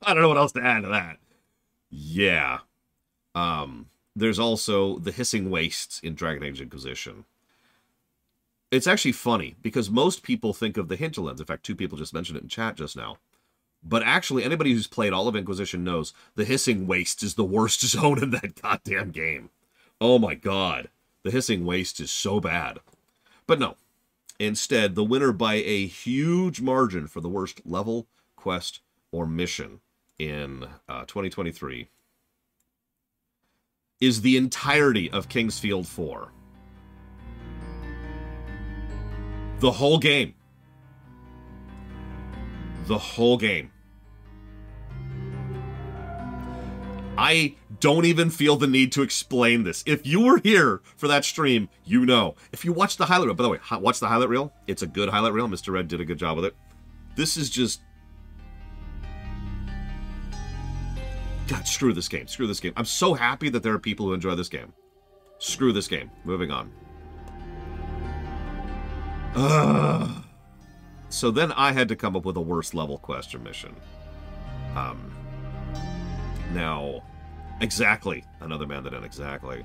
I don't know what else to add to that. Yeah. There's also the Hissing Wastes in Dragon Age Inquisition. It's actually funny, because most people think of the Hinterlands. In fact, 2 people just mentioned it in chat just now. But actually, anybody who's played all of Inquisition knows the Hissing Wastes is the worst zone in that goddamn game. Oh my god. The Hissing Waste is so bad. But no. Instead, the winner by a huge margin for the worst level, quest, or mission in 2023 is the entirety of Kingsfield 4. The whole game. The whole game. I don't even feel the need to explain this. If you were here for that stream, you know. If you watch the highlight reel, by the way, watch the highlight reel. It's a good highlight reel. Mr. Red did a good job with it. This is just... God, screw this game. Screw this game. I'm so happy that there are people who enjoy this game. Screw this game. Moving on. So then I had to come up with a worst level quest or mission. Now, exactly. Another man that did exactly.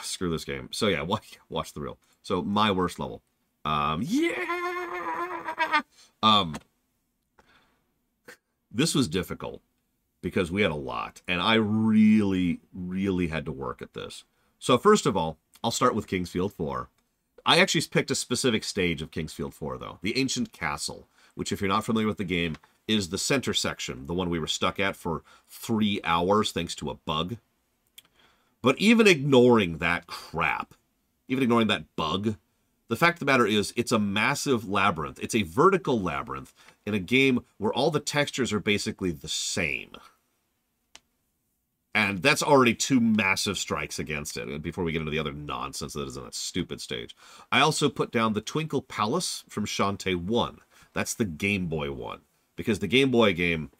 Screw this game. So yeah, watch the reel. So my worst level. Yeah! This was difficult, because we had a lot, and I really, really had to work at this. So first of all, I'll start with Kingsfield 4. I actually picked a specific stage of Kingsfield 4, though. The Ancient Castle, which, if you're not familiar with the game, is the center section, the one we were stuck at for 3 hours thanks to a bug. But even ignoring that crap, even ignoring that bug, the fact of the matter is it's a massive labyrinth. It's a vertical labyrinth in a game where all the textures are basically the same. And that's already 2 massive strikes against it, before we get into the other nonsense that is in that stupid stage. I also put down the Twinkle Palace from Shantae 1. That's the Game Boy one, because the Game Boy game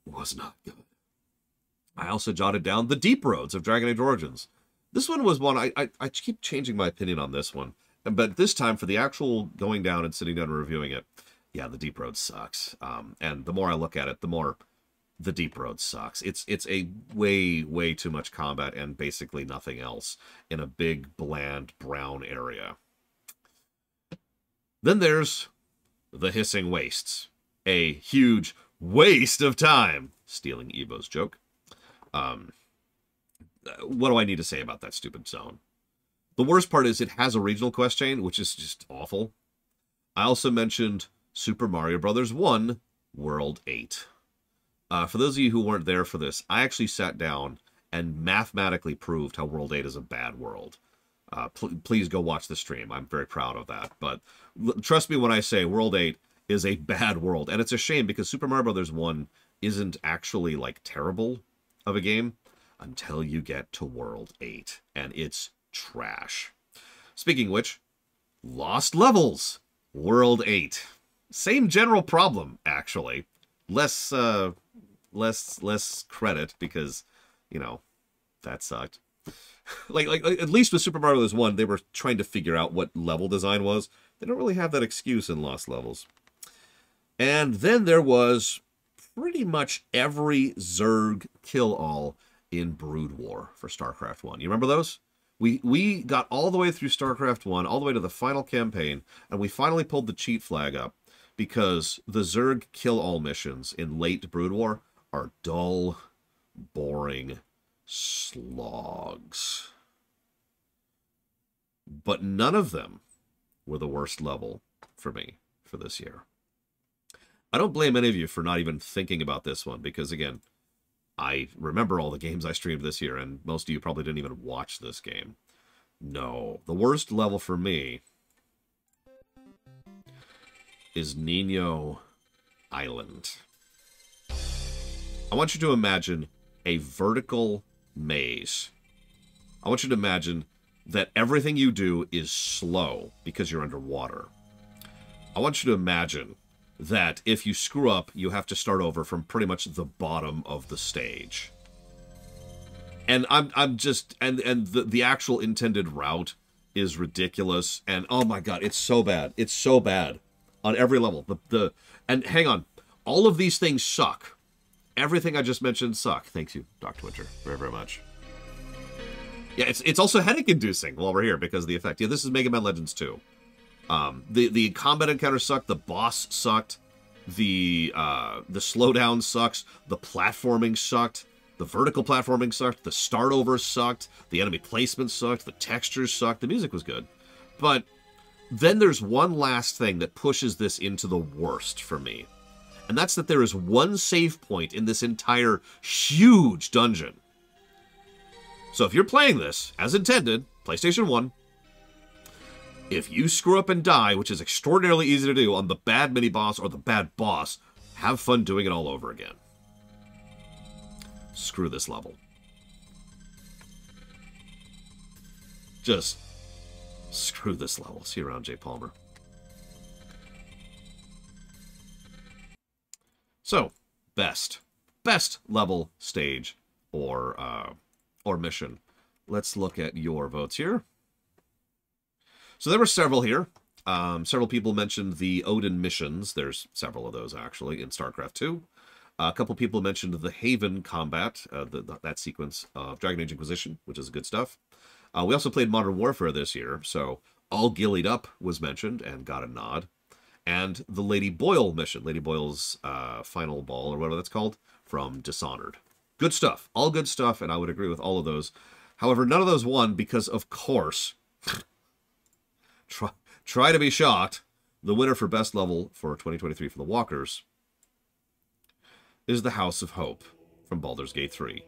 was not good. I also jotted down the Deep Roads of Dragon Age Origins. This one was one, I keep changing my opinion on this one. But this time, for the actual going down and sitting down and reviewing it, yeah, the Deep Road sucks. And the more I look at it, the more the Deep Road sucks. It's a way too much combat and basically nothing else in a big, bland, brown area. Then there's the Hissing Wastes. A huge waste of time. Stealing Evo's joke. What do I need to say about that stupid zone? The worst part is it has a regional quest chain, which is just awful. I also mentioned Super Mario Bros. 1 World 8. For those of you who weren't there for this, I actually sat down and mathematically proved how World 8 is a bad world. Please go watch the stream. I'm very proud of that. But trust me when I say World 8 is a bad world. And it's a shame, because Super Mario Bros. 1 isn't actually, like, terrible of a game until you get to World 8. And it's trash. Speaking of which, Lost Levels, World 8. Same general problem, actually. Less credit because, you know, that sucked. like at least with Super Mario Bros. 1, they were trying to figure out what level design was. They don't really have that excuse in Lost Levels. And then there was pretty much every Zerg kill-all in Brood War for StarCraft 1. You remember those? We got all the way through StarCraft 1, all the way to the final campaign, and we finally pulled the cheat flag up because the Zerg kill-all missions in late Brood War are dull, boring slogs. But none of them were the worst level for me for this year. I don't blame any of you for not even thinking about this one because, again, I remember all the games I streamed this year, and most of you probably didn't even watch this game. No, the worst level for me is Nino Island. I want you to imagine a vertical maze. I want you to imagine that everything you do is slow because you're underwater. I want you to imagine that if you screw up, you have to start over from pretty much the bottom of the stage. And I'm just the actual intended route is ridiculous. And oh my god, it's so bad. It's so bad on every level. And hang on, all of these things suck. Everything I just mentioned suck. Thanks you, Dr. Winter, very, very much. Yeah, it's also headache-inducing while we're here because of the effect. Yeah, this is Mega Man Legends 2. The combat encounter sucked, the boss sucked, the slowdown sucks, the platforming sucked, the vertical platforming sucked, the start over sucked, the enemy placement sucked, the textures sucked, the music was good. But then there's one last thing that pushes this into the worst for me. And that's that there is one save point in this entire huge dungeon. So if you're playing this, as intended, PlayStation 1, if you screw up and die, which is extraordinarily easy to do on the bad mini-boss or the bad boss, have fun doing it all over again. Screw this level. Just screw this level. See you around, Jay Palmer. So, best level, stage, or mission. Let's look at your votes here. So there were several here. Several people mentioned the Odin missions. There's several of those, actually, in StarCraft 2. A couple people mentioned the Haven combat, that sequence of Dragon Age Inquisition, which is good stuff. We also played Modern Warfare this year, so All Gillied Up was mentioned and got a nod. And the Lady Boyle mission, Lady Boyle's final ball, or whatever that's called, from Dishonored. Good stuff. All good stuff, and I would agree with all of those. However, none of those won because, of course, try to be shocked, the winner for best level for 2023 for the Walkers is the House of Hope from Baldur's Gate 3.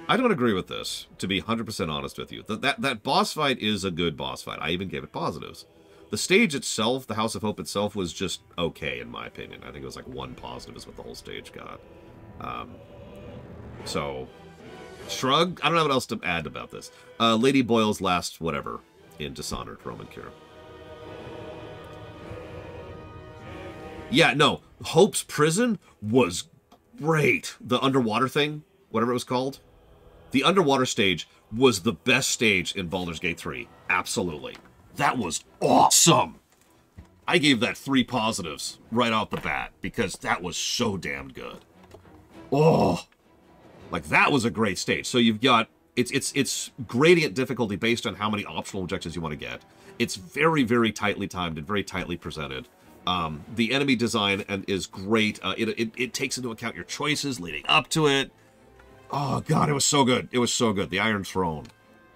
I don't agree with this, to be 100% honest with you. That boss fight is a good boss fight. I even gave it positives. The stage itself, the House of Hope itself, was just okay, in my opinion. I think it was like one positive is what the whole stage got. So, shrug. I don't know what else to add about this. Lady Boyle's last whatever in Dishonored, Roman Cure. Yeah, no. Hope's Prison was great. The underwater thing, whatever it was called. The underwater stage was the best stage in Baldur's Gate 3. Absolutely. That was awesome. I gave that 3 positives right off the bat because that was so damn good. Oh, like that was a great stage. So you've got, it's gradient difficulty based on how many optional objectives you want to get. It's very, very tightly timed and very tightly presented. The enemy design is great. It takes into account your choices leading up to it. Oh, God, it was so good. It was so good. The Iron Throne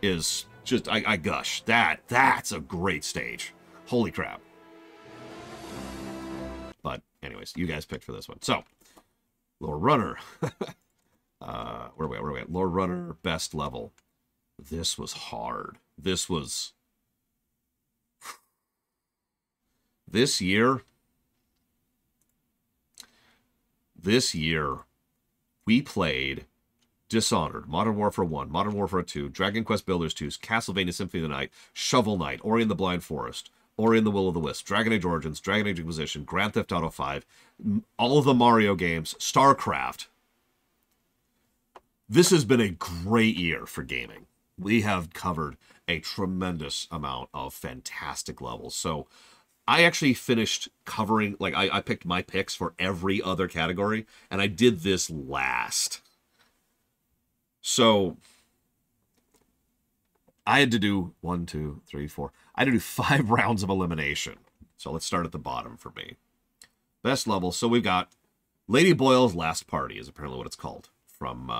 is just, I gush. That's a great stage. Holy crap. But anyways, you guys picked for this one. So, Lorerunner. Where are we at? Lorerunner, best level. This was hard. This was... This year, we played Dishonored, Modern Warfare 1, Modern Warfare 2, Dragon Quest Builders 2, Castlevania Symphony of the Night, Shovel Knight, Ori and the Blind Forest, Ori and the Will of the Wisp, Dragon Age Origins, Dragon Age Inquisition, Grand Theft Auto 5, all of the Mario games, StarCraft. This has been a great year for gaming. We have covered a tremendous amount of fantastic levels. So I actually finished covering, like I picked my picks for every other category, and I did this last. So I had to do 1, 2, 3, 4. I had to do 5 rounds of elimination. So let's start at the bottom for me. Best level. So we've got Lady Boyle's Last Party is apparently what it's called from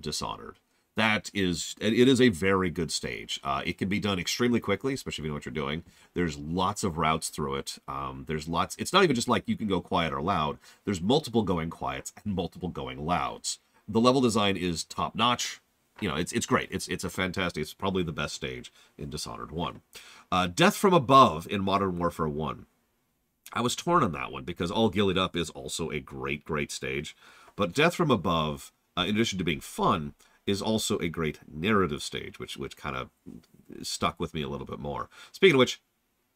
Dishonored. It is a very good stage. It can be done extremely quickly, especially if you know what you're doing. There's lots of routes through it. It's not even just like you can go quiet or loud. There's multiple going quiets and multiple going louds. The level design is top notch. You know, it's great. It's probably the best stage in Dishonored 1. Death from Above in Modern Warfare 1. I was torn on that one because All Gillied Up is also a great, great stage. But Death from Above, in addition to being fun, is also a great narrative stage, which kind of stuck with me a little bit more. Speaking of which,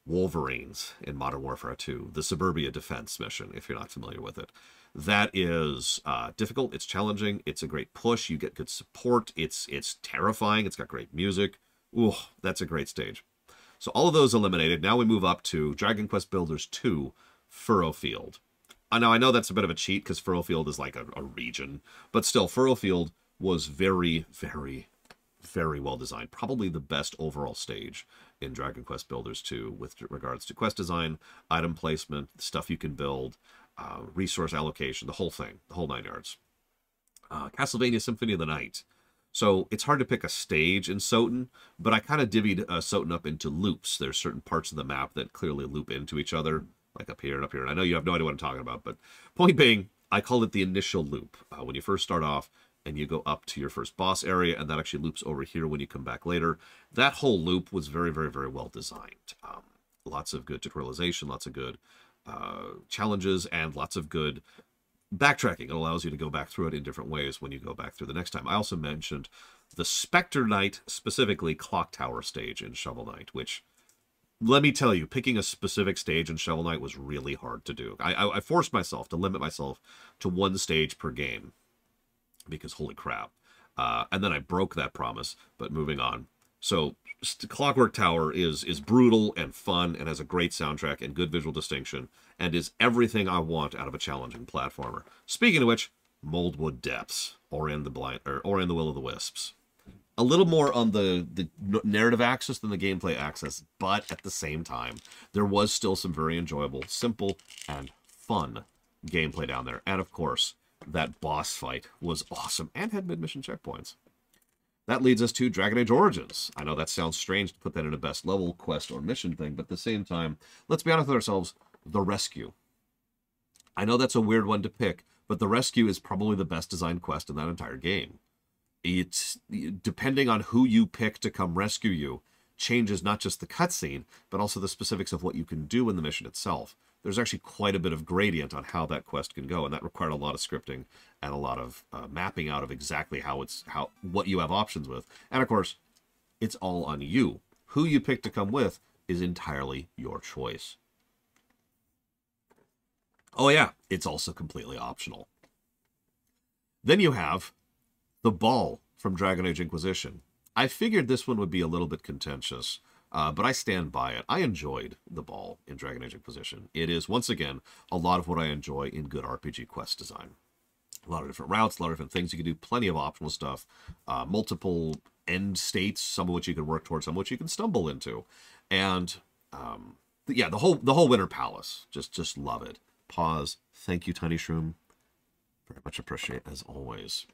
Wolverines in Modern Warfare 2, the Suburbia Defense mission, if you're not familiar with it. That is difficult, it's challenging, it's a great push, you get good support, it's terrifying, it's got great music. Ooh, that's a great stage. So all of those eliminated. Now we move up to Dragon Quest Builders 2, Furrowfield. Now I know that's a bit of a cheat because Furrowfield is like a region, but still, Furrowfield was very, very, very well designed. Probably the best overall stage in Dragon Quest Builders 2 with regards to quest design, item placement, stuff you can build, resource allocation, the whole thing, the whole 9 yards. Castlevania Symphony of the Night. So it's hard to pick a stage in Soten, but I kind of divvied Soten up into loops. There's certain parts of the map that clearly loop into each other, like up here and up here. And I know you have no idea what I'm talking about, but point being, I call it the initial loop. When you first start off and you go up to your first boss area, and that actually loops over here when you come back later. That whole loop was very, very, very well designed. Lots of good tutorialization, lots of good challenges, and lots of good backtracking. It allows you to go back through it in different ways when you go back through the next time. I also mentioned the Spectre Knight, specifically Clock Tower stage in Shovel Knight, which, let me tell you, picking a specific stage in Shovel Knight was really hard to do. I forced myself to limit myself to 1 stage per game, because holy crap. And then I broke that promise, but moving on. So Clockwork Tower is brutal and fun and has a great soundtrack and good visual distinction and is everything I want out of a challenging platformer. Speaking of which, Moldwood Depths, Ori and the Will of the Wisps. A little more on the narrative axis than the gameplay axis, but at the same time, there was still some very enjoyable, simple, and fun gameplay down there. And of course, that boss fight was awesome and had mid-mission checkpoints. That leads us to Dragon Age Origins. I know that sounds strange to put that in a best level quest or mission thing, but at the same time, let's be honest with ourselves, the Rescue. I know that's a weird one to pick, but the Rescue is probably the best designed quest in that entire game. It's, depending on who you pick to come rescue you, changes not just the cutscene, but also the specifics of what you can do in the mission itself. There's actually quite a bit of gradient on how that quest can go, and that required a lot of scripting and a lot of mapping out of exactly what you have options with. And of course, it's all on you. Who you pick to come with is entirely your choice. Oh yeah, it's also completely optional. Then you have the Ball from Dragon Age Inquisition. I figured this one would be a little bit contentious, but I stand by it. I enjoyed the Ball in Dragon Age Inquisition. It is, once again, a lot of what I enjoy in good RPG quest design. A lot of different routes, a lot of different things you can do, plenty of optional stuff, multiple end states, some of which you can work towards, some of which you can stumble into. And yeah, the whole Winter Palace, just love it. Pause. Thank you, Tiny Shroom. Very much appreciate, as always.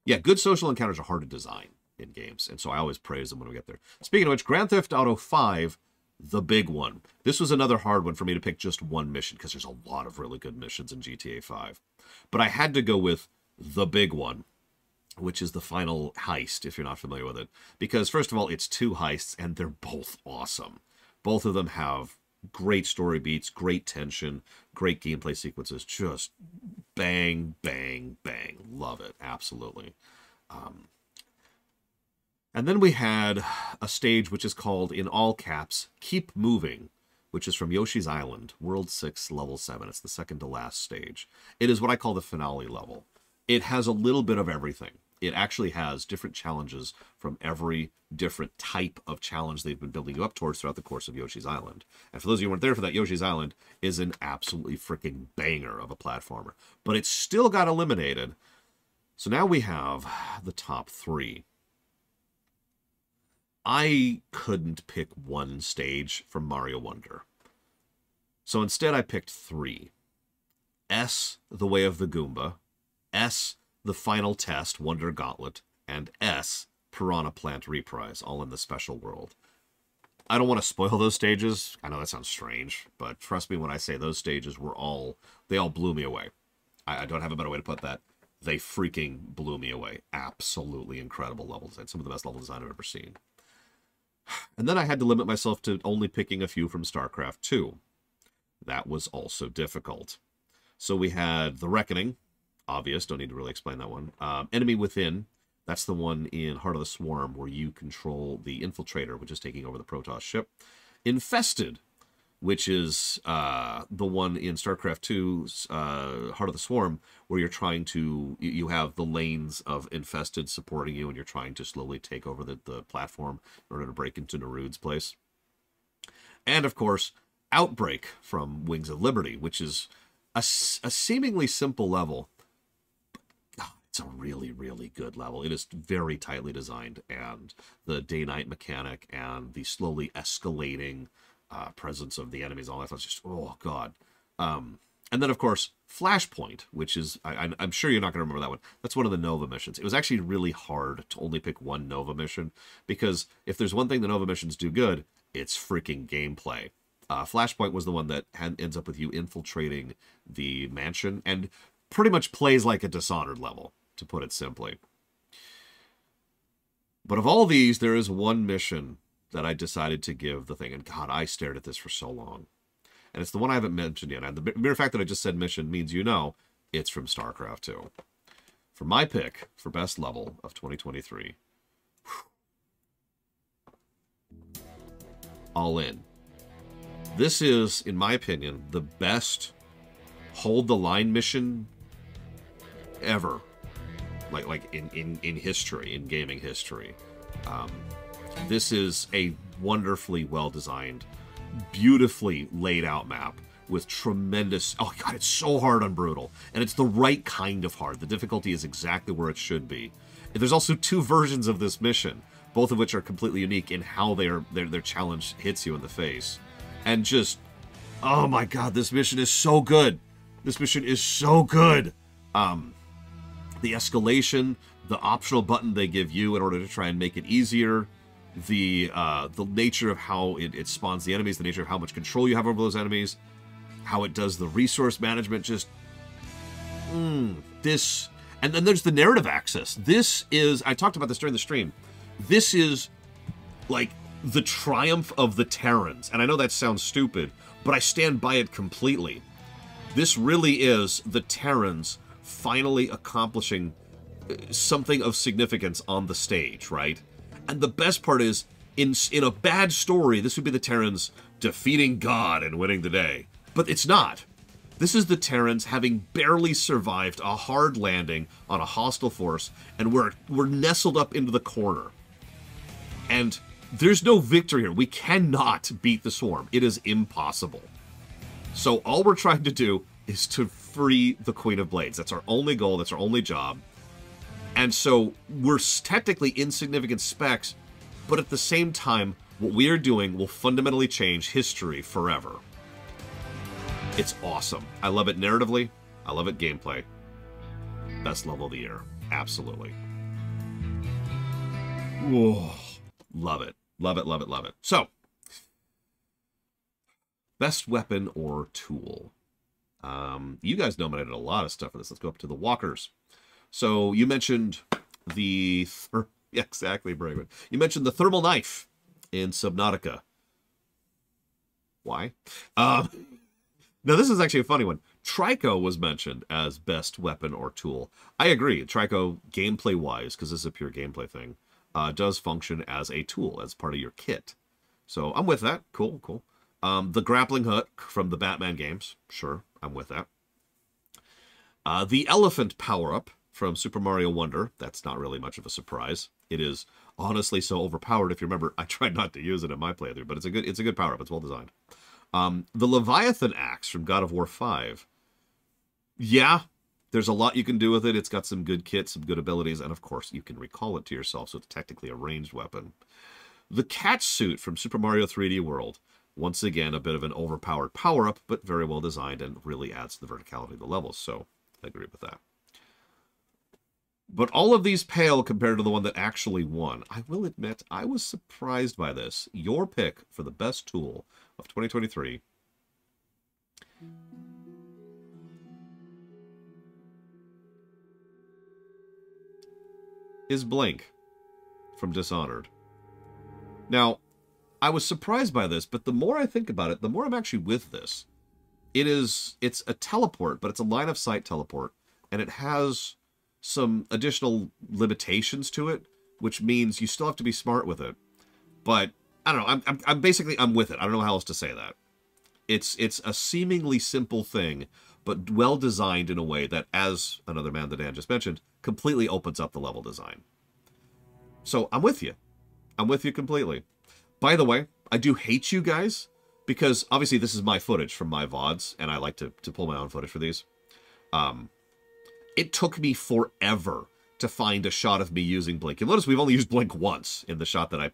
Yeah, good social encounters are hard to design in games, and so I always praise them when we get there. Speaking of which, Grand Theft Auto 5, the big one. This was another hard one for me to pick just one mission, because there's a lot of really good missions in GTA 5. But I had to go with the big one, which is the final heist, if you're not familiar with it. Because, first of all, it's 2 heists, and they're both awesome. Both of them have great story beats, great tension, great gameplay sequences. Just bang, bang, bang. Love it. Absolutely. And then we had a stage which is called, in all caps, Keep Moving, which is from Yoshi's Island, World 6, Level 7. It's the second to last stage. It is what I call the finale level. It has a little bit of everything. It actually has different challenges from every different type of challenge they've been building you up towards throughout the course of Yoshi's Island. And for those of you who weren't there for that, Yoshi's Island is an absolutely freaking banger of a platformer. But it still got eliminated. So now we have the top 3. I couldn't pick one stage from Mario Wonder. So instead I picked 3. S, The Way of the Goomba. S, The Final Test, Wonder Gauntlet. And S, Piranha Plant Reprise, all in the special world. I don't want to spoil those stages. I know that sounds strange, but trust me when I say those stages they all blew me away. I don't have a better way to put that. They freaking blew me away. Absolutely incredible level design. Some of the best level design I've ever seen. And then I had to limit myself to only picking a few from StarCraft 2. That was also difficult. So we had The Reckoning. Obvious, don't need to really explain that one. Enemy Within. That's the one in Heart of the Swarm where you control the Infiltrator, which is taking over the Protoss ship. Infested, which is the one in StarCraft 2's Heart of the Swarm, where you're trying to, you have the lanes of Infested supporting you, and you're trying to slowly take over the platform in order to break into Nerude's place. And, of course, Outbreak from Wings of Liberty, which is a seemingly simple level. But it's a really, really good level. It is very tightly designed, and the day-night mechanic and the slowly escalating presence of the enemies, all that stuff, just, oh god. And then of course Flashpoint, which is I'm sure you're not going to remember that one. That's one of the Nova missions. It was actually really hard to only pick one Nova mission, because if there's one thing the Nova missions do good, it's freaking gameplay. Flashpoint was the one that ends up with you infiltrating the mansion and pretty much plays like a Dishonored level, to put it simply. But of all these, there is one mission that I decided to give the thing. And God, I stared at this for so long. And it's the one I haven't mentioned yet. And the mere fact that I just said mission means you know it's from StarCraft 2. For my pick for best level of 2023. All In. This is, in my opinion, the best hold the line mission ever. Like in history, in gaming history. This is a wonderfully well-designed, beautifully laid out map with tremendous... Oh, God, it's so hard on Brutal. And it's the right kind of hard. The difficulty is exactly where it should be. And there's also 2 versions of this mission, both of which are completely unique in how their challenge hits you in the face. And just... Oh, my God, this mission is so good. This mission is so good. The escalation, the optional button they give you in order to try and make it easier... The nature of how it spawns the enemies, the nature of how much control you have over those enemies, how it does the resource management, just... this... And then there's the narrative axis. This is... I talked about this during the stream. This is, like, the triumph of the Terrans. And I know that sounds stupid, but I stand by it completely. This really is the Terrans finally accomplishing something of significance on the stage, right? And the best part is, in a bad story, this would be the Terrans defeating God and winning the day. But it's not. This is the Terrans having barely survived a hard landing on a hostile force, and we're nestled up into the corner. And there's no victory here. We cannot beat the Swarm. It is impossible. So all we're trying to do is to free the Queen of Blades. That's our only goal. That's our only job. And so we're technically insignificant specks, but at the same time, what we are doing will fundamentally change history forever. It's awesome. I love it narratively. I love it gameplay. Best level of the year. Absolutely. Whoa. Love it. Love it, love it, love it. So, best weapon or tool. You guys nominated a lot of stuff for this. Let's go up to the Walkers. So you mentioned the... Yeah, exactly, Braven. You mentioned the thermal knife in Subnautica. Why? Now, this is actually a funny one. Trico was mentioned as best weapon or tool. I agree. Trico, gameplay-wise, because this is a pure gameplay thing, does function as a tool, as part of your kit. So I'm with that. Cool, cool. The grappling hook from the Batman games. Sure, I'm with that. The elephant power-up from Super Mario Wonder. That's not really much of a surprise. It is honestly so overpowered. If you remember, I tried not to use it in my playthrough, but it's a good power-up. It's well designed. The Leviathan axe from God of War 5. Yeah, there's a lot you can do with it. It's got some good kits, some good abilities, and of course you can recall it to yourself, so it's technically a ranged weapon. The catch suit from Super Mario 3D World. Once again, a bit of an overpowered power-up, but very well designed and really adds to the verticality of the levels, so I agree with that. But all of these pale compared to the one that actually won. I will admit, I was surprised by this. Your pick for the best tool of 2023 is Blink from Dishonored. Now, I was surprised by this, but the more I think about it, the more I'm actually with this. It's a teleport, but it's a line of sight teleport, and it has some additional limitations to it, which means you still have to be smart with it. But I don't know. I'm basically with it. I don't know how else to say that. It's a seemingly simple thing, but well designed in a way that, as another man that Dan just mentioned, completely opens up the level design. So I'm with you. I'm with you completely. By the way, I do hate you guys, because obviously this is my footage from my VODs, and I like to pull my own footage for these. It took me forever to find a shot of me using Blink. You'll notice we've only used Blink once in the shot that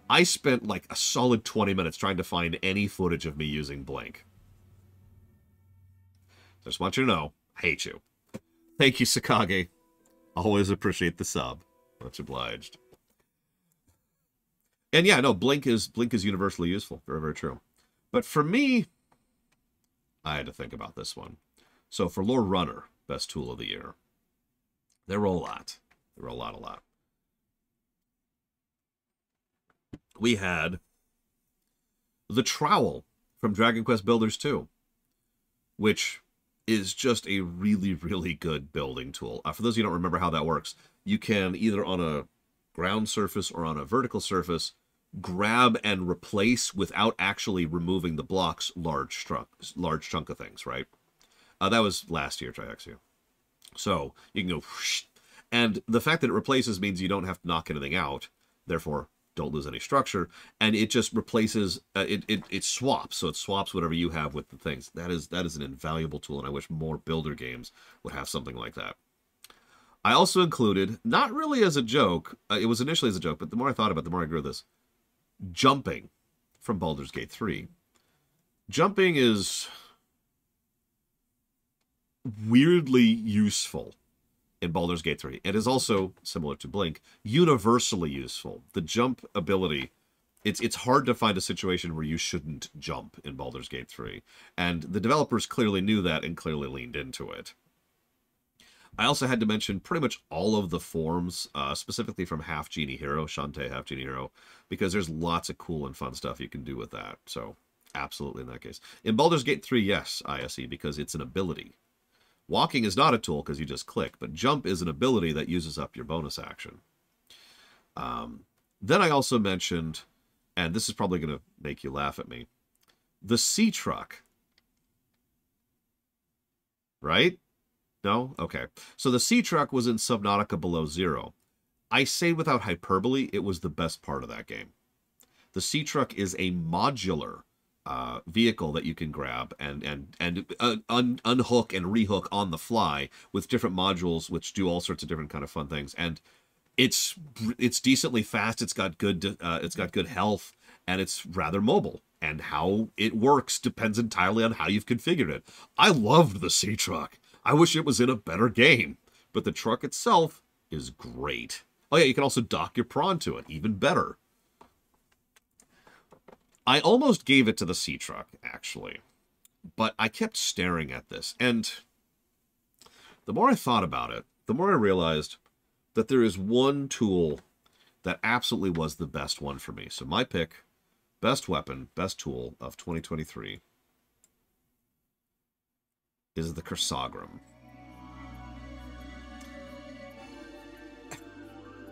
I spent like a solid 20 minutes trying to find any footage of me using Blink. Just want you to know, I hate you. Thank you, Sakage. Always appreciate the sub. Much obliged. And yeah, no, Blink is universally useful. Very, very true. But for me, I had to think about this one. So for Lorerunner, best tool of the year, there were a lot. There were a lot. We had the Trowel from Dragon Quest Builders 2, which is just a really, really good building tool. For those of you who don't remember how that works, you can either on a ground surface or on a vertical surface grab and replace without actually removing the blocks large chunk of things, right? That was last year, Triaxia. So you can go whoosh, and the fact that it replaces means you don't have to knock anything out, therefore don't lose any structure, and it just replaces, it swaps, so it swaps whatever you have with the things. That is an invaluable tool, and I wish more builder games would have something like that. I also included, not really as a joke, it was initially as a joke, but the more I thought about it, the more I grew this, jumping from Baldur's Gate 3. Jumping is weirdly useful in Baldur's Gate 3. It is also, similar to Blink, universally useful. The jump ability, it's hard to find a situation where you shouldn't jump in Baldur's Gate 3. And the developers clearly knew that and clearly leaned into it. I also had to mention pretty much all of the forms, specifically from Half Genie Hero, Shantae Half Genie Hero, because there's lots of cool and fun stuff you can do with that. So, absolutely in that case. In Baldur's Gate 3, yes, ISE, because it's an ability. Walking is not a tool because you just click, but jump is an ability that uses up your bonus action. Then I also mentioned, and this is probably going to make you laugh at me, the Sea Truck. Right? No? Okay. So the Sea Truck was in Subnautica Below Zero. I say without hyperbole, it was the best part of that game. The Sea Truck is a modular vehicle that you can grab and unhook and rehook on the fly with different modules which do all sorts of different kind of fun things. And it's decently fast. It's got good health, and it's rather mobile. And how it works depends entirely on how you've configured it. I loved the Sea Truck. I wish it was in a better game, but the truck itself is great. Oh yeah, you can also dock your prawn to it, even better. I almost gave it to the Sea Truck, actually, but I kept staring at this, and the more I thought about it, the more I realized that there is one tool that absolutely was the best one for me. So my pick, best weapon, best tool of 2023 is the Kersagrum.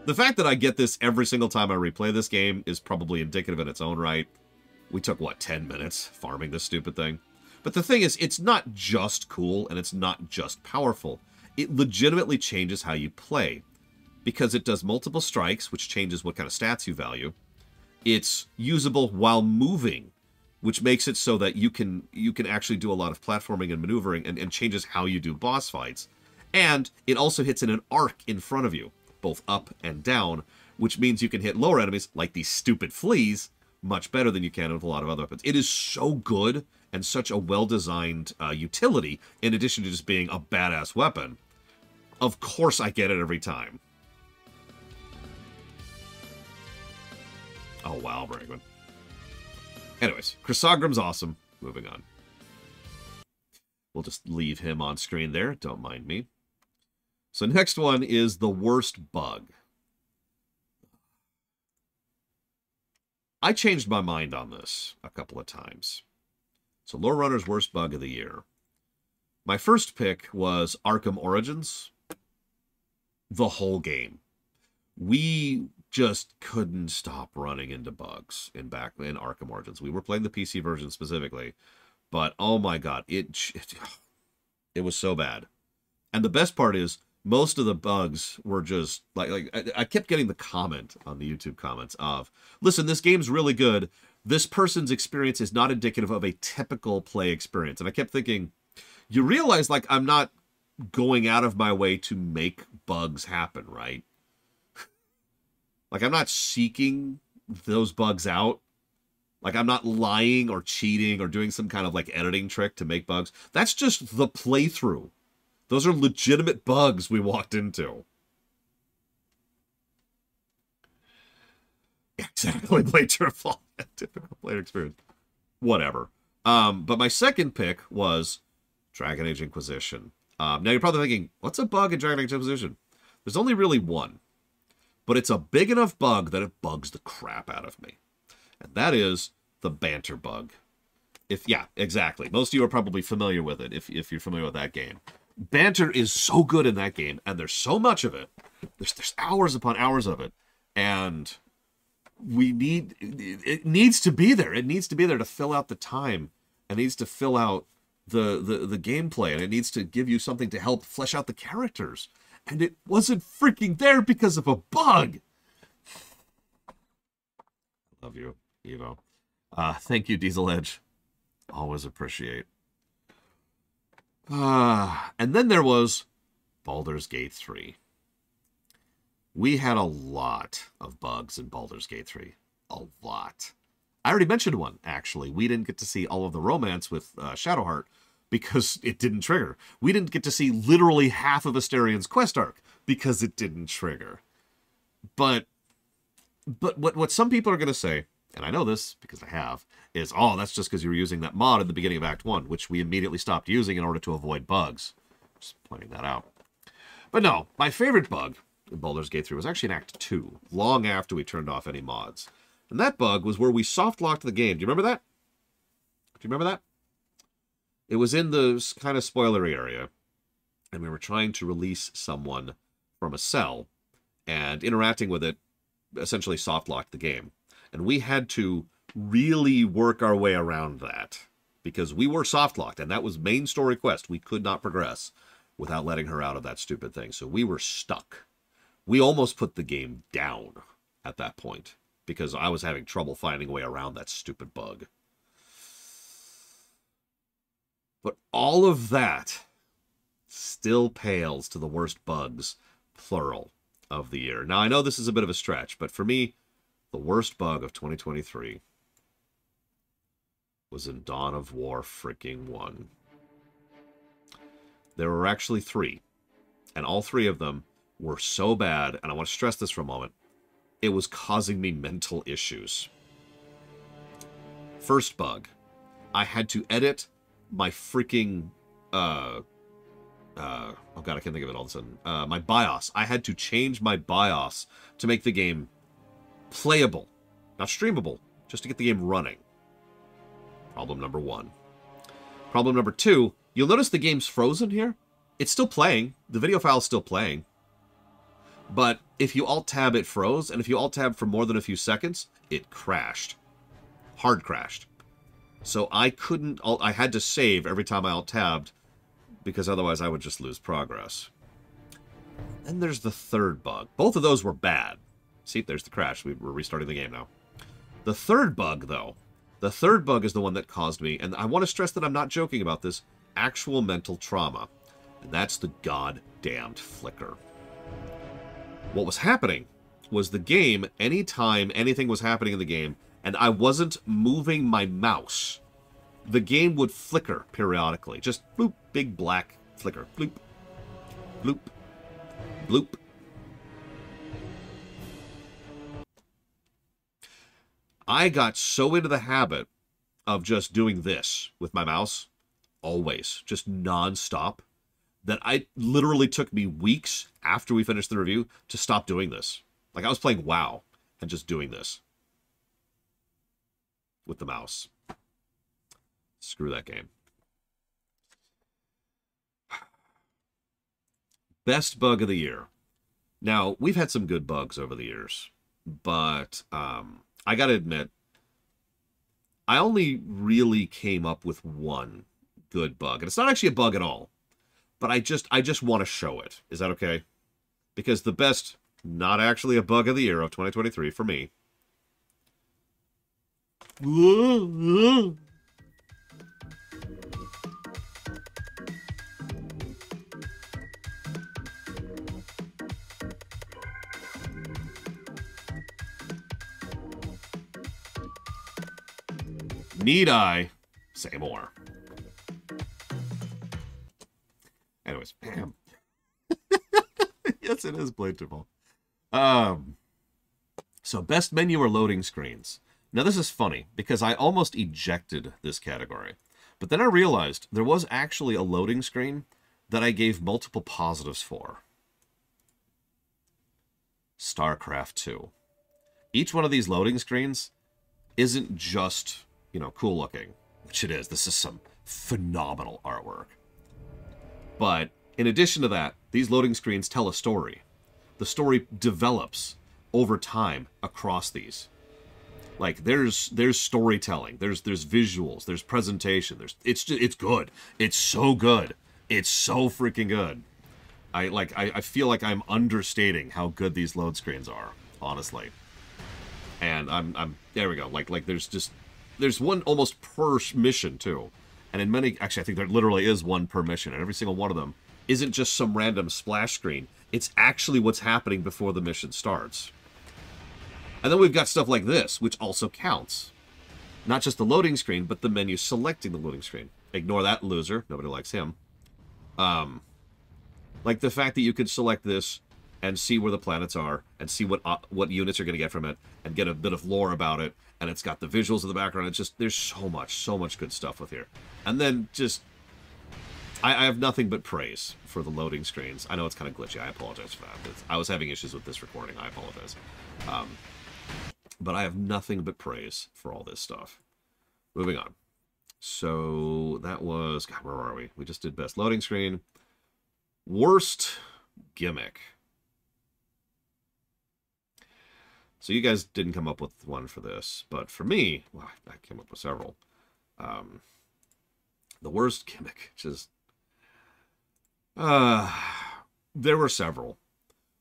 The fact that I get this every single time I replay this game is probably indicative in its own right. We took, what, 10 minutes farming this stupid thing? But the thing is, it's not just cool and it's not just powerful. It legitimately changes how you play, because it does multiple strikes, which changes what kind of stats you value. It's usable while moving, which makes it so that you can actually do a lot of platforming and maneuvering, and changes how you do boss fights. And it also hits in an arc in front of you, both up and down, which means you can hit lower enemies, like these stupid fleas, much better than you can with a lot of other weapons. It is so good and such a well-designed utility, in addition to just being a badass weapon. Of course I get it every time. Oh, wow, Bragman. Anyways, Chrysogram's awesome. Moving on. We'll just leave him on screen there. Don't mind me. So next one is the worst bug. I changed my mind on this a couple of times. So Lorerunner's worst bug of the year. My first pick was Arkham Origins. The whole game. We just couldn't stop running into bugs in Arkham Origins. We were playing the PC version specifically, but oh my god, it was so bad. And the best part is, most of the bugs were just like I kept getting the comment on the YouTube comments of, listen, this game's really good. This person's experience is not indicative of a typical play experience. And I kept thinking, you realize, like, I'm not going out of my way to make bugs happen, right? Like, I'm not seeking those bugs out. Like, I'm not lying or cheating or doing some kind of, like, editing trick to make bugs. That's just the playthrough. Those are legitimate bugs we walked into. Exactly, typical player experience. Whatever. But my second pick was Dragon Age Inquisition. Now you're probably thinking, what's a bug in Dragon Age Inquisition? There's only really one. But it's a big enough bug that it bugs the crap out of me. And that is the banter bug. Yeah, exactly. Most of you are probably familiar with it if you're familiar with that game. Banter is so good in that game, and there's so much of it. There's hours upon hours of it. And it needs to be there. It needs to be there to fill out the time. It needs to fill out the gameplay, and it needs to give you something to help flesh out the characters. And it wasn't freaking there because of a bug. Love you, Evo. Thank you, Diesel Edge. Always appreciate. And then there was Baldur's Gate 3. We had a lot of bugs in Baldur's Gate 3. A lot. I already mentioned one, actually. We didn't get to see all of the romance with Shadowheart because it didn't trigger. We didn't get to see literally half of Astarion's quest arc because it didn't trigger. But what some people are going to say, and I know this because I have, is, oh, that's just because you were using that mod at the beginning of Act 1, which we immediately stopped using in order to avoid bugs. Just pointing that out. But no, my favorite bug in Baldur's Gate 3 was actually in Act 2, long after we turned off any mods. And that bug was where we soft-locked the game. Do you remember that? Do you remember that? It was in the kind of spoilery area, and we were trying to release someone from a cell, and interacting with it essentially soft-locked the game. And we had to really work our way around that, because we were soft-locked, and that was main story quest. We could not progress without letting her out of that stupid thing. So we were stuck. We almost put the game down at that point, because I was having trouble finding a way around that stupid bug. But all of that still pales to the worst bugs, plural, of the year. Now, I know this is a bit of a stretch, but for me, the worst bug of 2023 was in Dawn of War freaking 1. There were actually 3, and all 3 of them were so bad, and I want to stress this for a moment, it was causing me mental issues. First bug, I had to edit my freaking, oh god, I can't think of it all of a sudden. My BIOS. I had to change my BIOS to make the game playable. Not streamable, just to get the game running. Problem number 1. Problem number 2, you'll notice the game's frozen here. It's still playing. The video file's still playing. But if you Alt-Tab, it froze, and if you Alt-Tab for more than a few seconds, it crashed. Hard crashed. So I couldn't... I had to save every time I Alt-Tabbed, because otherwise I would just lose progress. Then there's the third bug. Both of those were bad. See, there's the crash. We're restarting the game now. The third bug, though. The third bug is the one that caused me, and I want to stress that I'm not joking about this, actual mental trauma. And that's the goddamned flicker. What was happening was the game, anytime anything was happening in the game, and I wasn't moving my mouse, the game would flicker periodically. Just bloop, big black flicker. Bloop, bloop, bloop. I got so into the habit of just doing this with my mouse, always, just non-stop, that it literally took me weeks after we finished the review to stop doing this. Like, I was playing WoW and just doing this with the mouse. Screw that game. Best bug of the year. Now, we've had some good bugs over the years, but I gotta admit, I only really came up with one good bug. And it's not actually a bug at all, but I just want to show it. Is that okay? Because the best, not actually a bug of the year of 2023 for me. Need I say more? Anyways, yes, it is playable. So best menu or loading screens. Now this is funny because I almost ejected this category, but then I realized there was actually a loading screen that I gave multiple positives for. StarCraft 2. Each one of these loading screens isn't just, you know, cool looking, which it is. This is some phenomenal artwork. But in addition to that, these loading screens tell a story. The story develops over time across these. Like there's storytelling, there's visuals, there's presentation, it's good. It's so good. It's so freaking good. I feel like I'm understating how good these load screens are, honestly. And I'm there we go. Like there's one almost per mission too. And in many, actually, I think there literally is one per mission, and every single one of them isn't just some random splash screen. It's actually what's happening before the mission starts. And then we've got stuff like this, which also counts. Not just the loading screen, but the menu selecting the loading screen. Ignore that loser. Nobody likes him. Like the fact that you could select this and see where the planets are, and see what units you're going to get from it, and get a bit of lore about it, and it's got the visuals in the background. It's just, there's so much good stuff with here. And then just, I have nothing but praise for the loading screens. I know it's kind of glitchy. I apologize for that. I was having issues with this recording. I apologize. But I have nothing but praise for all this stuff. Moving on. So that was, God, where are we? We just did best loading screen. Worst gimmick. So you guys didn't come up with one for this, but for me, well, I came up with several. The worst gimmick, just there were several,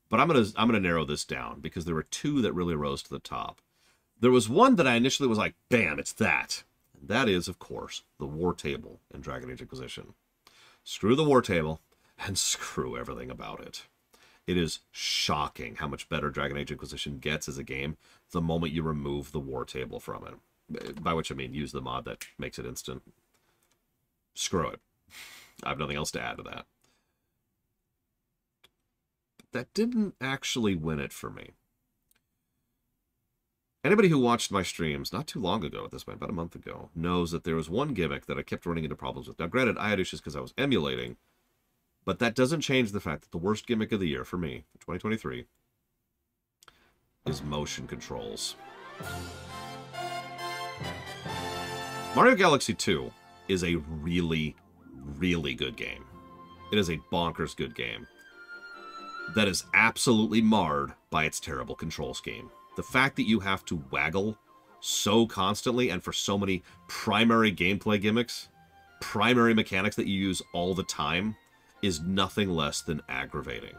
but I'm gonna narrow this down because there were two that really rose to the top. There was one that I initially was like, bam, it's that. And that is, of course, the war table in Dragon Age Inquisition. Screw the war table and screw everything about it. It is shocking how much better Dragon Age Inquisition gets as a game the moment you remove the war table from it. By which I mean use the mod that makes it instant. Screw it. I have nothing else to add to that. That didn't actually win it for me. Anybody who watched my streams not too long ago at this point, about a month ago, knows that there was one gimmick that I kept running into problems with. Now, granted, I had issues because I was emulating, but that doesn't change the fact that the worst gimmick of the year for me, for 2023, is motion controls. Mario Galaxy 2 is a really, really good game. It is a bonkers good game. that is absolutely marred by its terrible control scheme. The fact that you have to waggle so constantly and for so many primary gameplay gimmicks, primary mechanics that you use all the time, is nothing less than aggravating.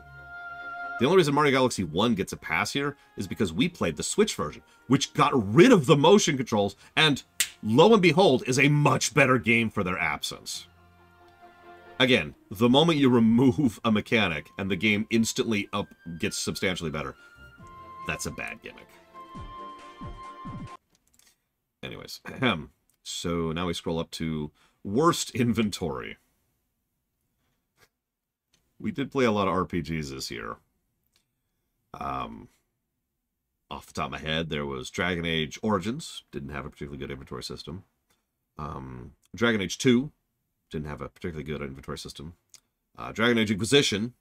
The only reason Mario Galaxy 1 gets a pass here is because we played the Switch version, which got rid of the motion controls, and lo and behold, is a much better game for their absence. Again, the moment you remove a mechanic and the game instantly gets substantially better, that's a bad gimmick. Anyways, so now we scroll up to worst inventory. We did play a lot of RPGs this year. Off the top of my head, there was Dragon Age Origins, didn't have a particularly good inventory system. Dragon Age 2, didn't have a particularly good inventory system. Dragon Age Inquisition,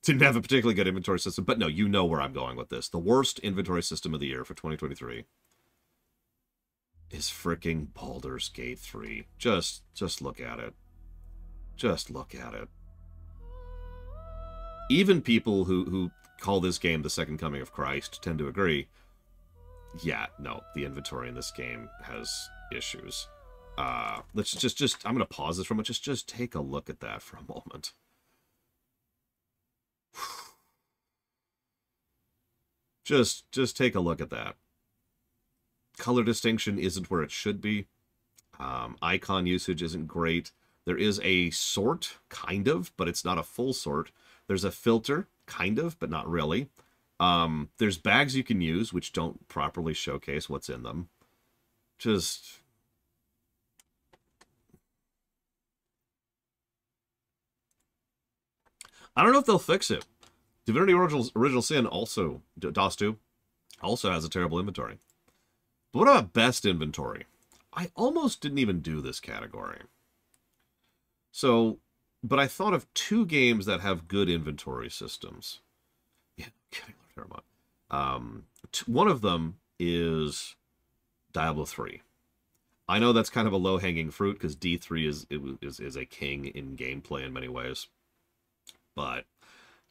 didn't have a particularly good inventory system, but no, you know where I'm going with this. The worst inventory system of the year for 2023 is freaking Baldur's Gate 3. Just look at it. Just look at it. Even people who call this game the second coming of Christ tend to agree, yeah, no, the inventory in this game has issues. Let's just I'm going to pause this for a moment. Just take a look at that for a moment. Just take a look at that. Color distinction isn't where it should be. Icon usage isn't great. There is a sort, kind of, but it's not a full sort. There's a filter, kind of, but not really. There's bags you can use, which don't properly showcase what's in them. Just... I don't know if they'll fix it. Divinity Original Sin also, DOS 2, also has a terrible inventory. But what about best inventory? I almost didn't even do this category. So, but I thought of two games that have good inventory systems. Yeah, one of them is Diablo 3. I know that's kind of a low-hanging fruit because D3 is a king in gameplay in many ways. But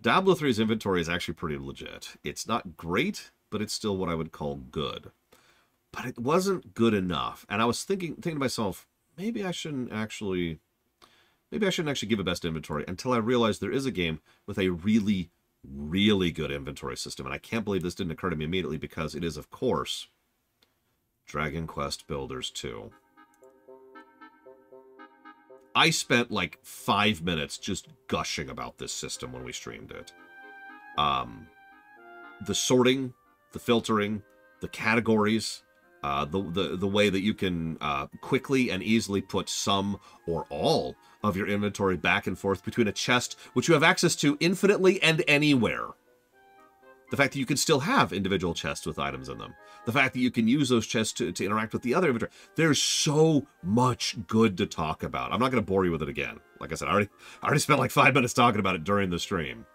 Diablo 3's inventory is actually pretty legit. It's not great, but it's still what I would call good. But it wasn't good enough. And I was thinking to myself, maybe I shouldn't actually give a best inventory until I realized there is a game with a really, really good inventory system. And I can't believe this didn't occur to me immediately because it is, of course, Dragon Quest Builders 2. I spent like 5 minutes just gushing about this system when we streamed it. The sorting, the filtering, the categories, the way that you can quickly and easily put some or all of your inventory back and forth between a chest, which you have access to infinitely and anywhere. The fact that you can still have individual chests with items in them. The fact that you can use those chests to interact with the other inventory. There's so much good to talk about. I'm not going to bore you with it again. Like I said, I already spent like 5 minutes talking about it during the stream.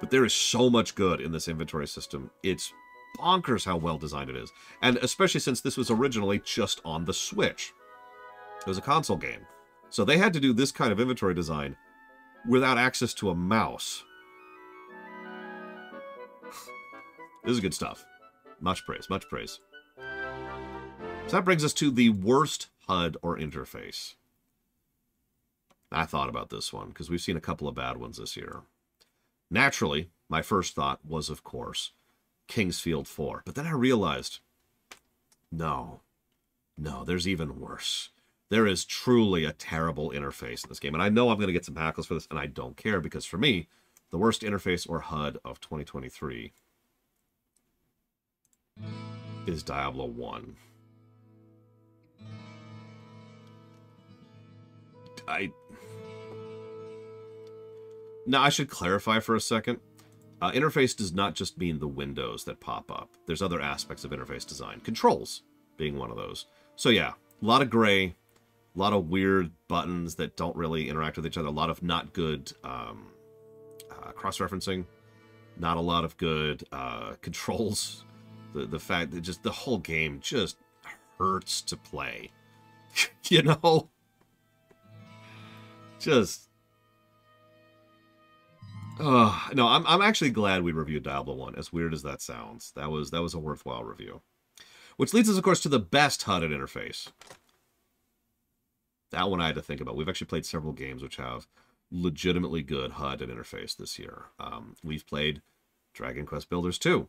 But there is so much good in this inventory system. It's bonkers how well designed it is. And especially since this was originally just on the Switch. It was a console game. So they had to do this kind of inventory design without access to a mouse. This is good stuff. Much praise, much praise. So that brings us to the worst HUD or interface. I thought about this one, because we've seen a couple of bad ones this year. Naturally, my first thought was, of course, Kingsfield 4. But then I realized, no, there's even worse. There is truly a terrible interface in this game. And I know I'm going to get some hackles for this, and I don't care, because for me, the worst interface or HUD of 2023 is Diablo 1. Now, I should clarify for a second. Interface does not just mean the windows that pop up. There's other aspects of interface design. Controls being one of those. So yeah, a lot of gray, a lot of weird buttons that don't really interact with each other, a lot of not good cross-referencing, not a lot of good controls. The fact that just the whole game just hurts to play. You know? Just... No, I'm actually glad we reviewed Diablo 1, as weird as that sounds. That was a worthwhile review. Which leads us, of course, to the best HUD and interface. That one I had to think about. We've actually played several games which have legitimately good HUD and interface this year. We've played Dragon Quest Builders 2.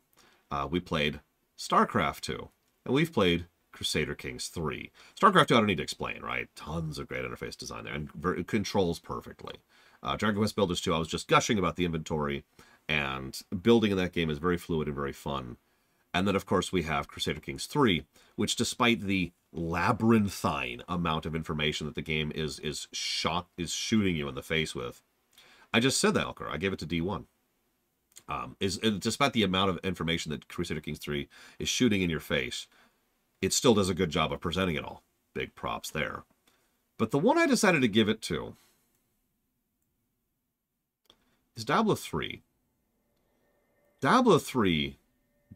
We played StarCraft 2. And we've played Crusader Kings 3. StarCraft 2 I don't need to explain, right? Tons of great interface design there. And it controls perfectly. Dragon Quest Builders 2, I was just gushing about the inventory. And building in that game is very fluid and very fun. And then, of course, we have Crusader Kings 3, which, despite the labyrinthine amount of information that the game is shooting you in the face with, I just said that, Elker. I gave it to D1. Despite the amount of information that Crusader Kings 3 is shooting in your face, it still does a good job of presenting it all. Big props there. But the one I decided to give it to is Diablo 3. Diablo 3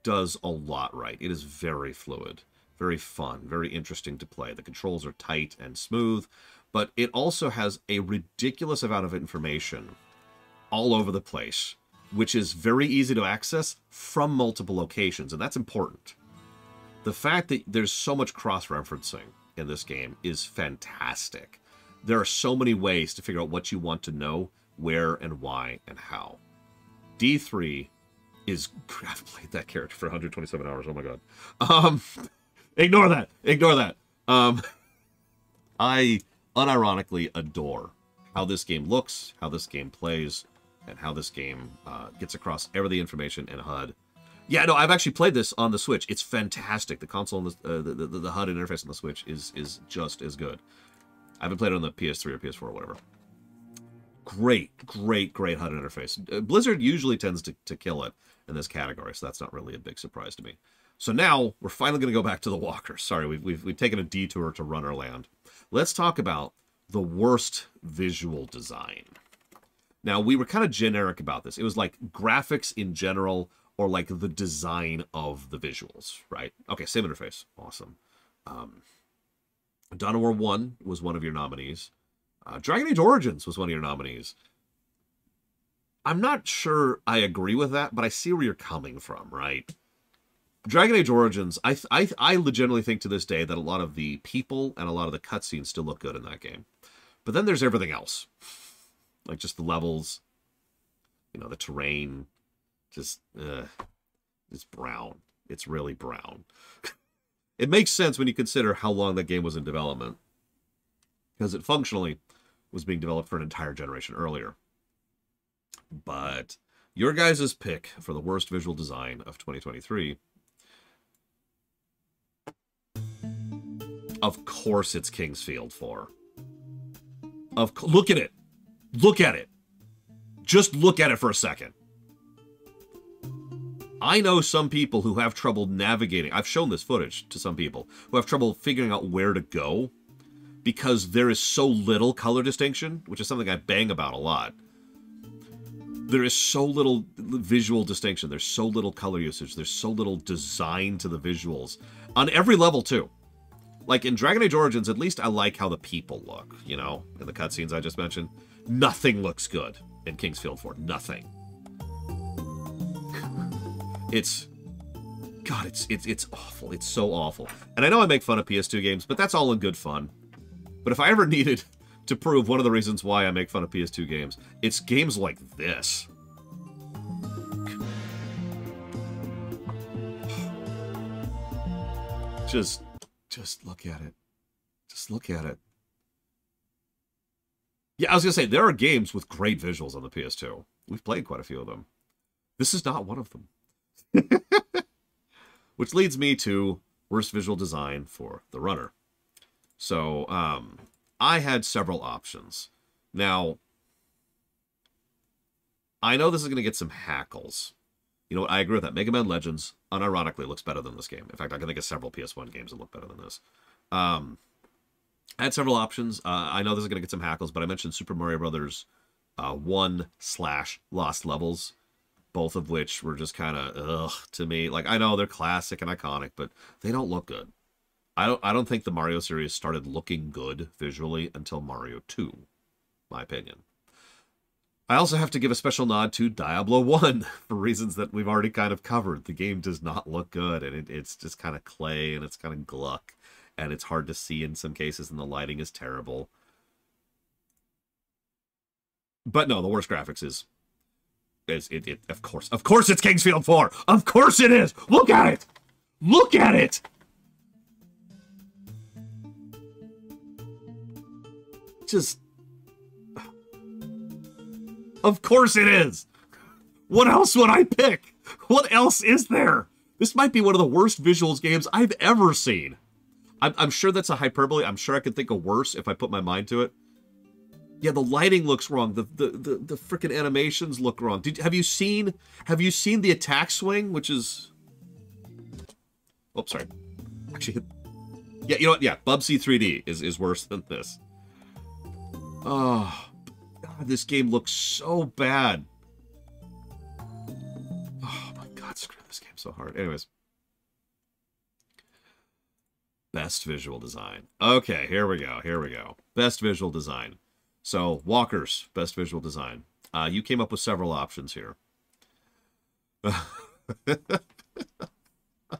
does a lot right. It is very fluid, very fun, very interesting to play. The controls are tight and smooth, but it also has a ridiculous amount of information all over the place, which is very easy to access from multiple locations, and that's important. The fact that there's so much cross-referencing in this game is fantastic. There are so many ways to figure out what you want to know, where and why and how. D3 is... I've played that character for 127 hours. Oh my god. Ignore that. Ignore that. I unironically adore how this game looks, how this game plays, and how this game gets across every information in HUD. Yeah, no, I've actually played this on the Switch. It's fantastic. The console and the HUD interface on the Switch is just as good. I haven't played it on the PS3 or PS4 or whatever. Great HUD interface. Blizzard usually tends to kill it in this category, so that's not really a big surprise to me. So now we're finally going to go back to the Walkers. Sorry, we've taken a detour to Runner Land. Let's talk about the worst visual design. Now, we were kind of generic about this. It was like graphics in general, or like the design of the visuals, right? Okay, same interface. Awesome. Dawn of War 1 was one of your nominees. Dragon Age Origins was one of your nominees. I'm not sure I agree with that, but I see where you're coming from, right? Dragon Age Origins, I legitimately think to this day that a lot of the people and a lot of the cutscenes still look good in that game. But then there's everything else. Like just the levels, you know, the terrain, just, it's brown. It's really brown. It makes sense when you consider how long that game was in development. Because it functionally was being developed for an entire generation earlier. But your guys' pick for the worst visual design of 2023, of course it's Kingsfield 4. Look at it. Look at it. Just look at it for a second. I know some people who have trouble navigating. I've shown this footage to some people who have trouble figuring out where to go because there is so little color distinction, which is something I bang about a lot. There is so little visual distinction. There's so little color usage. There's so little design to the visuals. On every level, too. Like, in Dragon Age Origins, at least I like how the people look, you know, in the cutscenes I just mentioned. Nothing looks good in Kingsfield 4. Nothing. It's... God, it's awful. It's so awful. And I know I make fun of PS2 games, but that's all in good fun. But if I ever needed to prove one of the reasons why I make fun of PS2 games, it's games like this. Just look at it. Just look at it. Yeah, I was going to say, there are games with great visuals on the PS2. We've played quite a few of them. This is not one of them. Which leads me to worst visual design for the Runner. So, I had several options. Now, I know this is going to get some hackles. You know what? I agree with that. Mega Man Legends, unironically, looks better than this game. In fact, I can think of several PS1 games that look better than this. I had several options. I know this is going to get some hackles, but I mentioned Super Mario Brothers 1/Lost Levels, both of which were just kind of, ugh, to me. Like, I know they're classic and iconic, but they don't look good. I don't think the Mario series started looking good visually until Mario 2, my opinion. I also have to give a special nod to Diablo 1 for reasons that we've already kind of covered. The game does not look good, and it's just kind of clay, and it's kind of gluck, and it's hard to see in some cases, and the lighting is terrible. But no, the worst graphics is of course it's Kingsfield 4! Of course it is! Look at it! Look at it! Just... Of course it is! What else would I pick? What else is there? This might be one of the worst visuals games I've ever seen. I'm sure that's a hyperbole. I'm sure I could think of worse if I put my mind to it. Yeah, the lighting looks wrong. The freaking animations look wrong. Have you seen the attack swing, which is... Oh, sorry. Actually, yeah, you know what? Yeah, Bubsy 3D is worse than this. Oh, God, this game looks so bad. Oh my God, screw this game so hard. Anyways. Best visual design. Okay, here we go. Best visual design. So, Walkers, best visual design. You came up with several options here. I'm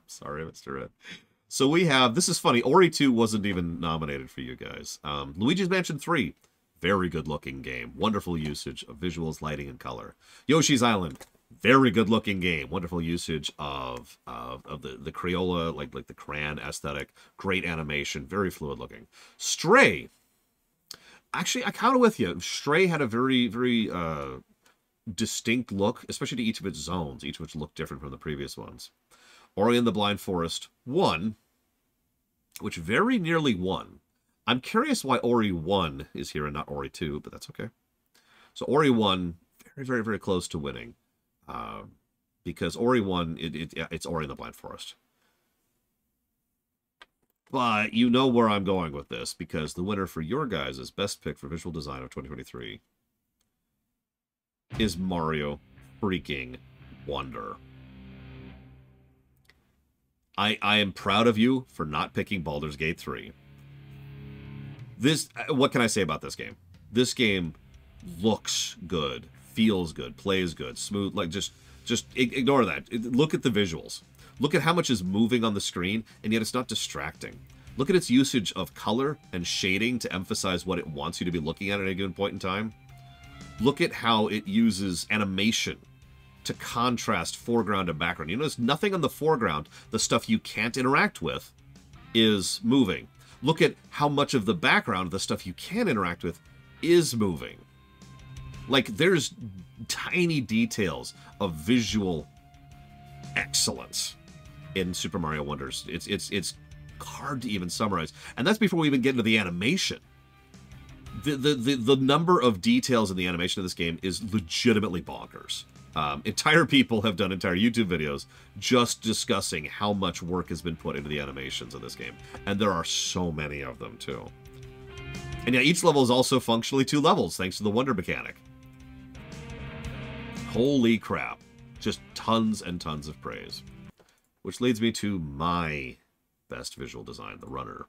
sorry, Mr. Red. So we have, this is funny, Ori 2 wasn't even nominated for you guys. Luigi's Mansion 3, very good looking game. Wonderful usage of visuals, lighting, and color. Yoshi's Island, very good looking game. Wonderful usage of the Crayola, like the crayon aesthetic. Great animation, very fluid looking. Stray. Actually, I kind of with you. Stray had a very, very distinct look, especially to each of its zones, each of which looked different from the previous ones. Ori and the Blind Forest 1, which very nearly won. I'm curious why Ori 1 is here and not Ori 2, but that's okay. So Ori 1, very, very, very close to winning. Because Ori 1, it's Ori and the Blind Forest. But you know where I'm going with this, because the winner for your guys' best pick for visual design of 2023 is Mario freaking Wonder. I am proud of you for not picking Baldur's Gate 3. What can I say about this game? This game looks good, feels good, plays good, smooth, like just ignore that. Look at the visuals. Look at how much is moving on the screen, and yet it's not distracting. Look at its usage of color and shading to emphasize what it wants you to be looking at a given point in time. Look at how it uses animation to contrast foreground and background. You notice nothing on the foreground, the stuff you can't interact with, is moving. Look at how much of the background, the stuff you can interact with, is moving. Like, there's tiny details of visual excellence in Super Mario Wonders. It's hard to even summarize. And that's before we even get into the animation. The number of details in the animation of this game is legitimately bonkers. Entire people have done entire YouTube videos just discussing how much work has been put into the animations of this game. And there are so many of them, too. And yeah, each level is also functionally 2 levels, thanks to the Wonder mechanic. Holy crap. Just tons and tons of praise. Which leads me to my best visual design, the Runner.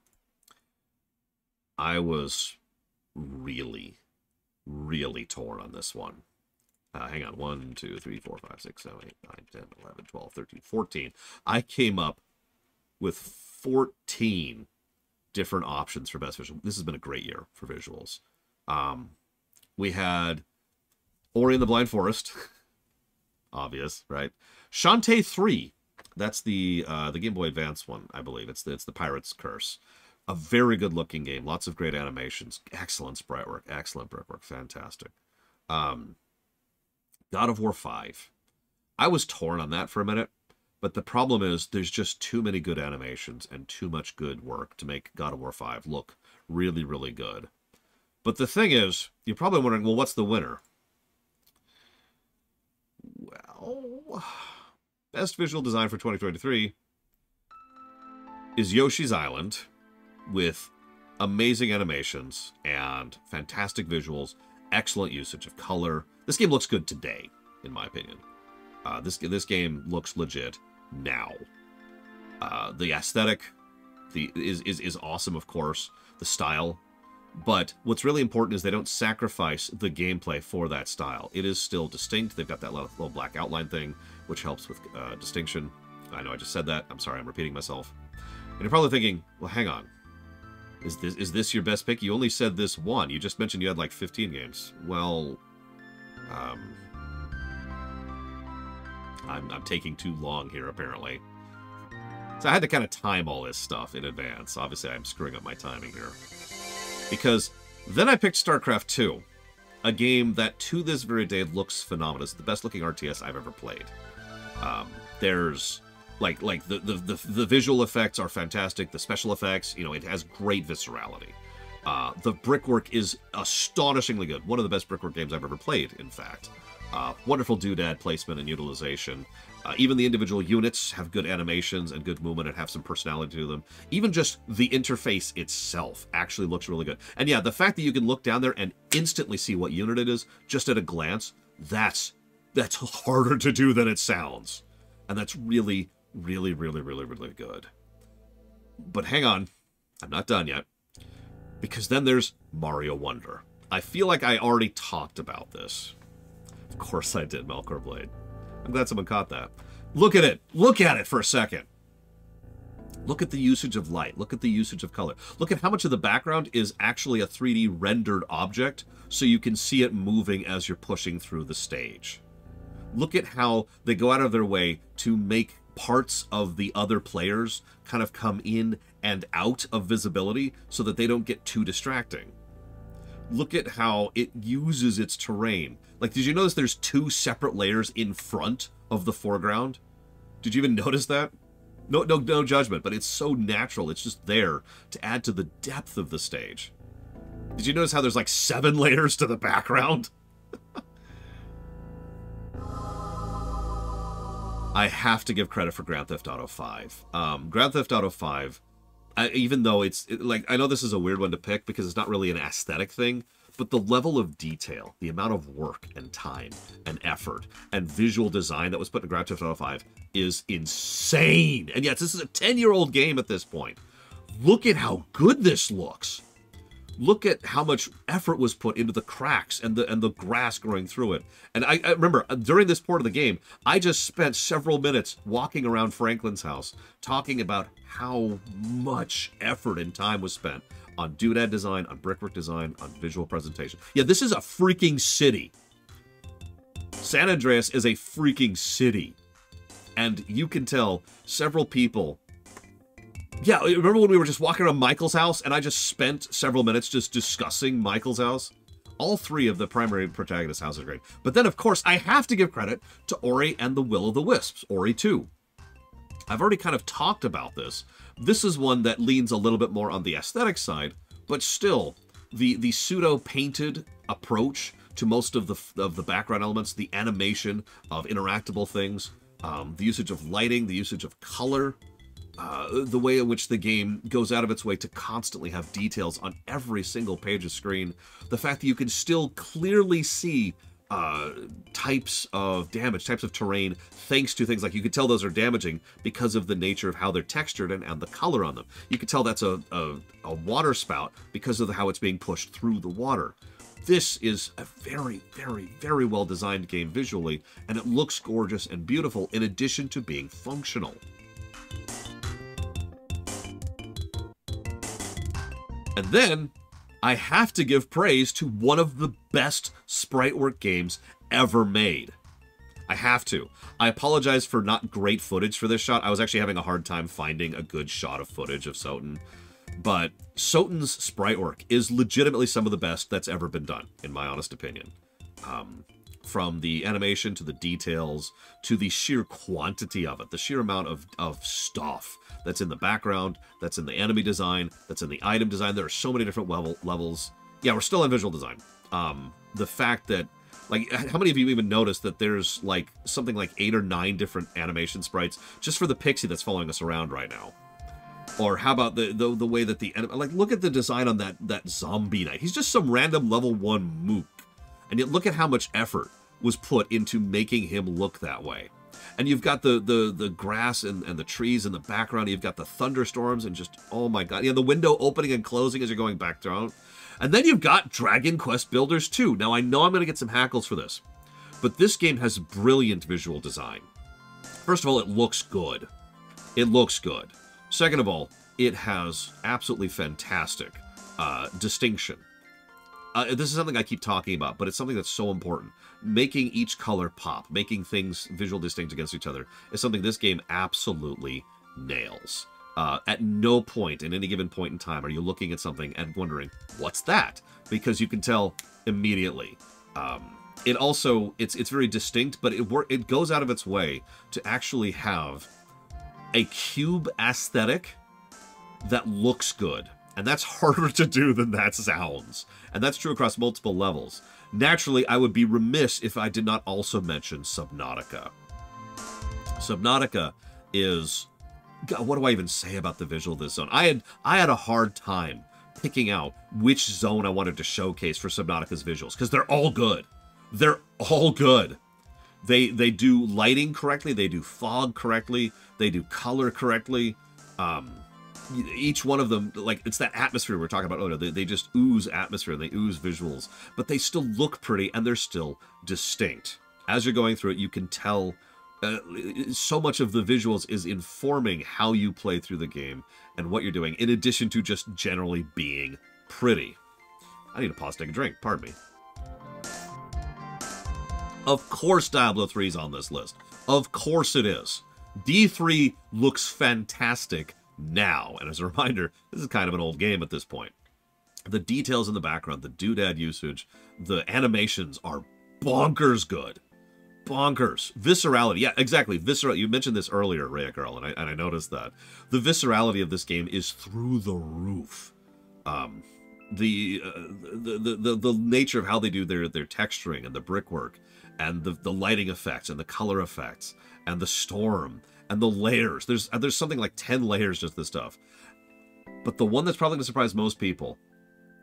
I was really, really torn on this one. Hang on. 1, 2, 3, 4, 5, 6, 7, 8, 9, 10, 11, 12, 13, 14. I came up with 14 different options for best visual. This has been a great year for visuals. We had Ori and the Blind Forest. Obvious, right? Shantae 3. That's the Game Boy Advance one, I believe. It's the Pirate's Curse. A very good looking game. Lots of great animations. Excellent sprite work. Excellent brickwork. Fantastic. God of War 5. I was torn on that for a minute, but the problem is there's just too many good animations and too much good work to make God of War 5 look really, really good. But the thing is, you're probably wondering, well, what's the winner? Well, best visual design for 2023 is Yoshi's Island, with amazing animations and fantastic visuals, excellent usage of color. This game looks good today, in my opinion. This game looks legit now. The aesthetic is awesome, of course. The style, But what's really important is they don't sacrifice the gameplay for that style. It is still distinct. They've got that little black outline thing, which helps with distinction. I know I just said that. I'm sorry, I'm repeating myself. And you're probably thinking, well, hang on. Is this your best pick? You only said this one. You just mentioned you had like 15 games. Well, I'm taking too long here, apparently. So I had to kind of time all this stuff in advance. Obviously, I'm screwing up my timing here. Because then I picked StarCraft 2, a game that to this very day looks phenomenal. It's the best looking RTS I've ever played. There's like the visual effects are fantastic. The special effects, you know, it has great viscerality. The brickwork is astonishingly good. One of the best brickwork games I've ever played, in fact. Wonderful doodad placement and utilization. Even the individual units have good animations and good movement and have some personality to them. Even just the interface itself actually looks really good. And yeah, the fact that you can look down there and instantly see what unit it is, just at a glance, that's harder to do than it sounds. And that's really, really, really, really, really good. But hang on, I'm not done yet. Because then there's Mario Wonder. I feel like I already talked about this. Of course I did, Melkor Blade. I'm glad someone caught that. Look at it. Look at it for a second. Look at the usage of light. Look at the usage of color. Look at how much of the background is actually a 3D rendered object, so you can see it moving as you're pushing through the stage. Look at how they go out of their way to make parts of the other players kind of come in and out of visibility so that they don't get too distracting. Look at how it uses its terrain. Like, did you notice there's two separate layers in front of the foreground? Did you even notice that? No judgment, but it's so natural. It's just there to add to the depth of the stage. Did you notice how there's like 7 layers to the background? I have to give credit for Grand Theft Auto 5. Grand Theft Auto 5, even though like, I know this is a weird one to pick because it's not really an aesthetic thing, but the level of detail, the amount of work and time and effort and visual design that was put in Grand Theft Auto 5 is insane. And yes, this is a 10-year-old game at this point. Look at how good this looks. Look at how much effort was put into the cracks and the grass growing through it. And I remember, during this part of the game, I just spent several minutes walking around Franklin's house talking about how much effort and time was spent on doodad design, on brickwork design, on visual presentation. Yeah, this is a freaking city. San Andreas is a freaking city. And you can tell several people... Yeah, remember when we were just walking around Michael's house and I just spent several minutes just discussing Michael's house? All 3 of the primary protagonist houses are great. But then, of course, I have to give credit to Ori and the Will of the Wisps, Ori 2. I've already kind of talked about this. This is one that leans a little bit more on the aesthetic side, but still, the pseudo-painted approach to most of the background elements, the animation of interactable things, the usage of lighting, the usage of color, the way in which the game goes out of its way to constantly have details on every single page of screen, the fact that you can still clearly see types of damage, types of terrain, thanks to things like you can tell those are damaging because of the nature of how they're textured and the color on them. You can tell that's a water spout because of how it's being pushed through the water. This is a very, very, very well designed game visually, and it looks gorgeous and beautiful in addition to being functional. And then, I have to give praise to one of the best sprite work games ever made. I have to. I apologize for not great footage for this shot. I was actually having a hard time finding a good shot of footage of Soten. But Soten's sprite work is legitimately some of the best that's ever been done, in my honest opinion. From the animation to the details to the sheer quantity of it, the sheer amount of stuff that's in the background, that's in the enemy design, that's in the item design. There are so many different levels. Yeah, we're still in visual design. The fact that, like, how many of you even noticed that there's like something like 8 or 9 different animation sprites just for the pixie that's following us around right now? Or how about the way that like, look at the design on that zombie knight. He's just some random level 1 mook. And yet look at how much effort was put into making him look that way. And you've got the grass and the trees in the background. You've got the thunderstorms and just, oh my god. Yeah, the window opening and closing as you're going back down. And then you've got Dragon Quest Builders 2. Now, I know I'm going to get some hackles for this, but this game has brilliant visual design. First of all, it looks good. It looks good. Second of all, it has absolutely fantastic distinction. This is something I keep talking about, but it's something that's so important. Making each color pop, making things visual distinct against each other, is something this game absolutely nails. At no point, in any given point in time, are you looking at something and wondering, what's that? Because you can tell immediately. It also, it's very distinct, but it goes out of its way to actually have a cube aesthetic that looks good. And that's harder to do than that sounds. And that's true across multiple levels. Naturally, I would be remiss if I did not also mention Subnautica. Subnautica is... God, what do I even say about the visual of this zone? I had a hard time picking out which zone I wanted to showcase for Subnautica's visuals, because they're all good. They're all good. They do lighting correctly, they do fog correctly, they do color correctly. Each one of them, like, it's that atmosphere we were talking about earlier. They just ooze atmosphere, they ooze visuals, but they still look pretty and they're still distinct. As you're going through it, you can tell so much of the visuals is informing how you play through the game and what you're doing, in addition to just generally being pretty. I need to pause to take a drink, pardon me. Of course Diablo 3 is on this list. Of course it is. D3 looks fantastic now, and as a reminder, this is kind of an old game at this point. The details in the background, the doodad usage, the animations are bonkers good. Bonkers. Viscerality. Yeah, exactly. Visceral. You mentioned this earlier, Rhea Girl, and I noticed that. The viscerality of this game is through the roof. The nature of how they do their texturing and the brickwork and the lighting effects and the color effects and the storm and the layers. There's something like 10 layers to this stuff. But the one that's probably going to surprise most people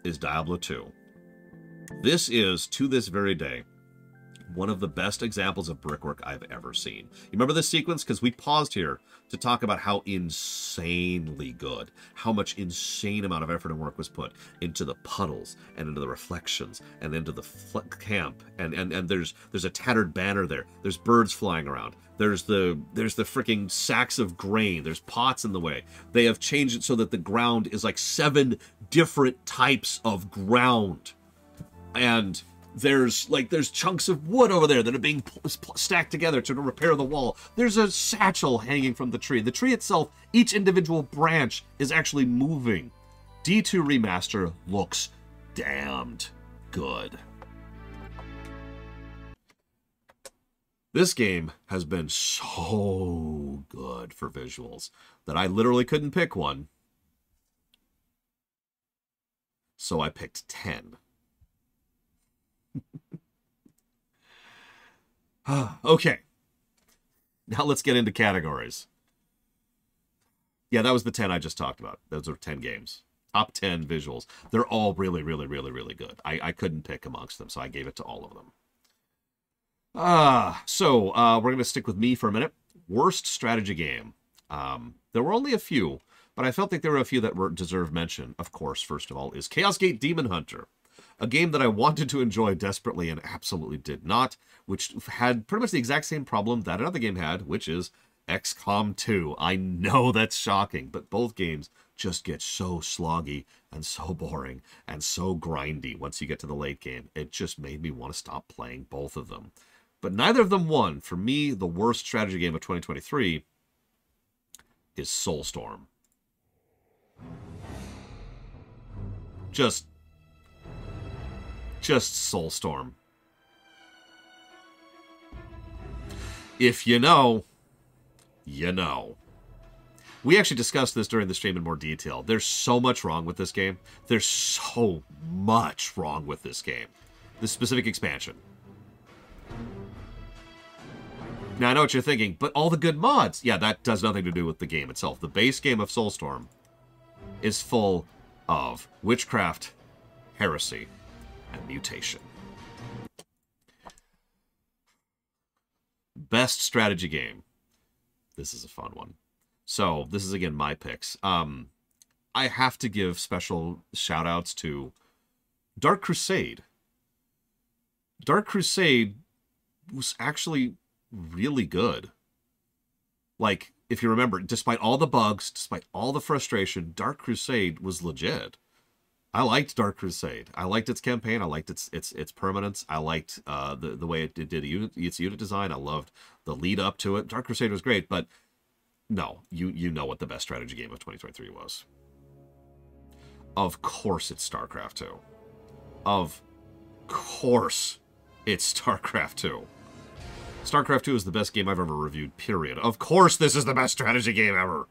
is Diablo 2. This is, to this very day, one of the best examples of brickwork I've ever seen. You remember this sequence? Because we paused here to talk about how insanely good, how much insane amount of effort and work was put into the puddles and into the reflections and into the camp. And there's a tattered banner there. There's birds flying around. There's the freaking sacks of grain. There's pots in the way. They have changed it so that the ground is like 7 different types of ground. And there's chunks of wood over there that are being stacked together to repair the wall. There's a satchel hanging from the tree. The tree itself, each individual branch is actually moving. D2 Remaster looks damned good. This game has been so good for visuals that I literally couldn't pick one. So I picked 10. Okay, now let's get into categories. Yeah, that was the 10 I just talked about. Those are 10 games. Top 10 visuals. They're all really, really, really, really good. I couldn't pick amongst them, so I gave it to all of them. So we're going to stick with me for a minute. Worst strategy game. There were only a few, but I felt like there were a few that deserve mention. Of course, first of all, is Chaos Gate Demon Hunter. A game that I wanted to enjoy desperately and absolutely did not, which had pretty much the exact same problem that another game had, which is XCOM 2. I know that's shocking, but both games just get so sloggy and so boring and so grindy once you get to the late game. It just made me want to stop playing both of them. But neither of them won. For me, the worst strategy game of 2023 is Soulstorm. Just Soulstorm. If you know, you know. We actually discussed this during the stream in more detail. There's so much wrong with this game. There's so much wrong with this game. This specific expansion. Now, I know what you're thinking, but all the good mods. Yeah, that does nothing to do with the game itself. The base game of Soulstorm is full of witchcraft, heresy, and mutation. Best strategy game. This is a fun one. So this is, again, my picks. I have to give special shout-outs to Dark Crusade. Dark Crusade was actually really good. Like, if you remember, despite all the bugs, despite all the frustration, Dark Crusade was legit. I liked Dark Crusade. I liked its campaign. I liked its permanence. I liked the way it did its unit design. I loved the lead up to it. Dark Crusade was great, but no, you know what the best strategy game of 2023 was. Of course it's StarCraft 2. Of course it's StarCraft 2. StarCraft 2 is the best game I've ever reviewed, period. Of course this is the best strategy game ever.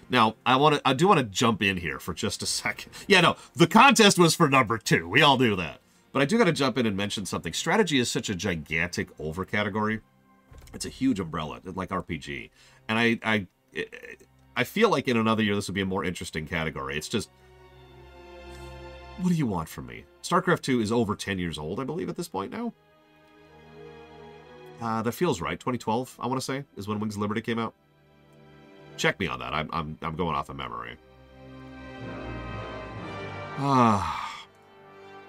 Now, I do want to jump in here for just a second. Yeah, no, the contest was for number 2. We all knew that. But I do got to jump in and mention something. Strategy is such a gigantic overcategory. It's a huge umbrella, like RPG. And I feel like in another year this would be a more interesting category. It's just, what do you want from me? StarCraft 2 is over 10 years old, I believe, at this point now. That feels right. 2012, I want to say, is when Wings of Liberty came out. Check me on that. I'm going off of memory.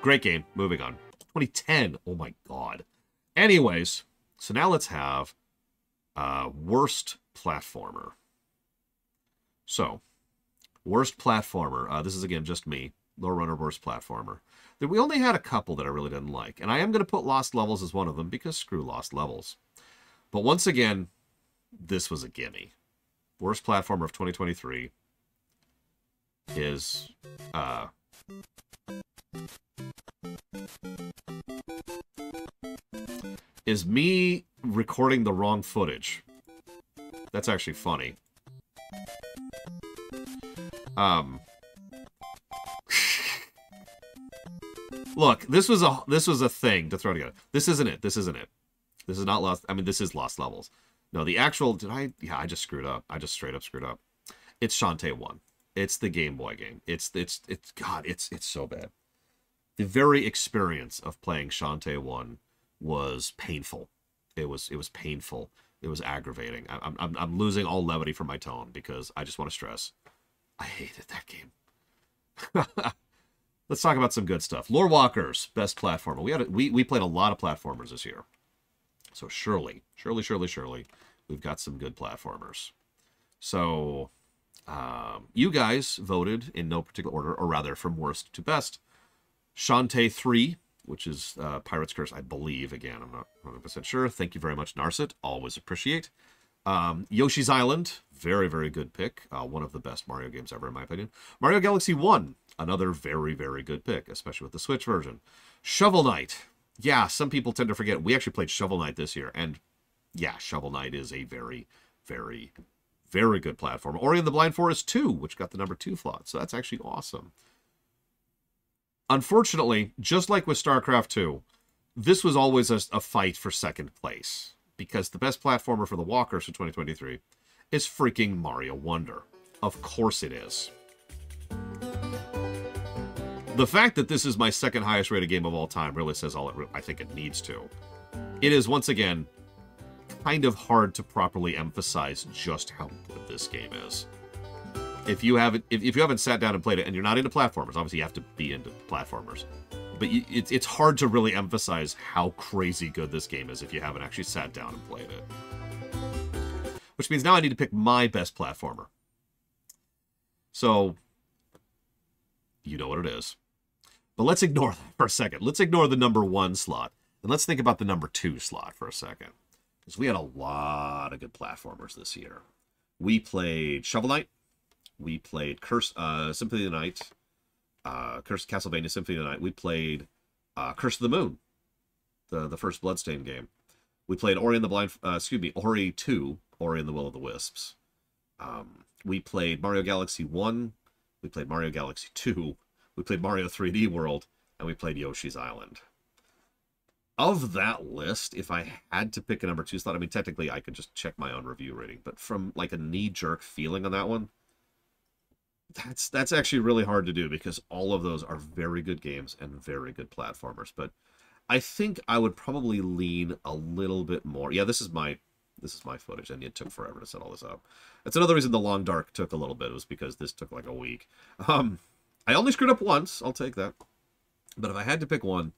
Great game. Moving on. 2010. Oh my god. Anyways, so now let's have worst platformer. So, worst platformer. This is again just me. Lorerunner worst platformer. We only had a couple that I really didn't like, and I am going to put Lost Levels as one of them because screw Lost Levels. But once again, this was a gimme. Worst platformer of 2023 is me recording the wrong footage. That's actually funny. Look, this was a thing to throw together. This isn't it. This isn't it. This is not Lost. I mean, this is Lost Levels. No, the actual... Yeah, I just screwed up. I just straight up screwed up. It's Shantae 1. It's the Game Boy game. God, it's so bad. The very experience of playing Shantae 1 was painful. It was painful. It was aggravating. I'm losing all levity from my tone because I just want to stress. I hated that game. Let's talk about some good stuff. Lorewalkers, best platformer. We played a lot of platformers this year. So surely, we've got some good platformers. So, you guys voted in no particular order, or rather from worst to best. Shantae 3, which is Pirate's Curse, I believe. Again, I'm not 100% sure. Thank you very much, Narset. Always appreciate. Yoshi's Island, very, very good pick. One of the best Mario games ever, in my opinion. Mario Galaxy 1, another very, very good pick, especially with the Switch version. Shovel Knight. Yeah, some people tend to forget. We actually played Shovel Knight this year, and yeah, Shovel Knight is a very, very, very good platform. Ori and the Blind Forest 2, which got the number 2 slot, so that's actually awesome. Unfortunately, just like with StarCraft 2, this was always a fight for second place, because the best platformer for the Walkers for 2023 is freaking Mario Wonder. Of course it is. The fact that this is my second highest rated game of all time really says all I think it needs to. It is, once again, kind of hard to properly emphasize just how good this game is. If you haven't sat down and played it, and you're not into platformers, obviously you have to be into platformers, but it's hard to really emphasize how crazy good this game is if you haven't actually sat down and played it. Which means now I need to pick my best platformer. So, you know what it is. But let's ignore that for a second. Let's ignore the number 1 slot, and let's think about the number 2 slot for a second. Because we had a lot of good platformers this year. We played Shovel Knight. We played Symphony of the Night. Castlevania Symphony of the Night. We played Curse of the Moon, the first Bloodstained game. We played Ori and the Blind... Ori 2, Ori and the Will of the Wisps. We played Mario Galaxy 1. We played Mario Galaxy 2. We played Mario 3D World. And we played Yoshi's Island. Of that list, if I had to pick a number 2 slot, I mean, technically I could just check my own review rating. But from like a knee-jerk feeling on that one, that's actually really hard to do because all of those are very good games and very good platformers. But I think I would probably lean a little bit more. Yeah, this is my This is my footage, and it took forever to set all this up. That's another reason the Long Dark took a little bit, was because this took like a week. I only screwed up once. I'll take that. But if I had to pick one,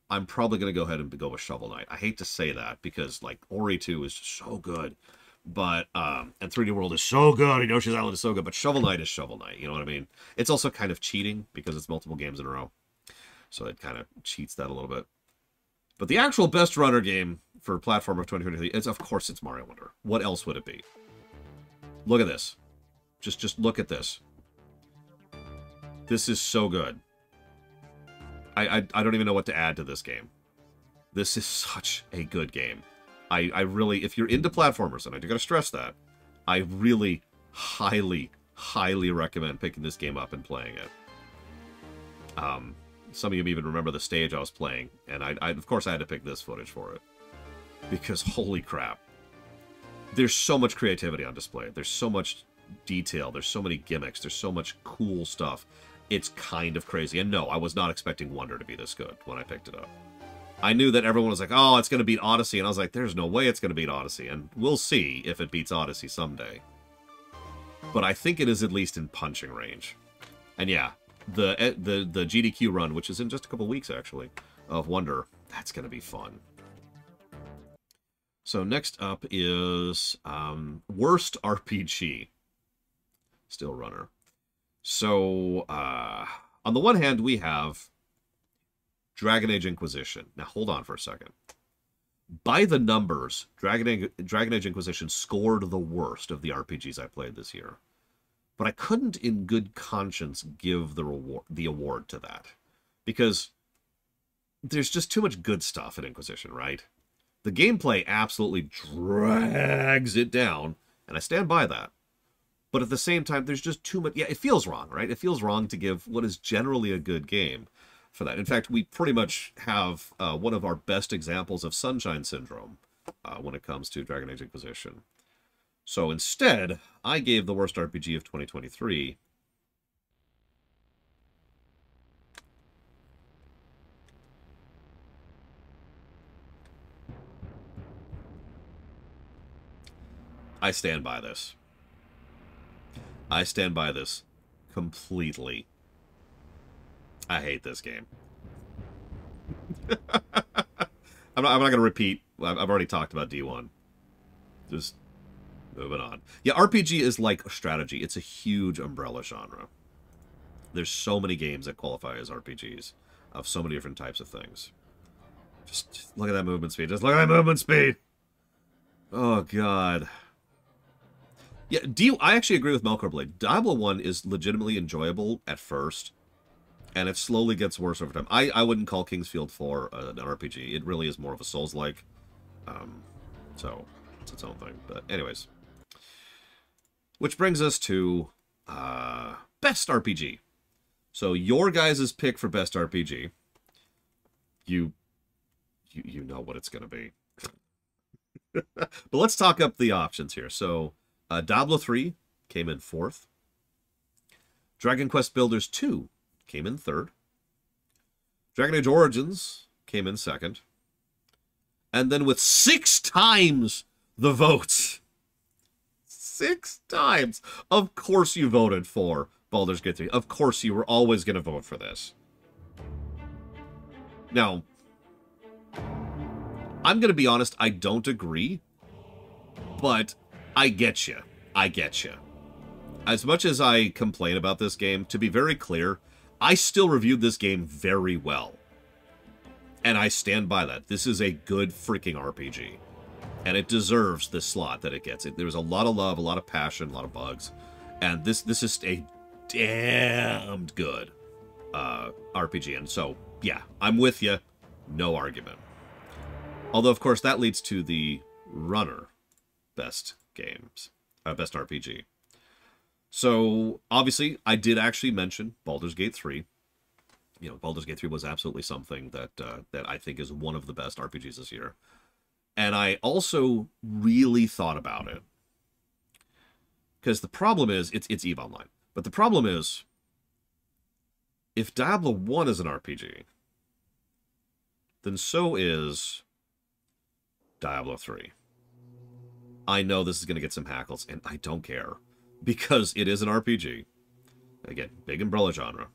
I'm probably going to go ahead and go with Shovel Knight. I hate to say that, because, like, Ori 2 is just so good. But, and 3D World is so good, Yoshi's Island is so good, but Shovel Knight is Shovel Knight, you know what I mean? It's also kind of cheating, because it's multiple games in a row. So it kind of cheats that a little bit. But the actual best runner game for platform of 2023 is, of course, it's Mario Wonder. What else would it be? Look at this. Just look at this. This is so good. I don't even know what to add to this game. This is such a good game. I really, if you're into platformers, and I do gotta stress that, I really highly, highly recommend picking this game up and playing it. Some of you even remember the stage I was playing, and I of course I had to pick this footage for it. Because holy crap. There's so much creativity on display. There's so much detail. There's so many gimmicks. There's so much cool stuff. It's kind of crazy. And no, I was not expecting Wonder to be this good when I picked it up. I knew that everyone was like, oh, it's going to beat Odyssey. And I was like, there's no way it's going to beat Odyssey. And we'll see if it beats Odyssey someday. But I think it is at least in punching range. And yeah, the GDQ run, which is in just a couple weeks, actually, of Wonder, that's going to be fun. So next up is Worst RPG. Still Runner. So, on the one hand, we have Dragon Age Inquisition. Now, hold on for a second. By the numbers, Dragon Age Inquisition scored the worst of the RPGs I played this year. But I couldn't, in good conscience, give the award to that. Because there's just too much good stuff in Inquisition, right? The gameplay absolutely drags it down, and I stand by that. But at the same time, there's just too much... Yeah, it feels wrong, right? It feels wrong to give what is generally a good game for that. In fact, we pretty much have one of our best examples of Sunshine Syndrome when it comes to Dragon Age Inquisition. So instead, I gave the worst RPG of 2023... I stand by this. I stand by this completely. I hate this game. I'm not going to repeat. I've already talked about D1. Just moving on. Yeah, RPG is like strategy. It's a huge umbrella genre. There's so many games that qualify as RPGs of so many different types of things. Just look at that movement speed. Just look at that movement speed. Oh, God. Yeah, I actually agree with Melkor Blade. Diablo 1 is legitimately enjoyable at first, and it slowly gets worse over time. I wouldn't call Kingsfield 4 an RPG. It really is more of a Souls-like. So, it's its own thing. But anyways. Which brings us to Best RPG. So, your guys' pick for Best RPG, you know what it's going to be. But let's talk up the options here. So... Diablo 3 came in 4th. Dragon Quest Builders 2 came in 3rd. Dragon Age Origins came in 2nd. And then with 6 times the votes, 6 times, of course you voted for Baldur's Gate 3. Of course you were always going to vote for this. Now, I'm going to be honest, I don't agree, but... I get you. I get you. As much as I complain about this game, to be very clear, I still reviewed this game very well. And I stand by that. This is a good freaking RPG. And it deserves the slot that it gets. There was a lot of love, a lot of passion, a lot of bugs. And this is a damned good RPG. And so, yeah, I'm with you. No argument. Although, of course, that leads to the Runner Best Best RPG. So, obviously, I did actually mention Baldur's Gate 3. You know, Baldur's Gate 3 was absolutely something that that I think is one of the best RPGs this year. And I also really thought about it. Because the problem is, it's EVE Online. But the problem is, if Diablo 1 is an RPG, then so is Diablo 3. I know this is going to get some hackles, and I don't care. Because it is an RPG. Again, big umbrella genre.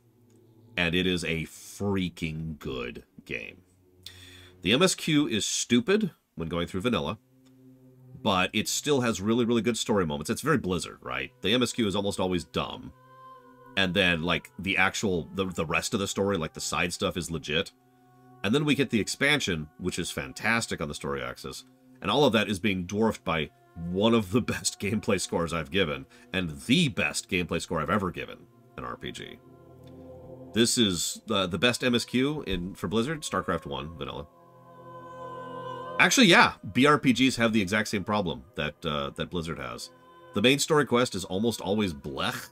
And it is a freaking good game. The MSQ is stupid when going through vanilla, but it still has really, really good story moments. It's very Blizzard, right? The MSQ is almost always dumb. And then, like, the actual, the rest of the story, like the side stuff is legit. And then we get the expansion, which is fantastic on the story axis. And all of that is being dwarfed by one of the best gameplay scores I've given, and the best gameplay score I've ever given an RPG. This is the best MSQ for Blizzard, StarCraft 1 vanilla. Actually, yeah, BRPGs have the exact same problem that that Blizzard has. The main story quest is almost always blech,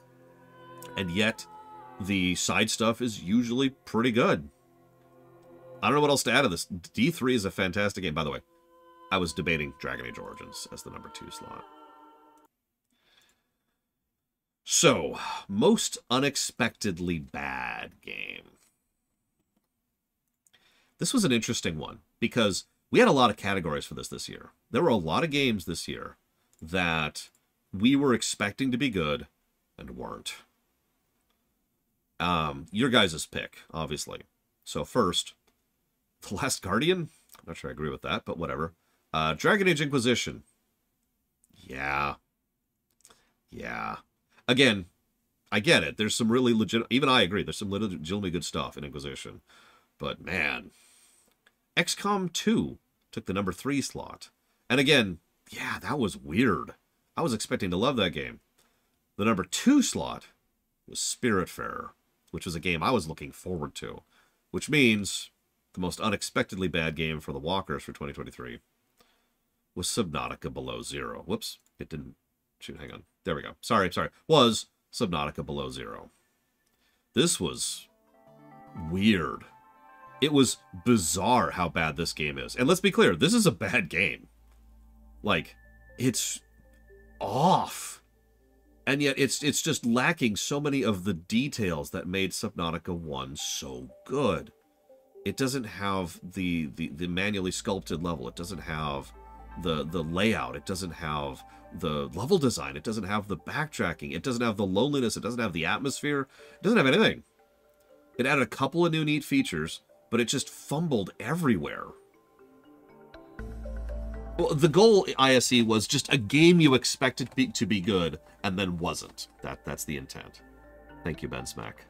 and yet the side stuff is usually pretty good. I don't know what else to add to this. D3 is a fantastic game. By the way, I was debating Dragon Age Origins as the number 2 slot. So, most unexpectedly bad game. This was an interesting one, because we had a lot of categories for this year. There were a lot of games this year that we were expecting to be good and weren't. Your guys' pick, obviously. So first, The Last Guardian? I'm not sure I agree with that, but whatever. Dragon Age Inquisition. Yeah. Yeah. Again, I get it. There's some really legit... Even I agree. There's some legitimately good stuff in Inquisition. But, man. XCOM 2 took the number 3 slot. And again, yeah, that was weird. I was expecting to love that game. The number 2 slot was Spiritfarer, which was a game I was looking forward to. Which means the most unexpectedly bad game for the Walkers for 2023 was Subnautica Below Zero. Whoops, it didn't... Shoot, hang on. There we go. Sorry. Was Subnautica Below Zero. This was weird. It was bizarre how bad this game is. And let's be clear, this is a bad game. Like, it's off. And yet it's just lacking so many of the details that made Subnautica 1 so good. It doesn't have the manually sculpted level. It doesn't have the layout. It doesn't have the level design. It doesn't have the backtracking. It doesn't have the loneliness. It doesn't have the atmosphere. It doesn't have anything. It added a couple of new neat features, but it just fumbled everywhere. Well, the goal, ISE, was just a game you expected to be good, and then wasn't. That's the intent. Thank you, Ben Smack.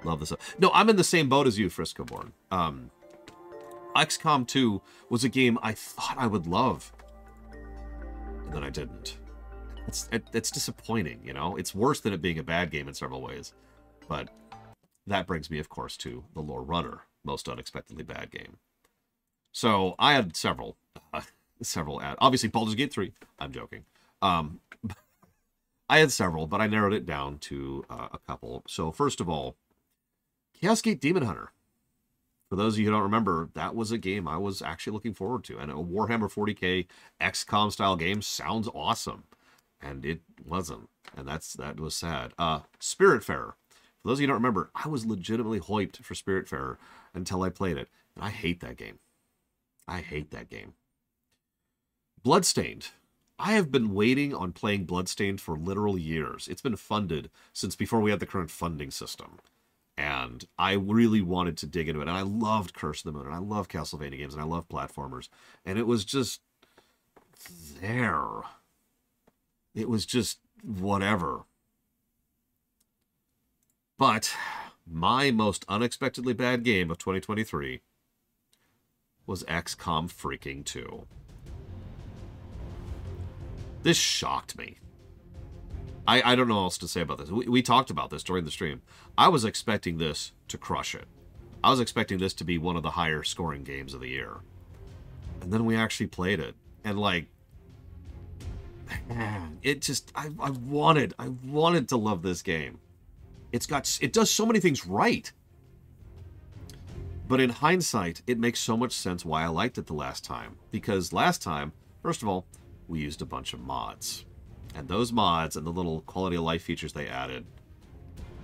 Love this. No, I'm in the same boat as you, Friscoborn. XCOM 2 was a game I thought I would love, and then I didn't. It's disappointing, you know? It's worse than it being a bad game in several ways. But that brings me, of course, to the Lorerunner, most unexpectedly bad game. So I had several. Obviously, Baldur's Gate 3. I'm joking. I had several, but I narrowed it down to a couple. So first of all, Chaos Gate Demon Hunter. For those of you who don't remember, that was a game I was actually looking forward to. And a Warhammer 40k XCOM style game sounds awesome. And it wasn't. And that was sad. Spiritfarer. For those of you who don't remember, I was legitimately hyped for Spiritfarer until I played it. And I hate that game. I hate that game. Bloodstained. I have been waiting on playing Bloodstained for literal years. It's been funded since before we had the current funding system. And I really wanted to dig into it. And I loved Curse of the Moon. And I love Castlevania games. And I love platformers. And it was just there. It was just whatever. But my most unexpectedly bad game of 2023 was XCOM freaking 2. This shocked me. I don't know what else to say about this. We talked about this during the stream. I was expecting this to crush it. I was expecting this to be one of the higher scoring games of the year. And then we actually played it. And like, man, it just, I wanted to love this game. It does so many things right. But in hindsight, it makes so much sense why I liked it the last time. Because last time, first of all, we used a bunch of mods. And those mods and the little quality of life features they added,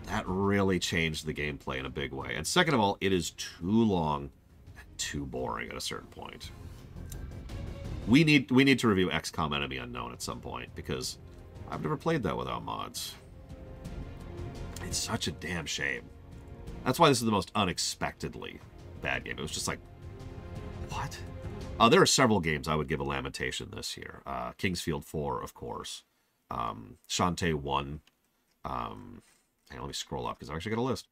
that really changed the gameplay in a big way. And second of all, it is too long and too boring at a certain point. We need to review XCOM Enemy Unknown at some point, because I've never played that without mods. It's such a damn shame. That's why this is the most unexpectedly bad game. It was just like, what? There are several games I would give a lamentation this year. Kingsfield 4, of course. Shantae 1. Hang on, let me scroll up, because I actually got a list.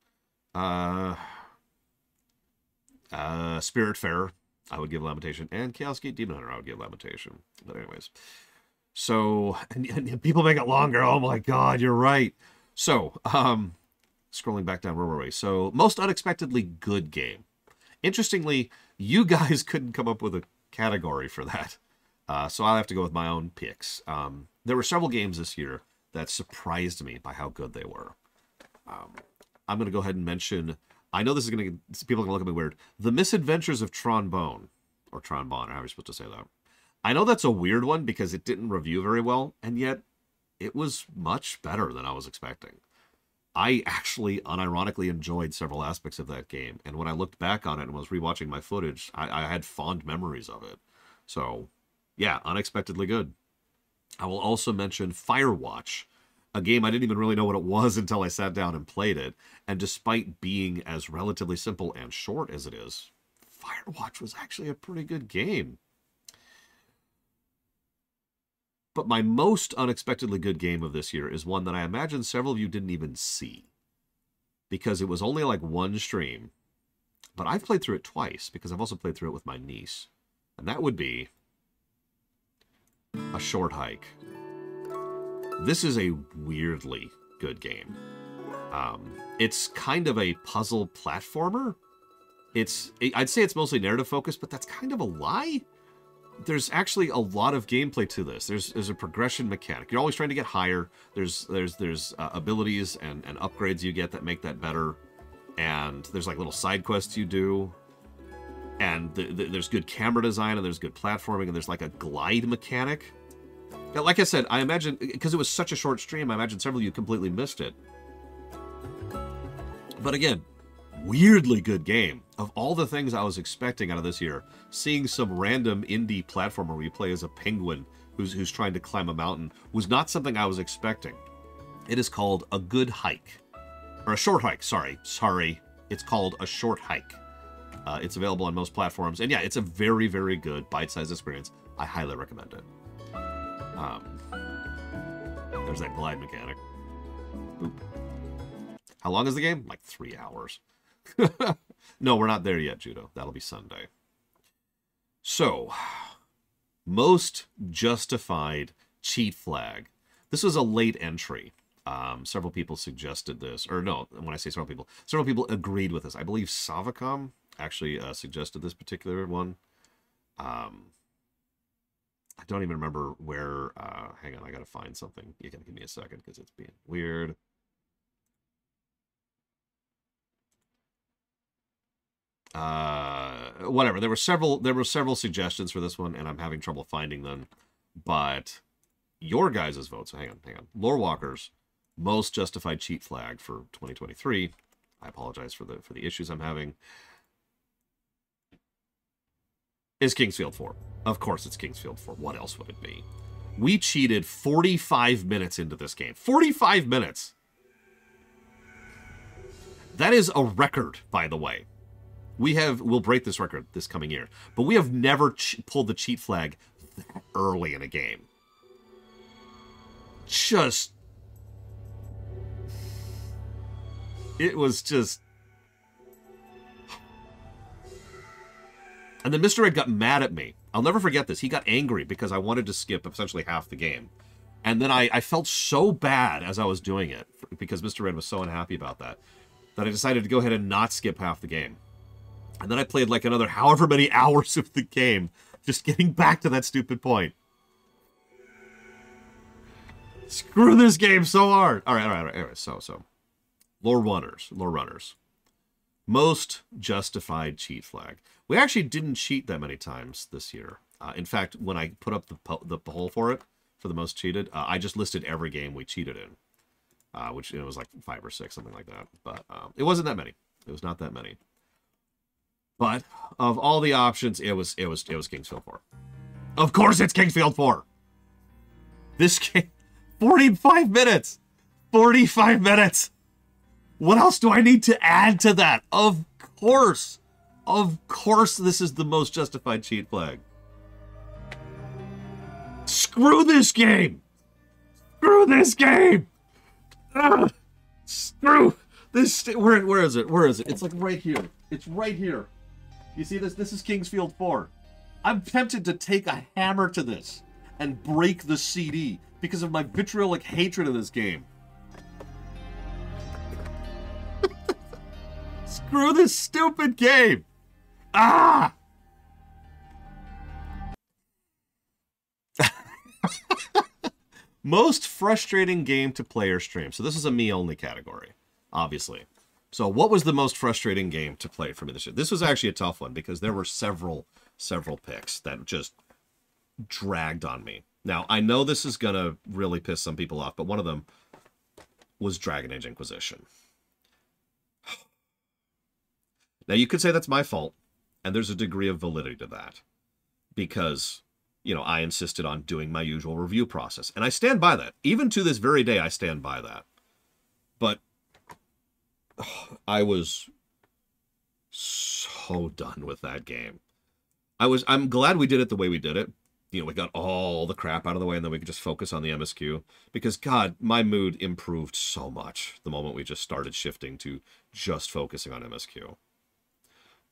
Spiritfarer, I would give a lamentation. And Chaos Gate Demon Hunter, I would give a lamentation. But anyways. So, and people make it longer. Oh my god, you're right. So, scrolling back down, where were we? So, most unexpectedly good game. Interestingly, you guys couldn't come up with a category for that. So I'll have to go with my own picks. There were several games this year that surprised me by how good they were. I'm going to go ahead and mention, I know this is going to get, people are going to look at me weird, The Misadventures of Trombone, or Trombone, or how are you supposed to say that? I know that's a weird one because it didn't review very well, and yet it was much better than I was expecting. I actually unironically enjoyed several aspects of that game, and when I looked back on it and was rewatching my footage, I had fond memories of it. So, yeah, unexpectedly good. I will also mention Firewatch, a game I didn't even really know what it was until I sat down and played it, and despite being as relatively simple and short as it is, Firewatch was actually a pretty good game. But my most unexpectedly good game of this year is one that I imagine several of you didn't even see, because it was only like one stream. But I've played through it twice, because I've also played through it with my niece. And that would be A Short Hike. This is a weirdly good game. It's kind of a puzzle platformer. I'd say it's mostly narrative focused, but that's kind of a lie. There's actually a lot of gameplay to this. There's a progression mechanic. You're always trying to get higher. There's abilities and upgrades you get that make that better. And there's like little side quests you do. And there's good camera design, and there's good platforming, and there's like a glide mechanic. Now, like I said, I imagine, because it was such a short stream, I imagine several of you completely missed it. But again, weirdly good game. Of all the things I was expecting out of this year, seeing some random indie platformer where you play as a penguin who's trying to climb a mountain was not something I was expecting. It is called A Good Hike. Or A Short Hike, sorry. It's called A Short Hike. It's available on most platforms. And yeah, it's a very, very good bite-sized experience. I highly recommend it. There's that glide mechanic. Boop. How long is the game? Like 3 hours. No, we're not there yet, Judo. That'll be Sunday. So, most justified Cheatflag. This was a late entry. Several people suggested this. Or no, when I say several people agreed with this. I believe Savacom actually suggested this particular one. I don't even remember where... hang on, I gotta find something. You gotta give me a second, because it's being weird. Whatever. There were several suggestions for this one, and I'm having trouble finding them. But your guys' votes. Hang on. Lorewalkers, most justified Cheatflag for 2023. I apologize for the issues I'm having. Is Kingsfield 4. Of course it's Kingsfield 4. What else would it be? We cheated 45 minutes into this game. 45 minutes! That is a record, by the way. We'll break this record this coming year. But we have never pulled the cheat flag that early in a game. It was just... And then Mr. Ed got mad at me. I'll never forget this. He got angry because I wanted to skip essentially half the game. And then I felt so bad as I was doing it, because Mr. Ed was so unhappy about that I decided to go ahead and not skip half the game. And then I played like another however many hours of the game, just getting back to that stupid point. Screw this game so hard. All right. Anyway, so Lorerunners. Most justified cheat flag. We actually didn't cheat that many times this year. In fact, when I put up the poll for it, for the most cheated, I just listed every game we cheated in, which it was like 5 or 6, something like that. But it wasn't that many. It was not that many. But of all the options, it was Kingsfield 4. Of course it's Kingsfield 4. This game, 45 minutes. 45 minutes. What else do I need to add to that? Of course. Of course this is the most justified cheat flag. Screw this game. Screw this game. Ugh. Screw this. Where is it? Where is it? It's like right here. It's right here. You see this? This is Kingsfield 4. I'm tempted to take a hammer to this and break the CD because of my vitriolic hatred of this game. Screw this stupid game. Ah! Most frustrating game to play or stream. So this is a me-only category, obviously. So what was the most frustrating game to play for me this year? This was actually a tough one because there were several picks that just dragged on me. Now, I know this is going to really piss some people off, but one of them was Dragon Age Inquisition. Now, you could say that's my fault, and there's a degree of validity to that because, you know, I insisted on doing my usual review process, and I stand by that. Even to this very day, I stand by that. But I was so done with that game. I'm glad we did it the way we did it. You know, we got all the crap out of the way, and then we could just focus on the MSQ. Because, God, my mood improved so much the moment we just started shifting to just focusing on MSQ.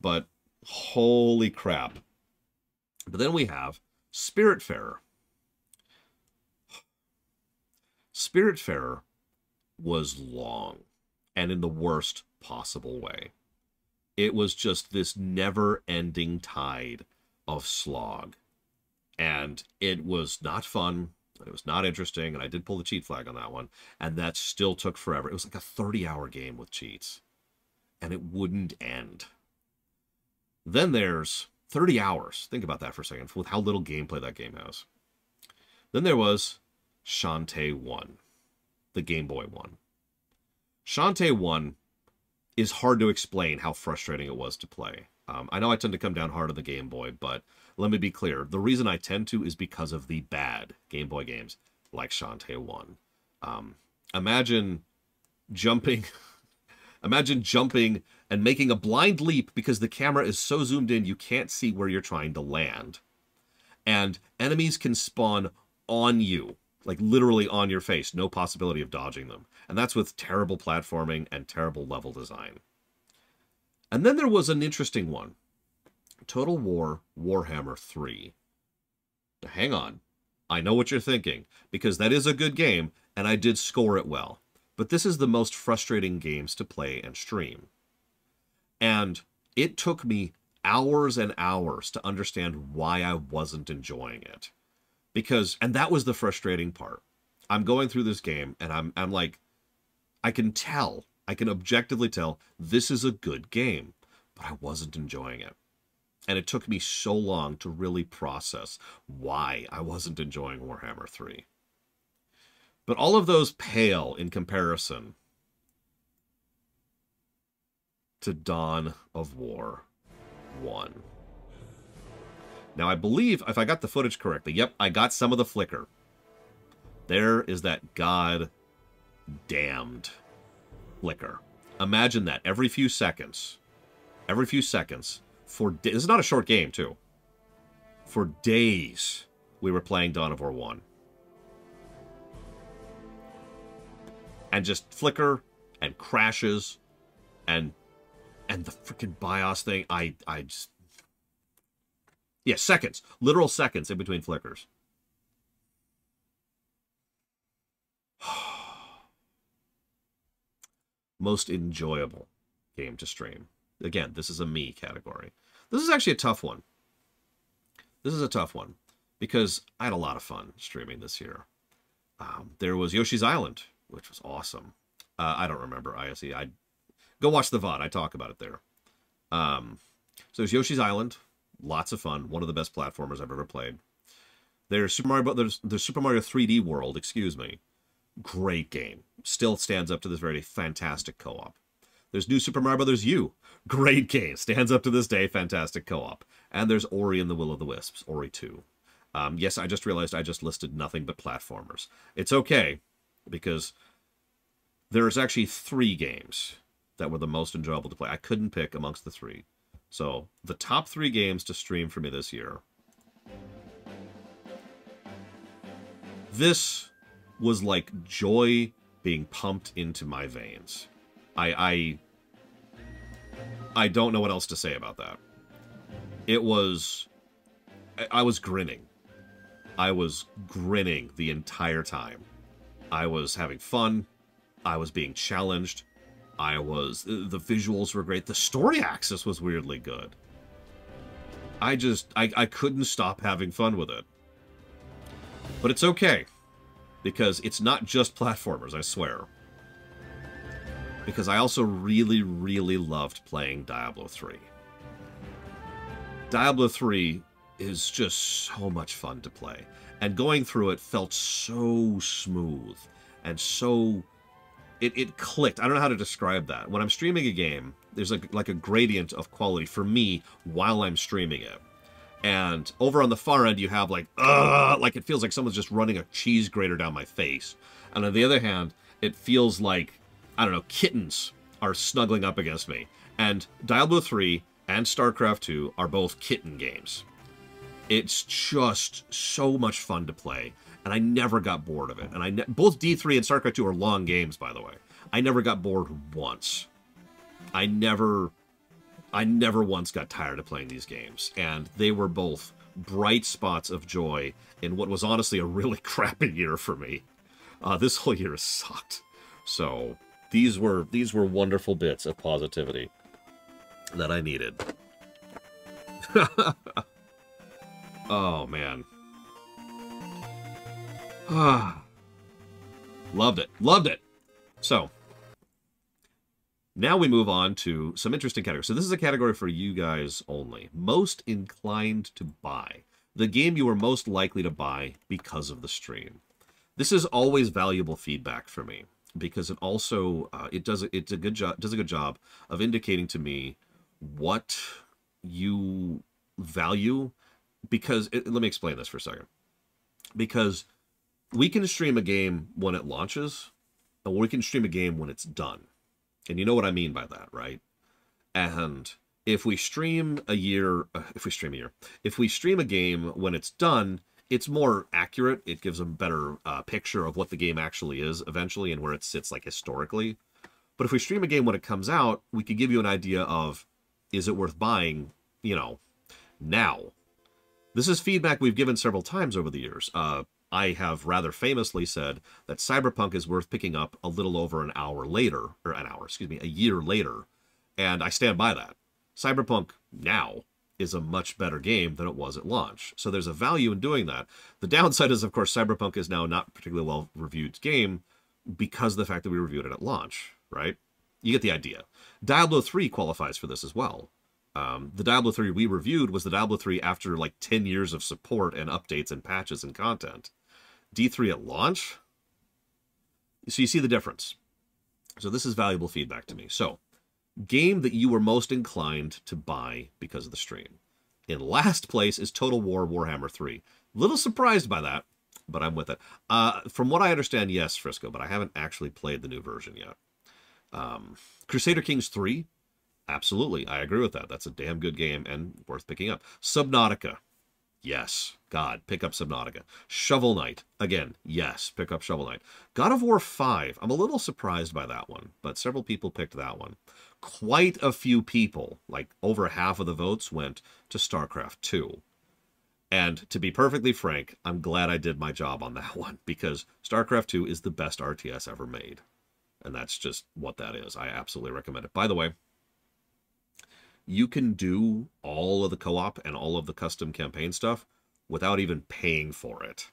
But, holy crap. But then we have Spiritfarer. Spiritfarer was long, and in the worst possible way. It was just this never-ending tide of slog. And it was not fun, and it was not interesting, and I did pull the cheat flag on that one, and that still took forever. It was like a 30-hour game with cheats, and it wouldn't end. Then there's 30 hours. Think about that for a second, with how little gameplay that game has. Then there was Shantae 1, the Game Boy one. Shantae 1 is hard to explain how frustrating it was to play. I know I tend to come down hard on the Game Boy, but let me be clear. The reason I tend to is because of the bad Game Boy games like Shantae 1. Imagine jumping... Imagine jumping and making a blind leap because the camera is so zoomed in you can't see where you're trying to land. And enemies can spawn on you, like literally on your face, no possibility of dodging them. And that's with terrible platforming and terrible level design. And then there was an interesting one. Total War Warhammer 3. Now, hang on. I know what you're thinking, because that is a good game, and I did score it well. But this is the most frustrating games to play and stream. And it took me hours and hours to understand why I wasn't enjoying it. Because, and that was the frustrating part. I'm going through this game, and I'm like, I can objectively tell, this is a good game, but I wasn't enjoying it. And it took me so long to really process why I wasn't enjoying Warhammer 3. But all of those pale in comparison to Dawn of War 1. Now, I believe, if I got the footage correctly, yep, I got some of the flicker. There is that god-damned flicker. Imagine that every few seconds, for days, this is not a short game, too. For days, we were playing Dawn of War 1. And just flicker and crashes and the freaking BIOS thing, I just... Yeah, seconds. Literal seconds in between flickers. Most enjoyable game to stream. Again, this is a me category. This is actually a tough one. This is a tough one because I had a lot of fun streaming this year. There was Yoshi's Island, which was awesome. I don't remember ISE. Go watch the VOD. I talk about it there. So there's Yoshi's Island. Lots of fun. One of the best platformers I've ever played. There's Super Mario, there's Super Mario 3D World, excuse me. Great game. Still stands up to this very day. Fantastic co-op. There's New Super Mario Bros. U. Great game. Stands up to this day. Fantastic co-op. And there's Ori and the Will of the Wisps. Ori 2. Yes, I just realized I just listed nothing but platformers. It's okay, because there's actually 3 games that were the most enjoyable to play. I couldn't pick amongst the 3. So, the top 3 games to stream for me this year. This was like joy being pumped into my veins. I don't know what else to say about that. It was... I was grinning. I was grinning the entire time. I was having fun. I was being challenged. The visuals were great. The story axis was weirdly good. I couldn't stop having fun with it. But it's okay. Because it's not just platformers, I swear. Because I also really, really loved playing Diablo 3. Diablo 3 is just so much fun to play. And going through it felt so smooth. And so... It clicked. I don't know how to describe that. When I'm streaming a game, there's like a gradient of quality for me while I'm streaming it. And over on the far end, you have like it feels like someone's just running a cheese grater down my face. And on the other hand, it feels like, I don't know, kittens are snuggling up against me. And Diablo 3 and StarCraft 2 are both kitten games. It's just so much fun to play. And I never got bored of it. And both D3 and StarCraft 2 are long games, by the way. I never got bored once. I never once got tired of playing these games. And they were both bright spots of joy in what was honestly a really crappy year for me. This whole year has sucked. So these were wonderful bits of positivity that I needed. Oh, man. Loved it. Loved it. So, now we move on to some interesting categories. So this is a category for you guys only. Most inclined to buy. The game you are most likely to buy because of the stream. This is always valuable feedback for me because it also does a good job of indicating to me what you value. Because let me explain this for a second. Because we can stream a game when it launches, and we can stream a game when it's done. And you know what I mean by that, right? And if we stream a game when it's done, it's more accurate. It gives a better picture of what the game actually is eventually and where it sits like historically. But if we stream a game when it comes out, we could give you an idea of, is it worth buying, you know, now? This is feedback we've given several times over the years. I have rather famously said that Cyberpunk is worth picking up a little over a year later. And I stand by that. Cyberpunk now is a much better game than it was at launch. So there's a value in doing that. The downside is, of course, Cyberpunk is now not a particularly well-reviewed game because of the fact that we reviewed it at launch, right? You get the idea. Diablo 3 qualifies for this as well. The Diablo 3 we reviewed was the Diablo 3 after like 10 years of support and updates and patches and content. D3 at launch? So you see the difference. So this is valuable feedback to me. So, game that you were most inclined to buy because of the stream. In last place is Total War Warhammer 3. Little surprised by that, but I'm with it. From what I understand, yes, Frisco, but I haven't actually played the new version yet. Crusader Kings 3? Absolutely, I agree with that. That's a damn good game and worth picking up. Subnautica. Yes. God, pick up Subnautica. Shovel Knight. Again, yes, pick up Shovel Knight. God of War 5. I'm a little surprised by that one, but several people picked that one. Quite a few people, like over half of the votes, went to StarCraft 2. And to be perfectly frank, I'm glad I did my job on that one, because StarCraft 2 is the best RTS ever made. And that's just what that is. I absolutely recommend it. By the way, you can do all of the co-op and all of the custom campaign stuff without even paying for it.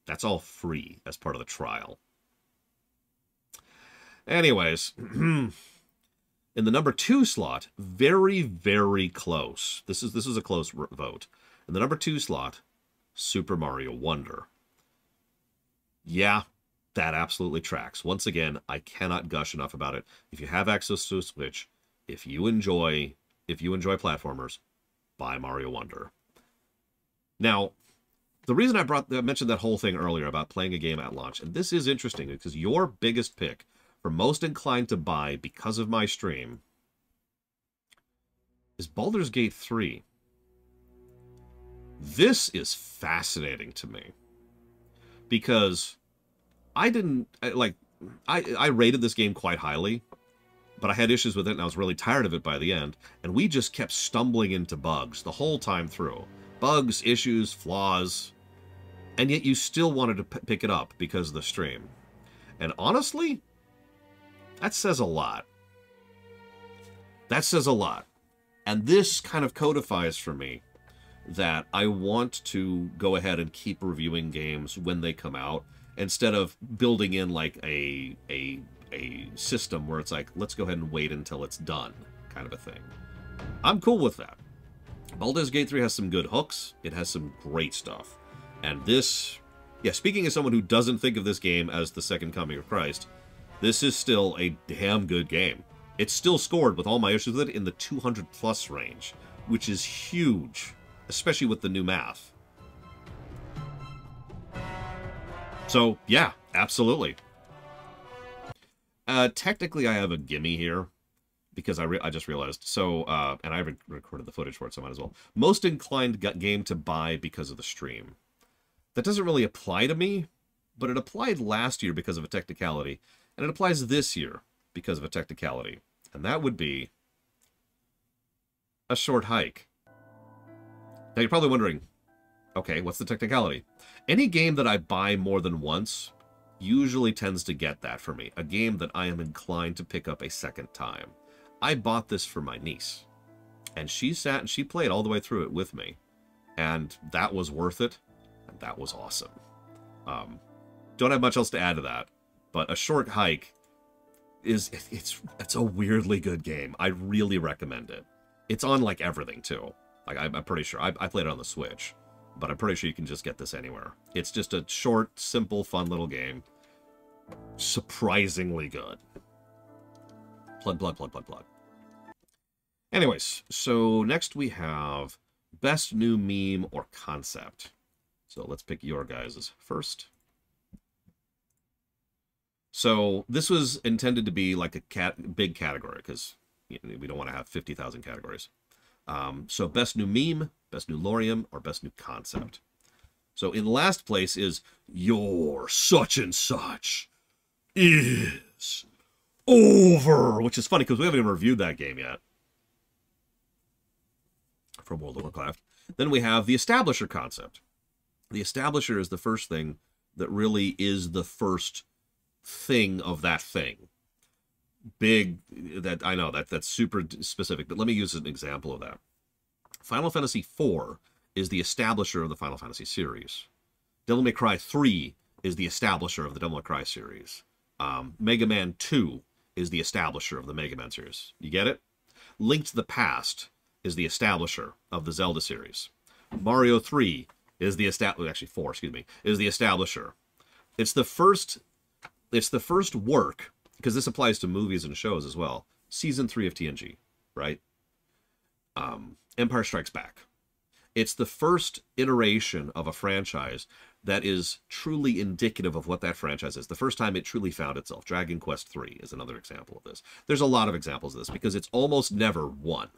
That's all free as part of the trial. Anyways, in the number 2 slot, very, very close. This is a close vote. In the number 2 slot, Super Mario Wonder. Yeah, that absolutely tracks. Once again, I cannot gush enough about it. If you have access to a Switch, if you enjoy platformers, buy Mario Wonder. Now, the reason I mentioned that whole thing earlier about playing a game at launch, and this is interesting because your biggest pick for most inclined to buy because of my stream is Baldur's Gate 3. This is fascinating to me because I rated this game quite highly, but I had issues with it and I was really tired of it by the end, and we just kept stumbling into bugs the whole time through. Bugs, issues, flaws, and yet you still wanted to pick it up because of the stream. And honestly, that says a lot. That says a lot. And this kind of codifies for me that I want to go ahead and keep reviewing games when they come out, instead of building in like a system where it's like, let's go ahead and wait until it's done, kind of a thing. I'm cool with that. Baldur's Gate 3 has some good hooks. It has some great stuff. And this, yeah, speaking as someone who doesn't think of this game as the second coming of Christ, this is still a damn good game. It's still scored, with all my issues with it, in the 200+ range, which is huge, especially with the new math. So, yeah, absolutely. Technically, I have a gimme here, because I just realized. So, and I recorded the footage for it, so I might as well. Most inclined game to buy because of the stream. That doesn't really apply to me, but it applied last year because of a technicality, and it applies this year because of a technicality. And that would be A Short Hike. Now, you're probably wondering, okay, what's the technicality? Any game that I buy more than once usually tends to get that for me. A game that I am inclined to pick up a second time. I bought this for my niece, and she sat and she played all the way through it with me, and that was worth it, and that was awesome. Don't have much else to add to that, but A Short Hike is, it's a weirdly good game. I really recommend it. It's on like everything too. Like I'm pretty sure I played it on the Switch, but I'm pretty sure you can just get this anywhere. It's just a short, simple, fun little game. Surprisingly good. Plug. Anyways, so next we have Best New Meme or Concept. So let's pick your guys' first. So this was intended to be like a big category, because we don't want to have 50,000 categories. So Best New Meme, Best New Lorem, or Best New Concept. So in last place is Your Such and Such is Over, which is funny because we haven't even reviewed that game yet from World of Warcraft. Then we have the Establisher concept. The Establisher is the first thing that really is the first thing of that thing. Big, that I know that's super specific, but let me use an example of that. Final Fantasy IV is the establisher of the Final Fantasy series. Devil May Cry 3 is the establisher of the Devil May Cry series. Mega Man 2 is the establisher of the Mega Man series. You get it? Link to the Past is the establisher of the Zelda series. Mario 3 is the actually 4, excuse me, is the establisher. It's the first work, because this applies to movies and shows as well. Season 3 of TNG, right? Empire Strikes Back. It's the first iteration of a franchise that is truly indicative of what that franchise is. The first time it truly found itself. Dragon Quest III is another example of this. There's a lot of examples of this because it's almost never one.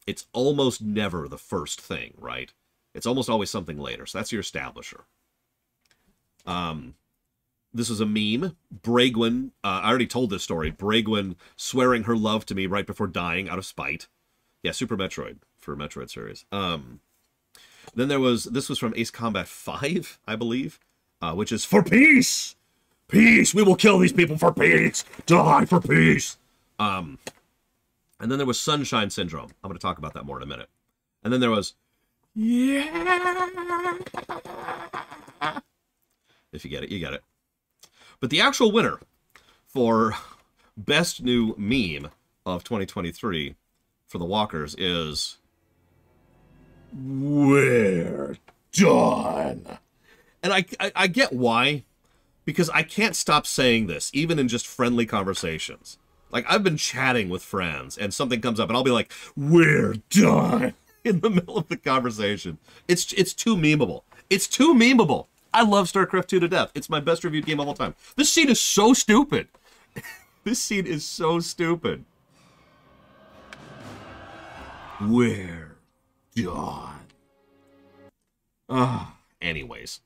It's almost never the first thing, right? It's almost always something later. So that's your establisher. This was a meme. Bragwin, I already told this story. Bragwin swearing her love to me right before dying out of spite. Yeah, Super Metroid for Metroid series. Then this was from Ace Combat 5, I believe, which is for peace! Peace! We will kill these people for peace! Die for peace! And then there was Sunshine Syndrome. I'm going to talk about that more in a minute. And then there was, yeah! If you get it, you get it. But the actual winner for Best New Meme of 2023 for the Walkers is We're Done. And I get why, because I can't stop saying this, even in just friendly conversations. Like, I've been chatting with friends, and something comes up, and I'll be like, we're done, in the middle of the conversation. It's too memeable. It's too memeable. I love StarCraft 2 to death. It's my best reviewed game of all time. This scene is so stupid. This scene is so stupid. We're done. Anyways.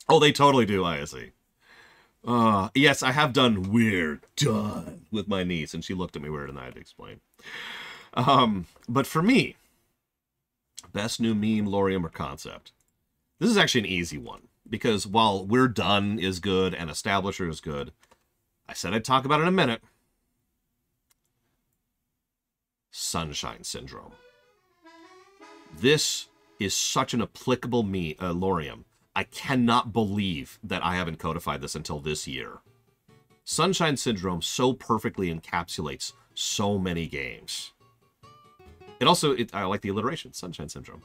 Oh, they totally do, I see. Yes, I have done we're done with my niece, and she looked at me weird and I had to explain. But for me, best new meme, Loreunner concept. This is actually an easy one, because while we're done is good and establisher is good, I said I'd talk about it in a minute. Sunshine Syndrome. This is such an applicable Loreunner. I cannot believe that I haven't codified this until this year. Sunshine Syndrome so perfectly encapsulates so many games. It also, I like the alliteration, Sunshine Syndrome.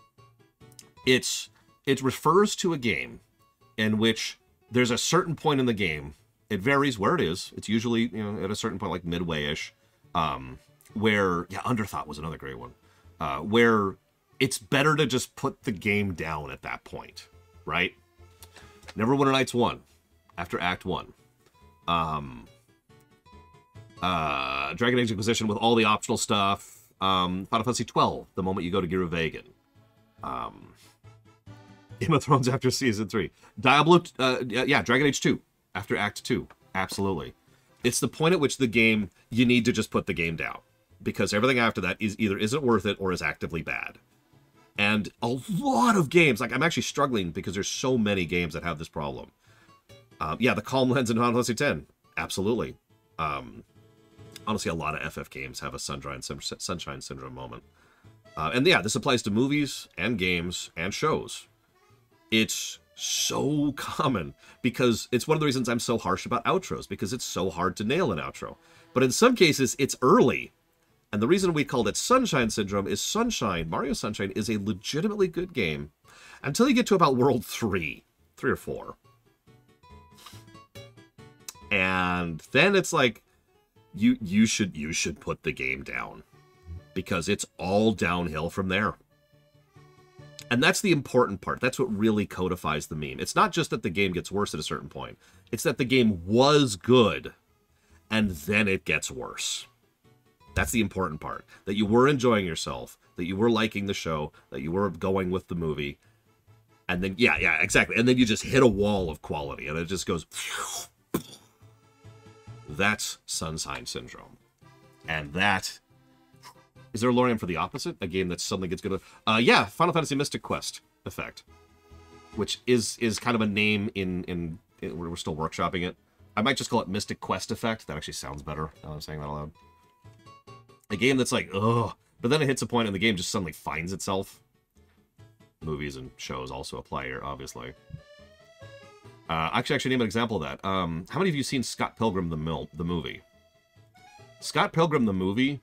It refers to a game in which there's a certain point in the game. It varies where it is. It's usually, you know, at a certain point, like midway-ish, where, yeah, Underthought was another great one, where it's better to just put the game down at that point, right? Neverwinter Nights 1, after Act 1. Dragon Age Inquisition with all the optional stuff. Final Fantasy 12, the moment you go to Giruvegan. Game of Thrones after Season 3. Diablo, yeah, Dragon Age 2, after Act 2. Absolutely. It's the point at which the game, you need to just put the game down. Because everything after that is either isn't worth it or is actively bad. And a lot of games, like I'm actually struggling because there's so many games that have this problem. Yeah, the Calm Lens in Final Fantasy 10. Absolutely. Honestly, a lot of FF games have a Sunshine Syndrome moment. And yeah, this applies to movies and games and shows. It's so common because it's one of the reasons I'm so harsh about outros, because it's so hard to nail an outro. But in some cases, it's early. And the reason we called it Sunshine Syndrome is Sunshine, Mario Sunshine, is a legitimately good game until you get to about World 3 or 4. And then it's like, you should put the game down because it's all downhill from there. And that's the important part. That's what really codifies the meme. It's not just that the game gets worse at a certain point. It's that the game was good and then it gets worse. That's the important part. That you were enjoying yourself, that you were liking the show, that you were going with the movie. And then, yeah, exactly. And then you just hit a wall of quality and it just goes... That's Sunshine Syndrome. And that... Is there a Loreunner for the opposite? A game that suddenly gets good? Yeah, Final Fantasy Mystic Quest effect. Which is kind of a name in we're still workshopping it. I might just call it Mystic Quest effect. That actually sounds better now I'm saying that aloud. A game that's like, ugh. But then it hits a point and the game just suddenly finds itself. Movies and shows also apply here, obviously. Actually name an example of that. How many of you seen Scott Pilgrim the movie? Scott Pilgrim the movie,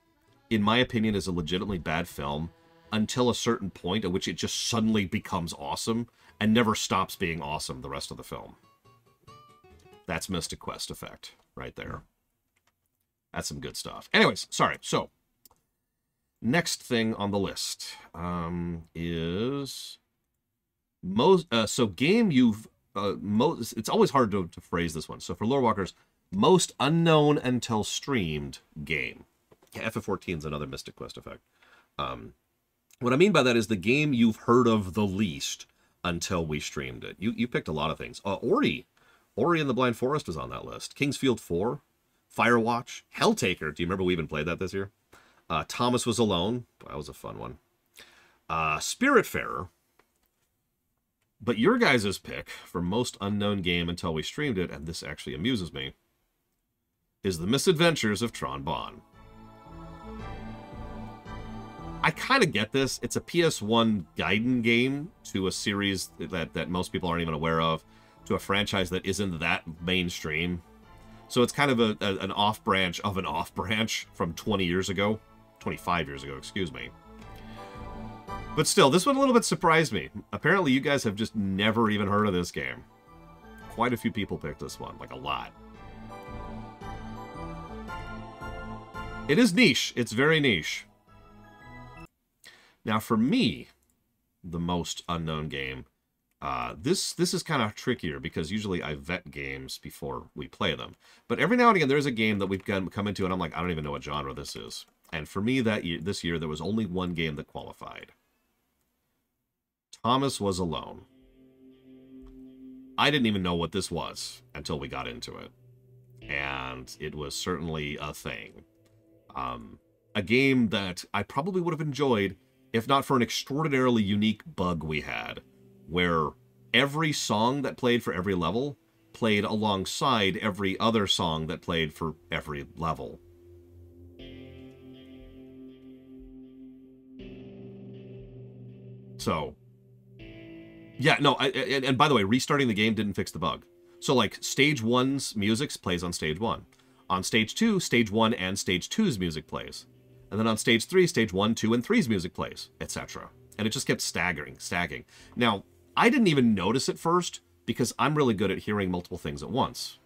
in my opinion, is a legitimately bad film until a certain point at which it just suddenly becomes awesome and never stops being awesome the rest of the film. That's Mystic Quest effect right there. That's some good stuff. Anyways, sorry. So, next thing on the list is so game you've it's always hard to phrase this one. So for Lorewalkers, most unknown until streamed game. Yeah, FF14 is another Mystic Quest effect. What I mean by that is the game you've heard of the least until we streamed it. You picked a lot of things. Ori and the Blind Forest was on that list. Kingsfield 4, Firewatch, Helltaker. Do you remember we even played that this year? Thomas Was Alone. That was a fun one. Spiritfarer. But your guys' pick for most unknown game until we streamed it, and this actually amuses me, is The Misadventures of Tron Bonne. I kind of get this. It's a PS1 Gaiden game to a series that most people aren't even aware of, to a franchise that isn't that mainstream. So it's kind of an off-branch of an off-branch from 20 years ago. 25 years ago, excuse me. But still, this one a little bit surprised me. Apparently, you guys have just never even heard of this game. Quite a few people picked this one, like a lot. It is niche. It's very niche. Now, for me, the most unknown game This is kind of trickier because usually I vet games before we play them. But every now and again, there's a game that we've come into, and I'm like, I don't even know what genre this is. And for me, this year, there was only one game that qualified. Thomas Was Alone. I didn't even know what this was until we got into it. And it was certainly a thing. A game that I probably would have enjoyed if not for an extraordinarily unique bug we had, where every song that played for every level played alongside every other song that played for every level. So, yeah, no, and by the way, restarting the game didn't fix the bug. So, like, Stage 1's music plays on Stage 1. On Stage 2, Stage 1 and Stage 2's music plays. And then on Stage 3, Stage 1, 2, and 3's music plays, etc. And it just kept stacking. Now, I didn't even notice at first, because I'm really good at hearing multiple things at once.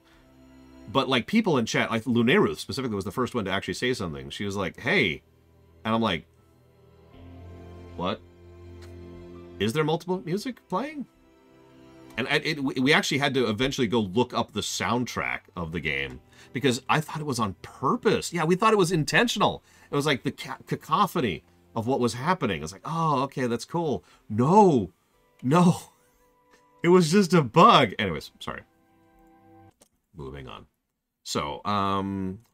But, like, people in chat, like Loreunner specifically was the first one to actually say something. She was like, hey. And I'm like, what? Is there multiple music playing? And we actually had to eventually go look up the soundtrack of the game because I thought it was on purpose. Yeah, we thought it was intentional. It was like the cacophony of what was happening. It's like, oh, okay, that's cool. No. It was just a bug. Anyways, sorry. Moving on. So,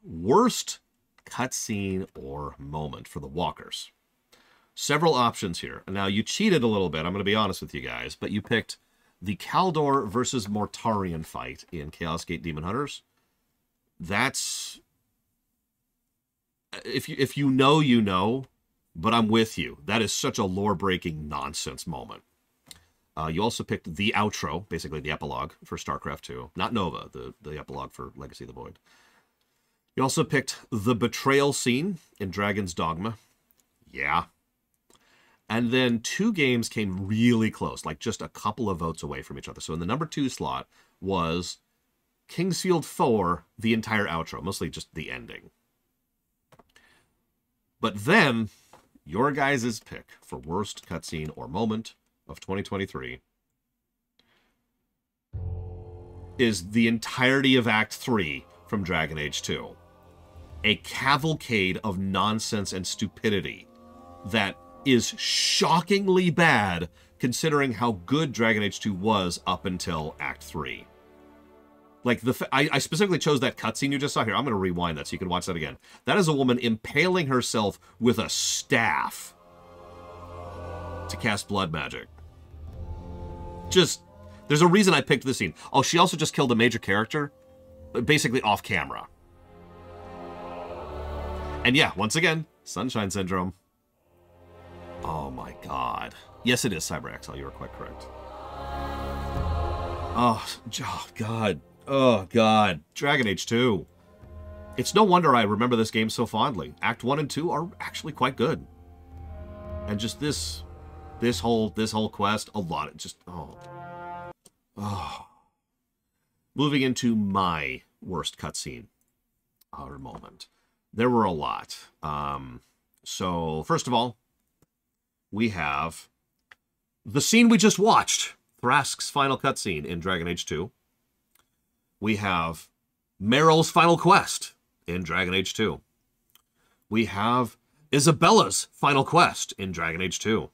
worst cutscene or moment for the Walkers. Several options here. Now, you cheated a little bit, I'm going to be honest with you guys, but you picked the Kaldor versus Mortarion fight in Chaos Gate Demon Hunters. That's... If you know, you know, but I'm with you. That is such a lore-breaking nonsense moment. You also picked the outro, basically the epilogue for StarCraft 2. Not Nova, the epilogue for Legacy of the Void. You also picked the betrayal scene in Dragon's Dogma. Yeah. And then two games came really close, like just a couple of votes away from each other. So in the number 2 slot was Kingsfield 4, the entire outro, mostly just the ending. But then, your guys' pick for worst cutscene or moment of 2023 is the entirety of Act 3 from Dragon Age 2. A cavalcade of nonsense and stupidity that is shockingly bad considering how good Dragon Age 2 was up until Act 3. Like, I specifically chose that cutscene you just saw here. I'm going to rewind that so you can watch that again. That is a woman impaling herself with a staff to cast blood magic. Just, there's a reason I picked this scene. Oh, she also just killed a major character, basically off camera. And yeah, once again, Sunshine Syndrome. Oh my god. Yes, it is CyberXL. You are quite correct. Oh god. Oh god. Dragon Age 2. It's no wonder I remember this game so fondly. Act 1 and 2 are actually quite good. And just this whole quest, a lot of just Moving into my worst cutscene or moment. There were a lot. So first of all, we have the scene we just watched, Thrask's final cutscene in Dragon Age 2. We have Meryl's final quest in Dragon Age 2. We have Isabella's final quest in Dragon Age 2.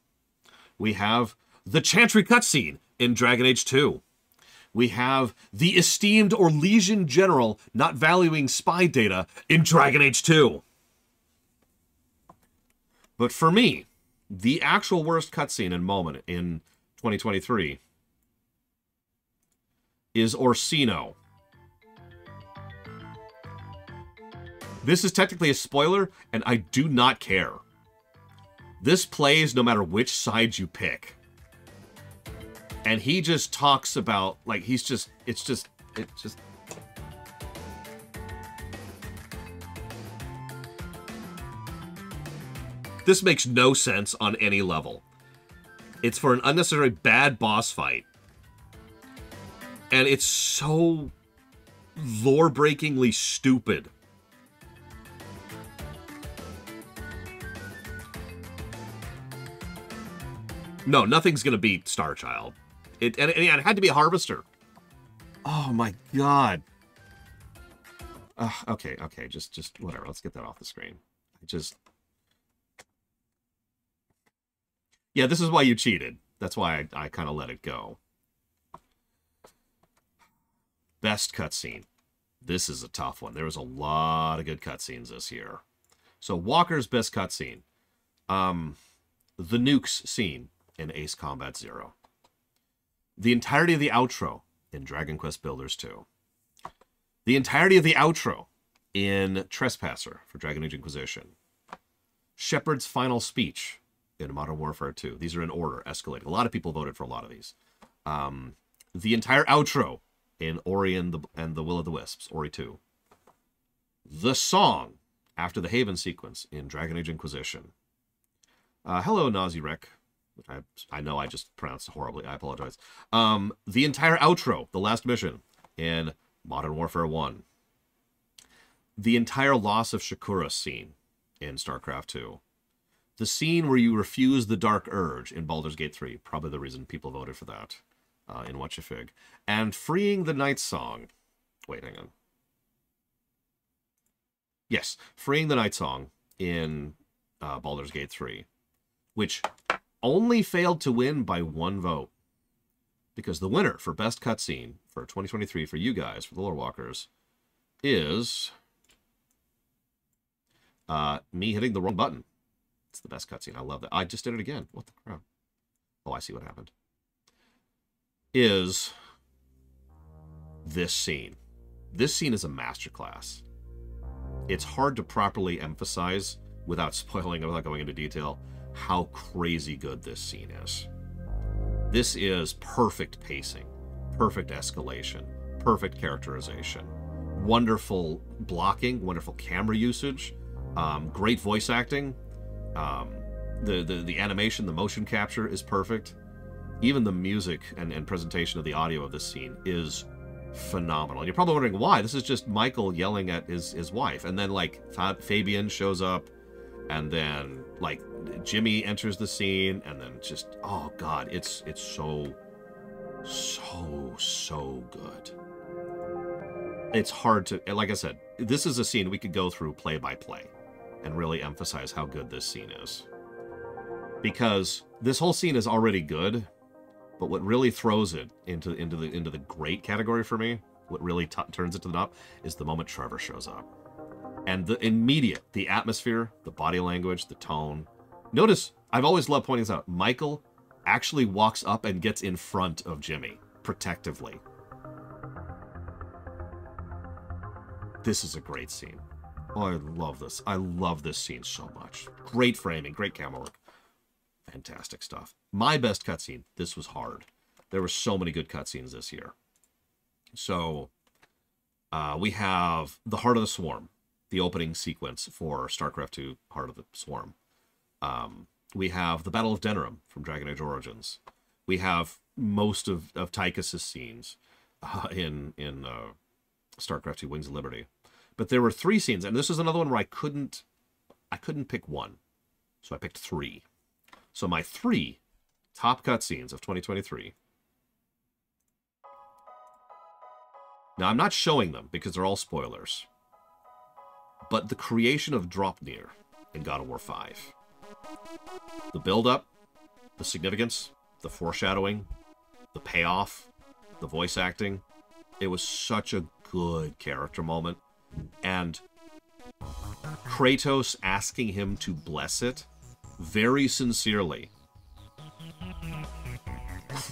We have the Chantry cutscene in Dragon Age 2. We have the esteemed Orlesian general not valuing spy data in Dragon Age 2. But for me, the actual worst cutscene and moment in 2023 is Orsino. This is technically a spoiler, and I do not care. This plays no matter which side you pick. And he just talks about, like, it's just... This makes no sense on any level. It's for an unnecessary bad boss fight. And it's so lore-breakingly stupid. No, nothing's gonna beat Starchild. And it had to be a harvester. Oh my god. Okay, just whatever. Let's get that off the screen. Yeah, this is why you cheated. That's why I kind of let it go. Best cutscene. This is a tough one. There was a lot of good cutscenes this year. So, Walker's best cutscene. The nukes scene in Ace Combat 0. The entirety of the outro in Dragon Quest Builders 2. The entirety of the outro in Trespasser for Dragon Age Inquisition. Shepard's final speech in Modern Warfare 2. These are in order, escalating. A lot of people voted for a lot of these. The entire outro in Ori and the Will of the Wisps, Ori 2. The song after the Haven sequence in Dragon Age Inquisition. Hello, Nazi Rek. Which I know I just pronounced horribly. I apologize. The entire outro, the last mission in Modern Warfare 1. The entire Loss of Shakura scene in StarCraft 2. The scene where you refuse the Dark Urge in Baldur's Gate 3. Probably the reason people voted for that in Whatchafig. And Freeing the Night Song. Wait, hang on. Yes, Freeing the Night Song in Baldur's Gate 3. Which only failed to win by 1 vote. Because the winner for Best Cutscene for 2023 for you guys, for the Lorewalkers, is me hitting the wrong button. It's the best cutscene. I love that. I just did it again. What the crap? Oh, I see what happened. Is this scene. This scene is a masterclass. It's hard to properly emphasize without spoiling, without going into detail, how crazy good this scene is. This is perfect pacing, perfect escalation, perfect characterization, wonderful blocking, wonderful camera usage, great voice acting. The animation, the motion capture is perfect. Even the music and presentation of the audio of this scene is phenomenal. And you're probably wondering why. This is just Michael yelling at his wife. And then, like, Fabian shows up. And then, like, Jimmy enters the scene. And then just, oh, God, it's so good. It's hard to, like I said, this is a scene we could go through play by play and really emphasize how good this scene is. Because this whole scene is already good, but what really throws it into the great category for me, what really turns it to the top, is the moment Trevor shows up. And the immediate, the atmosphere, the body language, the tone. Notice, I've always loved pointing this out, Michael actually walks up and gets in front of Jimmy, protectively. This is a great scene. Oh, I love this. I love this scene so much. Great framing, great camera work. Fantastic stuff. My best cutscene. This was hard. There were so many good cutscenes this year. So, we have the Heart of the Swarm, the opening sequence for StarCraft 2 Heart of the Swarm. We have the Battle of Denerim from Dragon Age Origins. We have most of Tychus' scenes in StarCraft 2 Wings of Liberty. But there were 3 scenes, and this is another one where I couldn't pick one. So I picked 3. So my 3 top cutscenes of 2023. Now, I'm not showing them because they're all spoilers. But the creation of Dropnir in God of War 5. The build-up, the significance, the foreshadowing, the payoff, the voice acting. It was such a good character moment. And Kratos asking him to bless it very sincerely.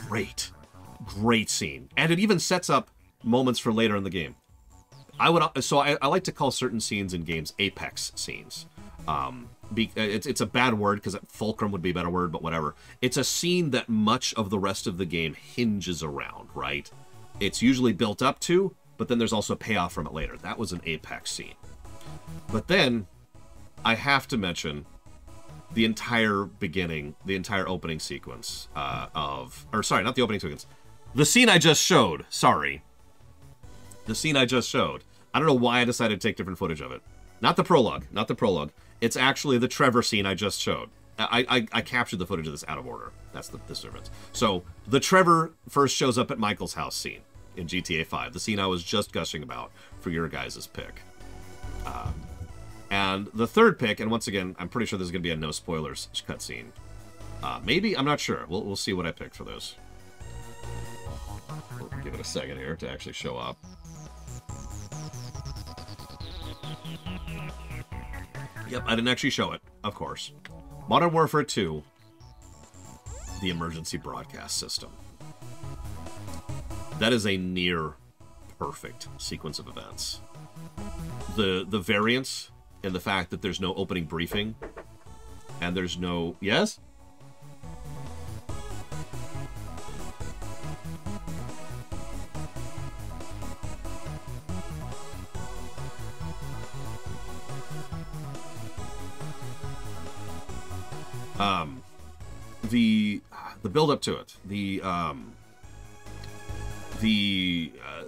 Great scene. And it even sets up moments for later in the game. I like to call certain scenes in games apex scenes. It's a bad word because fulcrum would be a better word, but whatever. It's a scene that much of the rest of the game hinges around, right? It's usually built up to, but then there's also a payoff from it later. That was an apex scene. But then I have to mention the entire beginning, the entire opening sequence sorry, not the opening sequence. The scene I just showed, sorry. The scene I just showed. I don't know why I decided to take different footage of it. Not the prologue, not the prologue. It's actually the Trevor scene I just showed. I captured the footage of this out of order. That's the servants. So the Trevor first shows up at Michael's house scene in GTA 5, the scene I was just gushing about for your guys' pick. And the third pick, and once again, I'm pretty sure there's going to be a no spoilers cutscene. Maybe, I'm not sure. We'll see what I picked for those. We'll give it a second here to actually show up. Yep, I didn't actually show it, of course. Modern Warfare 2, the emergency broadcast system. That is a near perfect sequence of events. The variance in the fact that there's no opening briefing and there's no... Yes? The build up to it,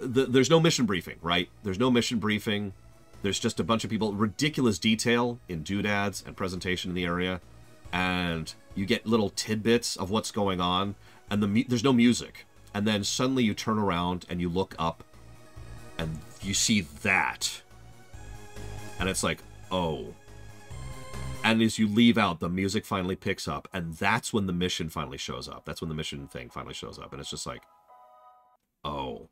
there's no mission briefing, right? There's no mission briefing. There's just a bunch of people, ridiculous detail in doodads and presentation in the area, and you get little tidbits of what's going on, and there's no music. And then suddenly you turn around and you look up, and you see that, and it's like, oh. And as you leave out, the music finally picks up, and that's when the mission finally shows up. That's when the mission thing finally shows up, and it's just like, oh,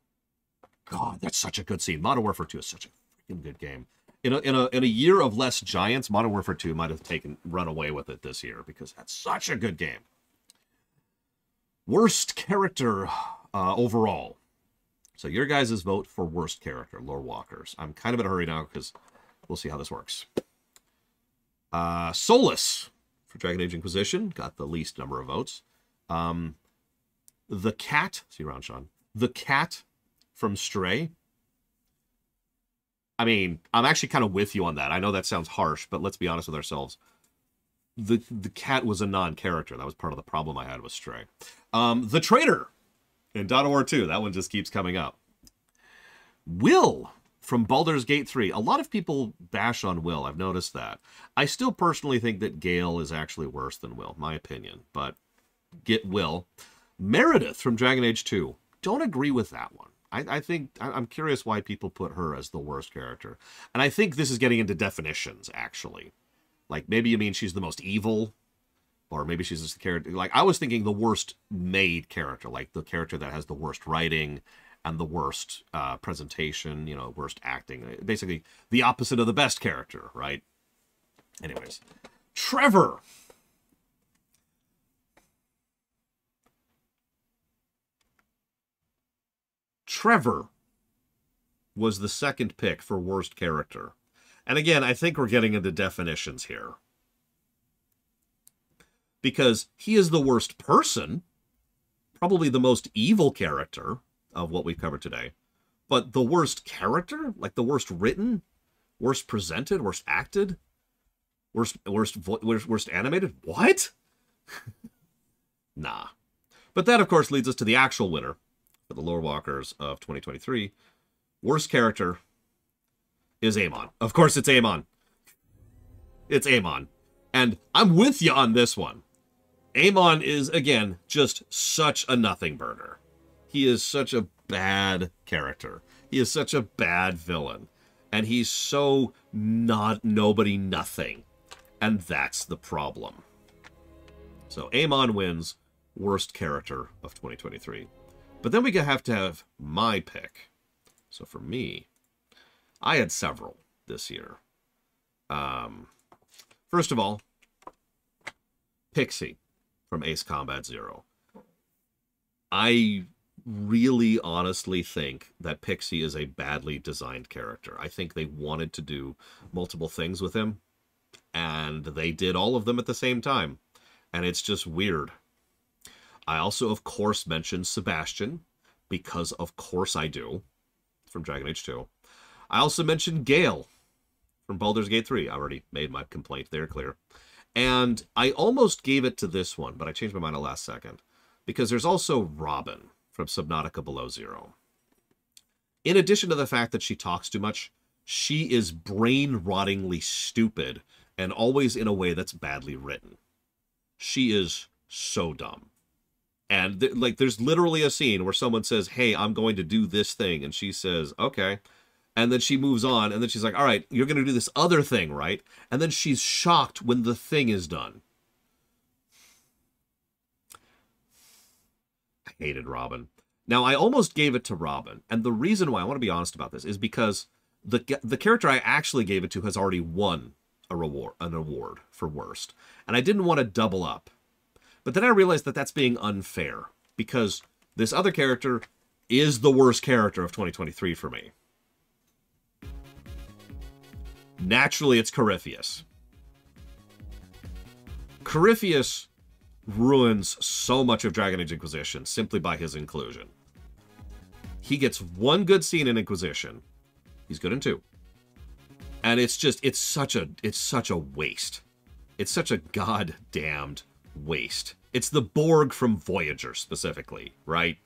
God, that's such a good scene. Modern Warfare 2 is such a freaking good game. In a year of less giants, Modern Warfare 2 might have run away with it this year, because that's such a good game. Worst character overall. So your guys' vote for worst character, Lorewalkers. I'm kind of in a hurry now, because we'll see how this works. Solus for Dragon Age Inquisition got the least number of votes. The cat, see you around, Sean. The cat from Stray. I mean, I'm actually kind of with you on that. I know that sounds harsh, but let's be honest with ourselves. The cat was a non-character. That was part of the problem I had with Stray. The Traitor in Dawn of War 2. That one just keeps coming up. Will from Baldur's Gate 3. A lot of people bash on Will. I've noticed that. I still personally think that Gale is actually worse than Will, my opinion. But get Will. Meredith from Dragon Age 2. Don't agree with that one. I think, I'm curious why people put her as the worst character. And I think this is getting into definitions, actually. Like, maybe you mean she's the most evil, or maybe she's just the character. Like, I was thinking the worst made character, like the character that has the worst writing and the worst presentation, you know, worst acting. Basically, the opposite of the best character, right? Anyways. Trevor! Trevor was the second pick for worst character. And again, I think we're getting into definitions here. Because he is the worst person, probably the most evil character of what we've covered today. But the worst character? Like the worst written? Worst presented? Worst acted? Worst animated? What? Nah. But that, of course, leads us to the actual winner for the Lorewalkers of 2023. Worst character is Amon. Of course, it's Amon. It's Amon. And I'm with you on this one. Amon is, again, just such a nothing burger. He is such a bad character. He is such a bad villain. And he's so not nobody nothing. And that's the problem. So Amon wins worst character of 2023. But then we have to have my pick. So for me, I had several this year. First of all, Pixie from Ace Combat Zero. I really honestly think that Pixie is a badly designed character. I think they wanted to do multiple things with him, and they did all of them at the same time. And it's just weird. I also, of course, mentioned Sebastian, because of course I do, from Dragon Age 2. I also mentioned Gale from Baldur's Gate 3. I already made my complaint there clear. And I almost gave it to this one, but I changed my mind at the last second. Because there's also Robin from Subnautica Below Zero. In addition to the fact that she talks too much, she is brain-rottingly stupid, and always in a way that's badly written. She is so dumb. And like, there's literally a scene where someone says, hey, I'm going to do this thing. And she says, okay. And then she moves on. And then she's like, all right, you're going to do this other thing, right? And then she's shocked when the thing is done. I hated Robin. Now, I almost gave it to Robin. And the reason why I want to be honest about this is because the character I actually gave it to has already won an award for worst. And I didn't want to double up. But then I realized that that's being unfair, because this other character is the worst character of 2023 for me. Naturally, it's Corypheus. Corypheus ruins so much of Dragon Age Inquisition simply by his inclusion. He gets one good scene in Inquisition. He's good in 2. And it's such a waste. It's such a goddamned waste. It's the Borg from Voyager, specifically, right?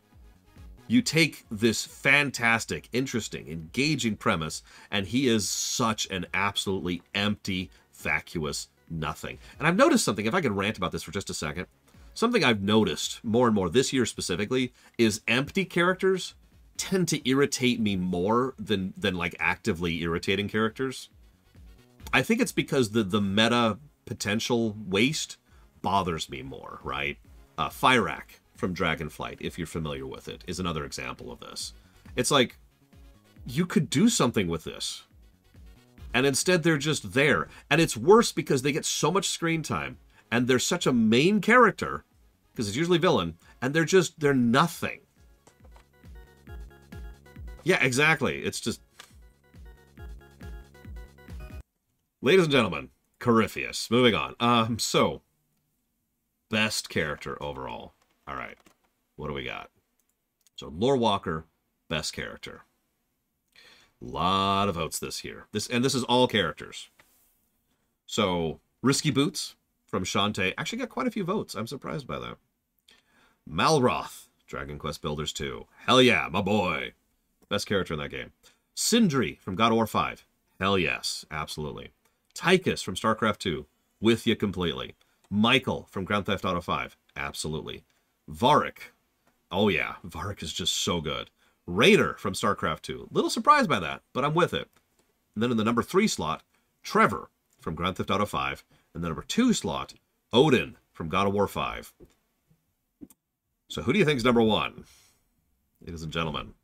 You take this fantastic, interesting, engaging premise, and he is such an absolutely empty, vacuous nothing. And I've noticed something, if I could rant about this for just a second. Something I've noticed more and more this year specifically is empty characters tend to irritate me more than like actively irritating characters. I think it's because the meta potential waste bothers me more, right? Fyrak from Dragonflight, if you're familiar with it, is another example of this. It's like, you could do something with this. And instead they're just there. And it's worse because they get so much screen time. And they're such a main character, because it's usually villain, and they're nothing. Yeah, exactly. It's just... Ladies and gentlemen, Corypheus. Moving on. So... Best character overall. All right. What do we got? So, Lorewalker, best character. A lot of votes this year. This is all characters. So, Risky Boots from Shantae actually got quite a few votes. I'm surprised by that. Malroth, Dragon Quest Builders 2. Hell yeah, my boy. Best character in that game. Sindri from God of War 5. Hell yes, absolutely. Tychus from StarCraft 2. With you completely. Michael from Grand Theft Auto 5. Absolutely. Varric. Oh yeah, Varric is just so good. Raider from StarCraft 2. Little surprised by that, but I'm with it. And then in the number 3 slot, Trevor from Grand Theft Auto 5. And the number 2 slot, Odin from God of War 5. So who do you think is number 1? Ladies and gentlemen.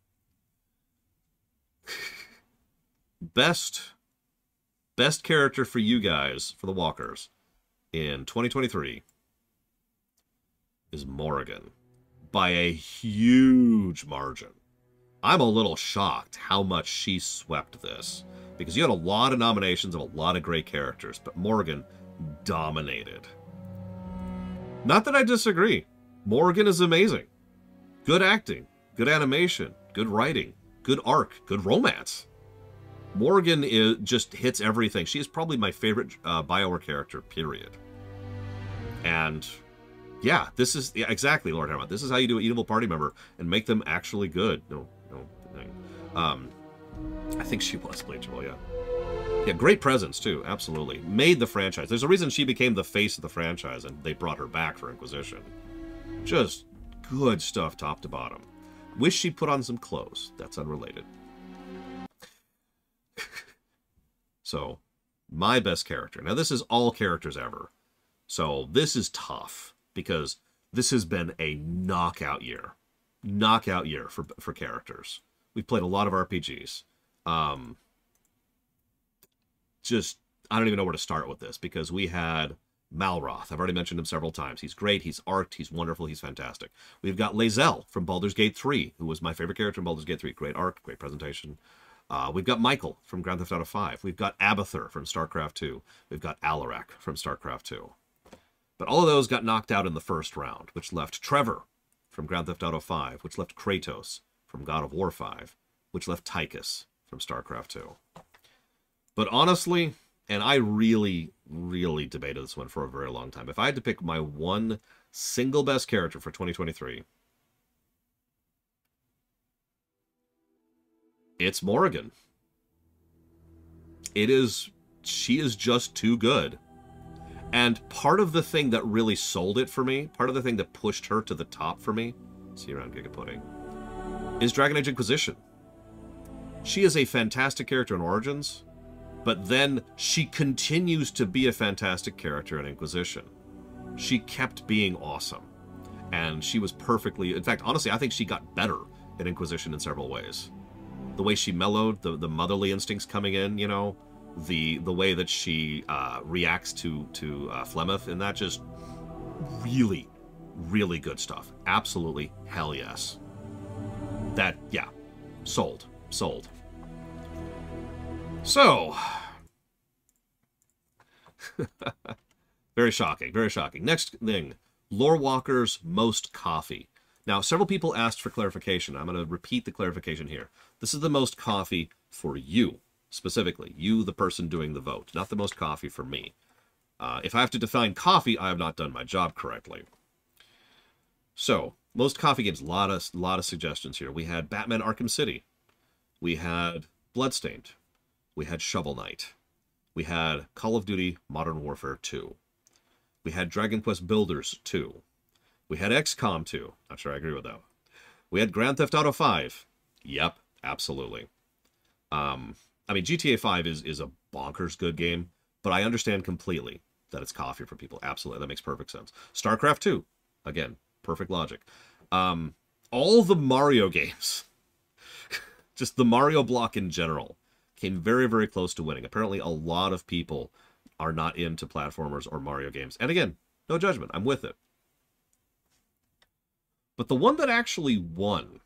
Best character for you guys, for the Walkers, in 2023 is Morrigan. By a huge margin. I'm a little shocked how much she swept this. Because you had a lot of nominations of a lot of great characters, but Morrigan dominated. Not that I disagree. Morrigan is amazing. Good acting, good animation, good writing, good arc, good romance. Morrigan just hits everything. She is probably my favorite BioWare character, period. And yeah, this is exactly Lord Hammer. This is how you do an evil party member and make them actually good. No. I think she was bleachable, yeah. Yeah, great presence too, absolutely. Made the franchise. There's a reason she became the face of the franchise, and they brought her back for Inquisition. Just good stuff, top to bottom. Wish she put on some clothes. That's unrelated. So, my best character. Now, this is all characters ever. So, this is tough, because this has been a knockout year. Knockout year for characters. We've played a lot of RPGs. I don't even know where to start with this, because we had Malroth. I've already mentioned him several times. He's great, he's arced, he's wonderful, he's fantastic. We've got Lae'zel from Baldur's Gate 3, who was my favorite character in Baldur's Gate 3. Great arc, great presentation. We've got Michael from Grand Theft Auto 5. We've got Abathur from StarCraft 2. We've got Alarak from StarCraft 2. But all of those got knocked out in the first round, which left Trevor from Grand Theft Auto 5, which left Kratos from God of War 5, which left Tychus from StarCraft 2. But honestly, and I really, really debated this one for a very long time. If I had to pick my one single best character for 2023, it's Morrigan. She is just too good. And part of the thing that really sold it for me, part of the thing that pushed her to the top for me, see you around Giga Pudding, is Dragon Age Inquisition. She is a fantastic character in Origins, but then she continues to be a fantastic character in Inquisition. She kept being awesome. And she was perfectly... In fact, honestly, I think she got better in Inquisition in several ways. The way she mellowed, the motherly instincts coming in, you know, the way that she reacts to Flemeth, and that just really, really good stuff. Absolutely, hell yes. That, yeah, sold. Sold. So, very shocking, very shocking. Next thing, Lorewalkers most coffee. Now, several people asked for clarification. I'm going to repeat the clarification here. This is the most coffee for you, specifically. You, the person doing the vote, not the most coffee for me. If I have to define coffee, I have not done my job correctly. So, most coffee games, a lot of suggestions here. We had Batman Arkham City. We had Bloodstained. We had Shovel Knight. We had Call of Duty Modern Warfare 2. We had Dragon Quest Builders 2. We had XCOM 2. Not sure I agree with that. We had Grand Theft Auto 5. Yep, absolutely. I mean, GTA 5 is a bonkers good game, but I understand completely that it's coffee for people. Absolutely, that makes perfect sense. StarCraft 2. Again, perfect logic. All the Mario games, just the Mario block in general, came very, very close to winning. Apparently, a lot of people are not into platformers or Mario games. And again, no judgment. I'm with it. But the one that actually won,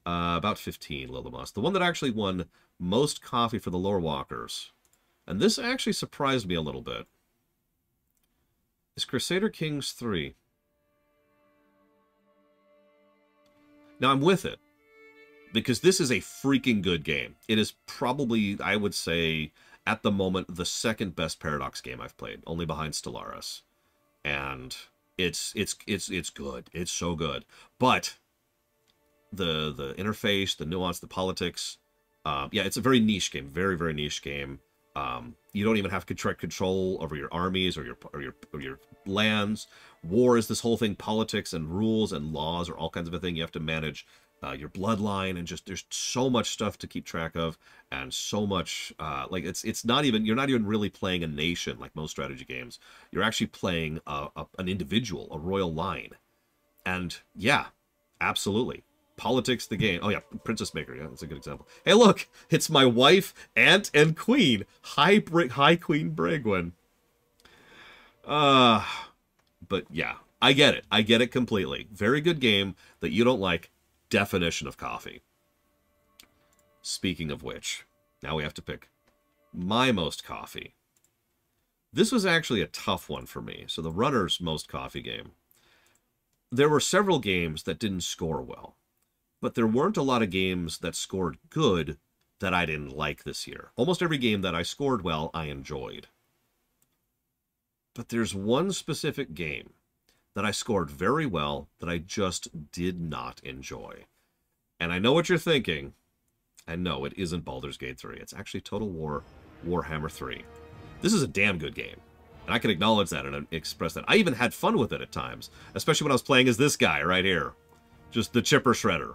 about 15, Lilimas, the one that actually won most coffee for the Lorewalkers, and this actually surprised me a little bit, is Crusader Kings 3. Now, I'm with it, because this is a freaking good game. It is probably, I would say, at the moment, the second best Paradox game I've played, only behind Stellaris. And it's good. It's so good. But the interface, the nuance, the politics, yeah, it's a very niche game. Very, very niche game. You don't even have direct control over your armies or your lands. War is this whole thing. Politics and rules and laws are all kinds of a thing. You have to manage your bloodline, and just there's so much stuff to keep track of, and so much like it's not even, you're not even really playing a nation like most strategy games. You're actually playing an individual, a royal line. And yeah, absolutely. Politics the game. Oh yeah, Princess Maker. Yeah, that's a good example. Hey, look, it's my wife, aunt, and queen. High Queen Brigwin. But yeah, I get it. I get it completely. Very good game that you don't like. Definition of coffee. Speaking of which, now we have to pick my most coffee. This was actually a tough one for me. So the runner's most coffee game. There were several games that didn't score well, but there weren't a lot of games that scored good that I didn't like this year. Almost every game that I scored well, I enjoyed. But there's one specific game that I scored very well that I just did not enjoy. And I know what you're thinking. And no, it isn't Baldur's Gate 3. It's actually Total War Warhammer 3. This is a damn good game. And I can acknowledge that and express that. I even had fun with it at times, especially when I was playing as this guy right here. Just the Chipper Shredder.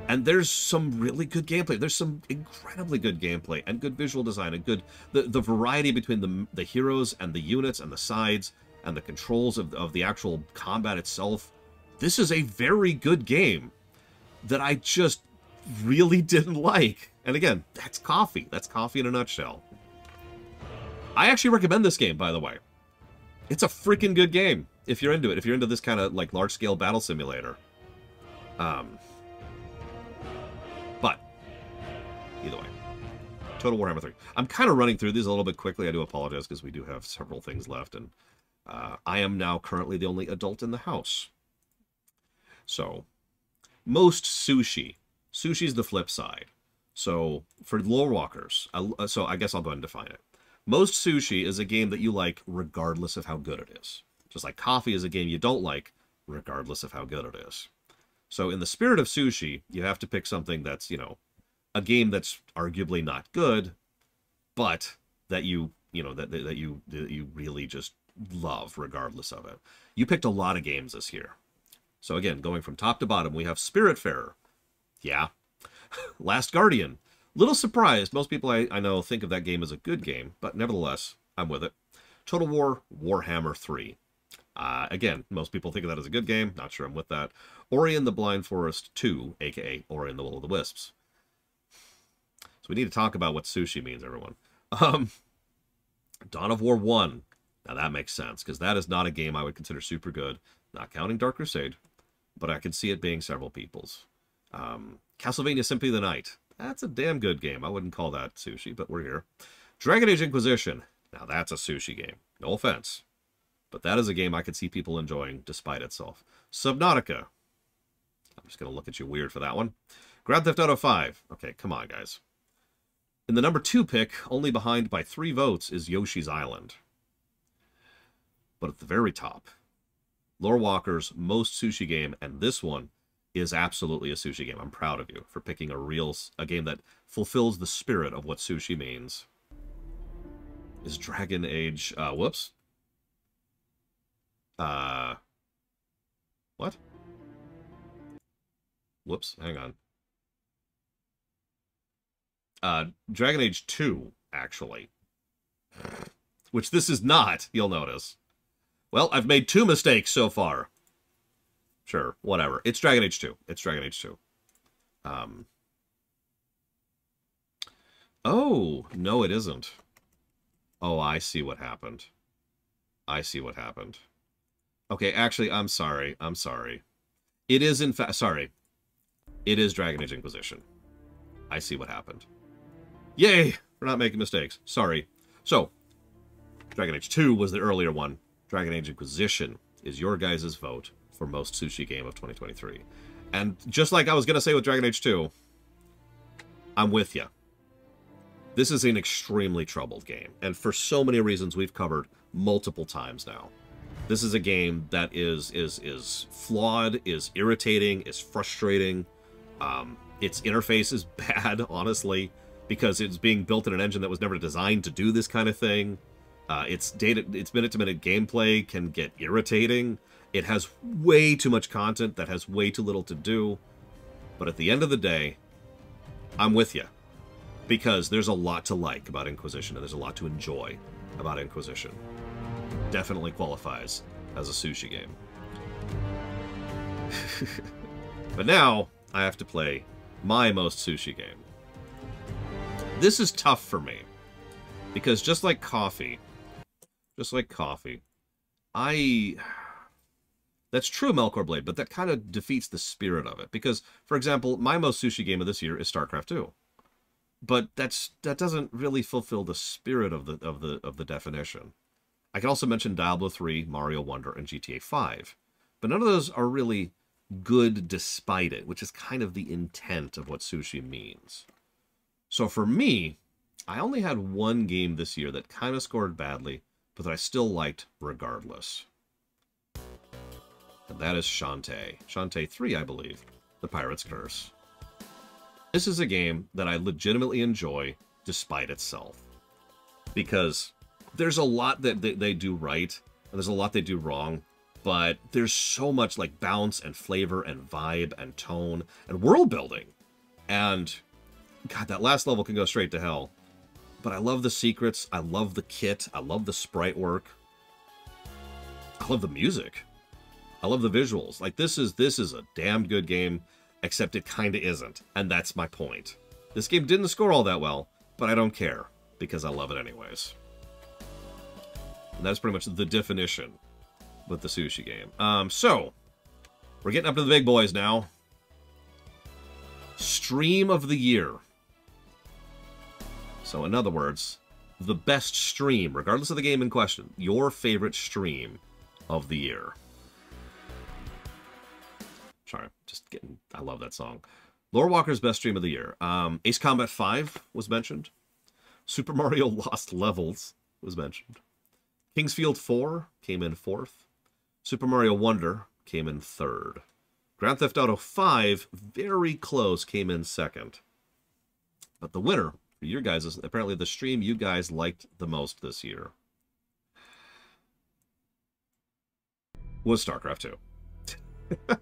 And there's some really good gameplay. There's some incredibly good gameplay and good visual design and good... The variety between the heroes and the units and the sides and the controls of the actual combat itself. This is a very good game that I just really didn't like. And again, that's coffee. That's coffee in a nutshell. I actually recommend this game, by the way. It's a freaking good game if you're into it. If you're into this kind of like large-scale battle simulator. But either way, Total Warhammer 3. I'm kind of running through these a little bit quickly. I do apologize because we do have several things left, and I am now currently the only adult in the house. So, most sushi. Sushi's the flip side. So, for Lorewalkers, so I guess I'll go ahead and define it. Most sushi is a game that you like regardless of how good it is. Just like coffee is a game you don't like regardless of how good it is. So, in the spirit of sushi, you have to pick something that's, you know, a game that's arguably not good, but that you you know, that you really just love regardless of it. You picked a lot of games this year. So again, going from top to bottom, we have Spiritfarer. Yeah. Last Guardian. Little surprised. Most people I know think of that game as a good game, but nevertheless, I'm with it. Total War Warhammer 3. Again, most people think of that as a good game. Not sure I'm with that. Ori and the Blind Forest 2, a.k.a. Ori and the Will of the Wisps. So we need to talk about what sushi means, everyone. Dawn of War 1. Now that makes sense, because that is not a game I would consider super good. Not counting Dark Crusade, but I could see it being several people's. Castlevania Symphony of the Night. That's a damn good game. I wouldn't call that sushi, but we're here. Dragon Age Inquisition. Now that's a sushi game. No offense. But that is a game I could see people enjoying despite itself. Subnautica. I'm just going to look at you weird for that one. Grand Theft Auto 5. Okay, come on, guys. In the number 2 pick, only behind by 3 votes, is Yoshi's Island. But at the very top, Lorewalker's most sushi game, and this one is absolutely a sushi game. I'm proud of you for picking a game that fulfills the spirit of what sushi means. Is Dragon Age... whoops. What? Whoops, hang on. Dragon Age 2, actually. Which this is not, you'll notice. Well, I've made 2 mistakes so far. Sure, whatever. It's Dragon Age 2. It's Dragon Age 2. Oh, no it isn't. Oh, I see what happened. I see what happened. Okay, actually, I'm sorry. I'm sorry. It is, in fact... Sorry. It is Dragon Age Inquisition. I see what happened. Yay! We're not making mistakes. Sorry. So, Dragon Age 2 was the earlier one. Dragon Age Inquisition is your guys' vote for most sushi game of 2023. And just like I was going to say with Dragon Age 2, I'm with you. This is an extremely troubled game. And for so many reasons we've covered multiple times now. This is a game that is flawed, is irritating, is frustrating. Its interface is bad, honestly, because it's being built in an engine that was never designed to do this kind of thing. Its minute-to-minute gameplay can get irritating. It has way too much content that has way too little to do. But at the end of the day, I'm with you. Because there's a lot to like about Inquisition, and there's a lot to enjoy about Inquisition. Definitely qualifies as a sushi game. But now, I have to play my most sushi game. This is tough for me. Because just like coffee, that's true, Melkor Blade, but that kind of defeats the spirit of it. Because, for example, my most sushi game of this year is StarCraft 2. But that doesn't really fulfill the spirit of the definition. I can also mention Diablo 3, Mario Wonder, and GTA 5. But none of those are really good despite it, which is kind of the intent of what sushi means. So for me, I only had one game this year that kind of scored badly, but that I still liked regardless. And that is Shantae. Shantae 3, I believe. The Pirate's Curse. This is a game that I legitimately enjoy despite itself. Because there's a lot that they do right, and there's a lot they do wrong, but there's so much like bounce and flavor and vibe and tone and world building. And God, that last level can go straight to hell. But I love the secrets, I love the kit, I love the sprite work. I love the music. I love the visuals. Like this is a damn good game, except it kinda isn't. And that's my point. This game didn't score all that well, but I don't care, because I love it anyways. And that's pretty much the definition with the sushi game. So, we're getting up to the big boys now. Stream of the year. So, in other words, the best stream, regardless of the game in question, your favorite stream of the year. Sorry, just getting... I love that song. Lorewalker's best stream of the year. Ace Combat 5 was mentioned. Super Mario Lost Levels was mentioned. Kingsfield 4 came in 4th. Super Mario Wonder came in 3rd. Grand Theft Auto 5, very close, came in 2nd. But the winner, your guys, apparently the stream you guys liked the most this year was StarCraft 2.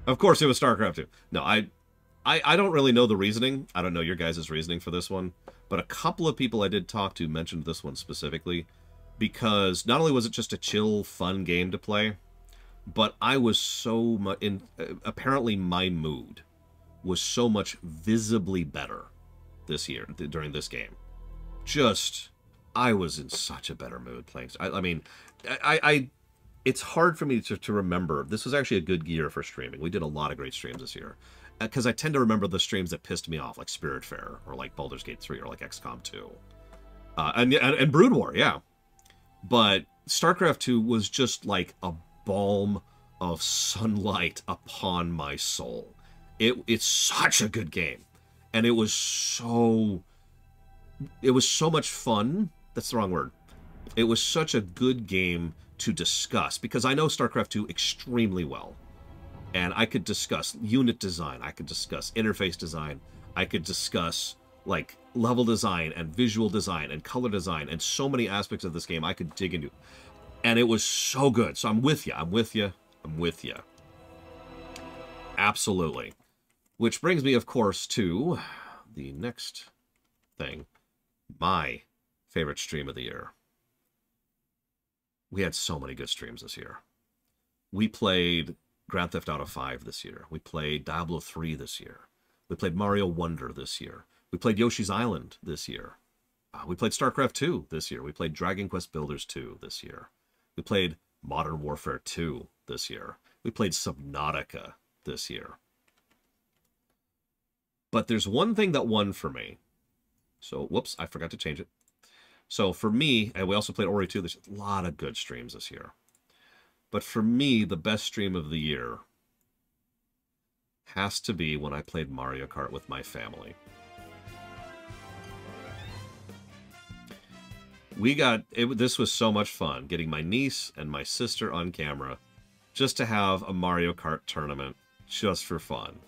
Of course it was StarCraft 2. No, I don't really know the reasoning. I don't know your guys' reasoning for this one. But a couple of people I did talk to mentioned this one specifically because not only was it just a chill, fun game to play, but I was so much... apparently my mood was so much visibly better this year, during this game. Just... I was in such a better mood playing... I mean, it's hard for me to remember. This was actually a good year for streaming. We did a lot of great streams this year. Because I tend to remember the streams that pissed me off, like Spiritfarer, or like Baldur's Gate 3, or like XCOM 2. And Brood War, yeah. But StarCraft 2 was just like a balm of sunlight upon my soul. It's such a good game. And it was so much fun. That's the wrong word. It was such a good game to discuss, because I know StarCraft 2 extremely well. And I could discuss unit design, I could discuss interface design, I could discuss, like, level design and visual design and color design and so many aspects of this game I could dig into. And it was so good. So I'm with you, I'm with you, I'm with you. Absolutely. Which brings me, of course, to the next thing. My favorite stream of the year. We had so many good streams this year. We played Grand Theft Auto 5 this year. We played Diablo 3 this year. We played Mario Wonder this year. We played Yoshi's Island this year. We played StarCraft 2 this year. We played Dragon Quest Builders 2 this year. We played Modern Warfare 2 this year. We played Subnautica this year. But there's one thing that won for me. So, whoops, I forgot to change it. So for me, and we also played Ori 2, there's a lot of good streams this year. But for me, the best stream of the year has to be when I played Mario Kart with my family. This was so much fun, getting my niece and my sister on camera just to have a Mario Kart tournament just for fun.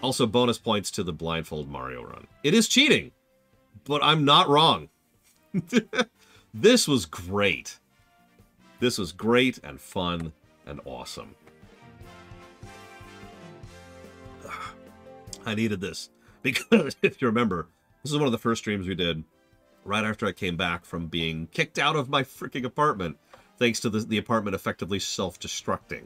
Also, bonus points to the blindfold Mario run. It is cheating, but I'm not wrong. This was great. This was great and fun and awesome. I needed this because, if you remember, this is one of the first streams we did right after I came back from being kicked out of my freaking apartment, thanks to the apartment effectively self-destructing.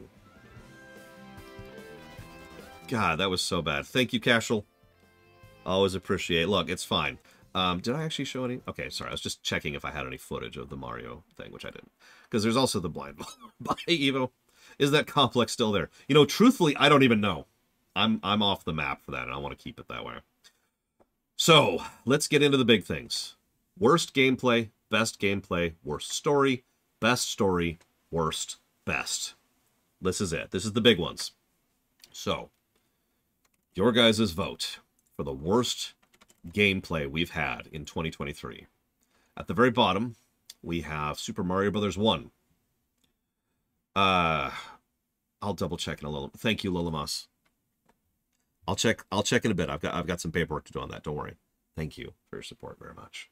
God, that was so bad. Thank you, Cashel. Always appreciate. Look, it's fine. Did I actually show any? Okay, sorry. I was just checking if I had any footage of the Mario thing, which I didn't. Because there's also the blindfold. Bye, Evo. Is that complex still there? You know, truthfully, I don't even know. I'm off the map for that, and I want to keep it that way. So, let's get into the big things. Worst gameplay, best gameplay, worst story, best story, worst, best. This is it. This is the big ones. So, your guys' vote for the worst gameplay we've had in 2023. At the very bottom, we have Super Mario Bros. 1. I'll double check in a little. Thank you, Lolamas. I'll check in a bit. I've got some paperwork to do on that. Don't worry. Thank you for your support very much.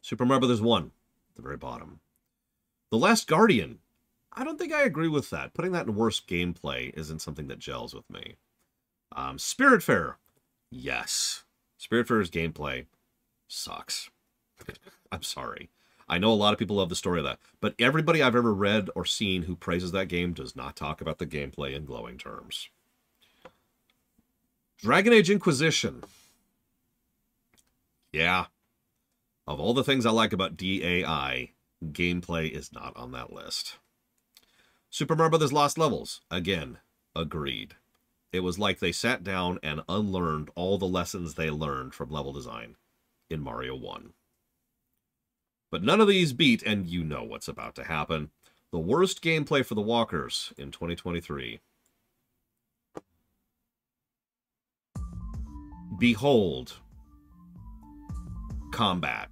Super Mario Bros. 1 at the very bottom. The Last Guardian. I don't think I agree with that. Putting that in worst gameplay isn't something that gels with me. Spiritfarer. Yes. Spiritfarer's gameplay sucks. I'm sorry. I know a lot of people love the story of that, but everybody I've ever read or seen who praises that game does not talk about the gameplay in glowing terms. Dragon Age Inquisition. Yeah. Of all the things I like about DAI, gameplay is not on that list. Super Mario Bros. Lost Levels. Again, agreed. It was like they sat down and unlearned all the lessons they learned from level design in Mario 1. But none of these beat, and you know what's about to happen, the worst gameplay for the Walkers in 2023. Behold, combat.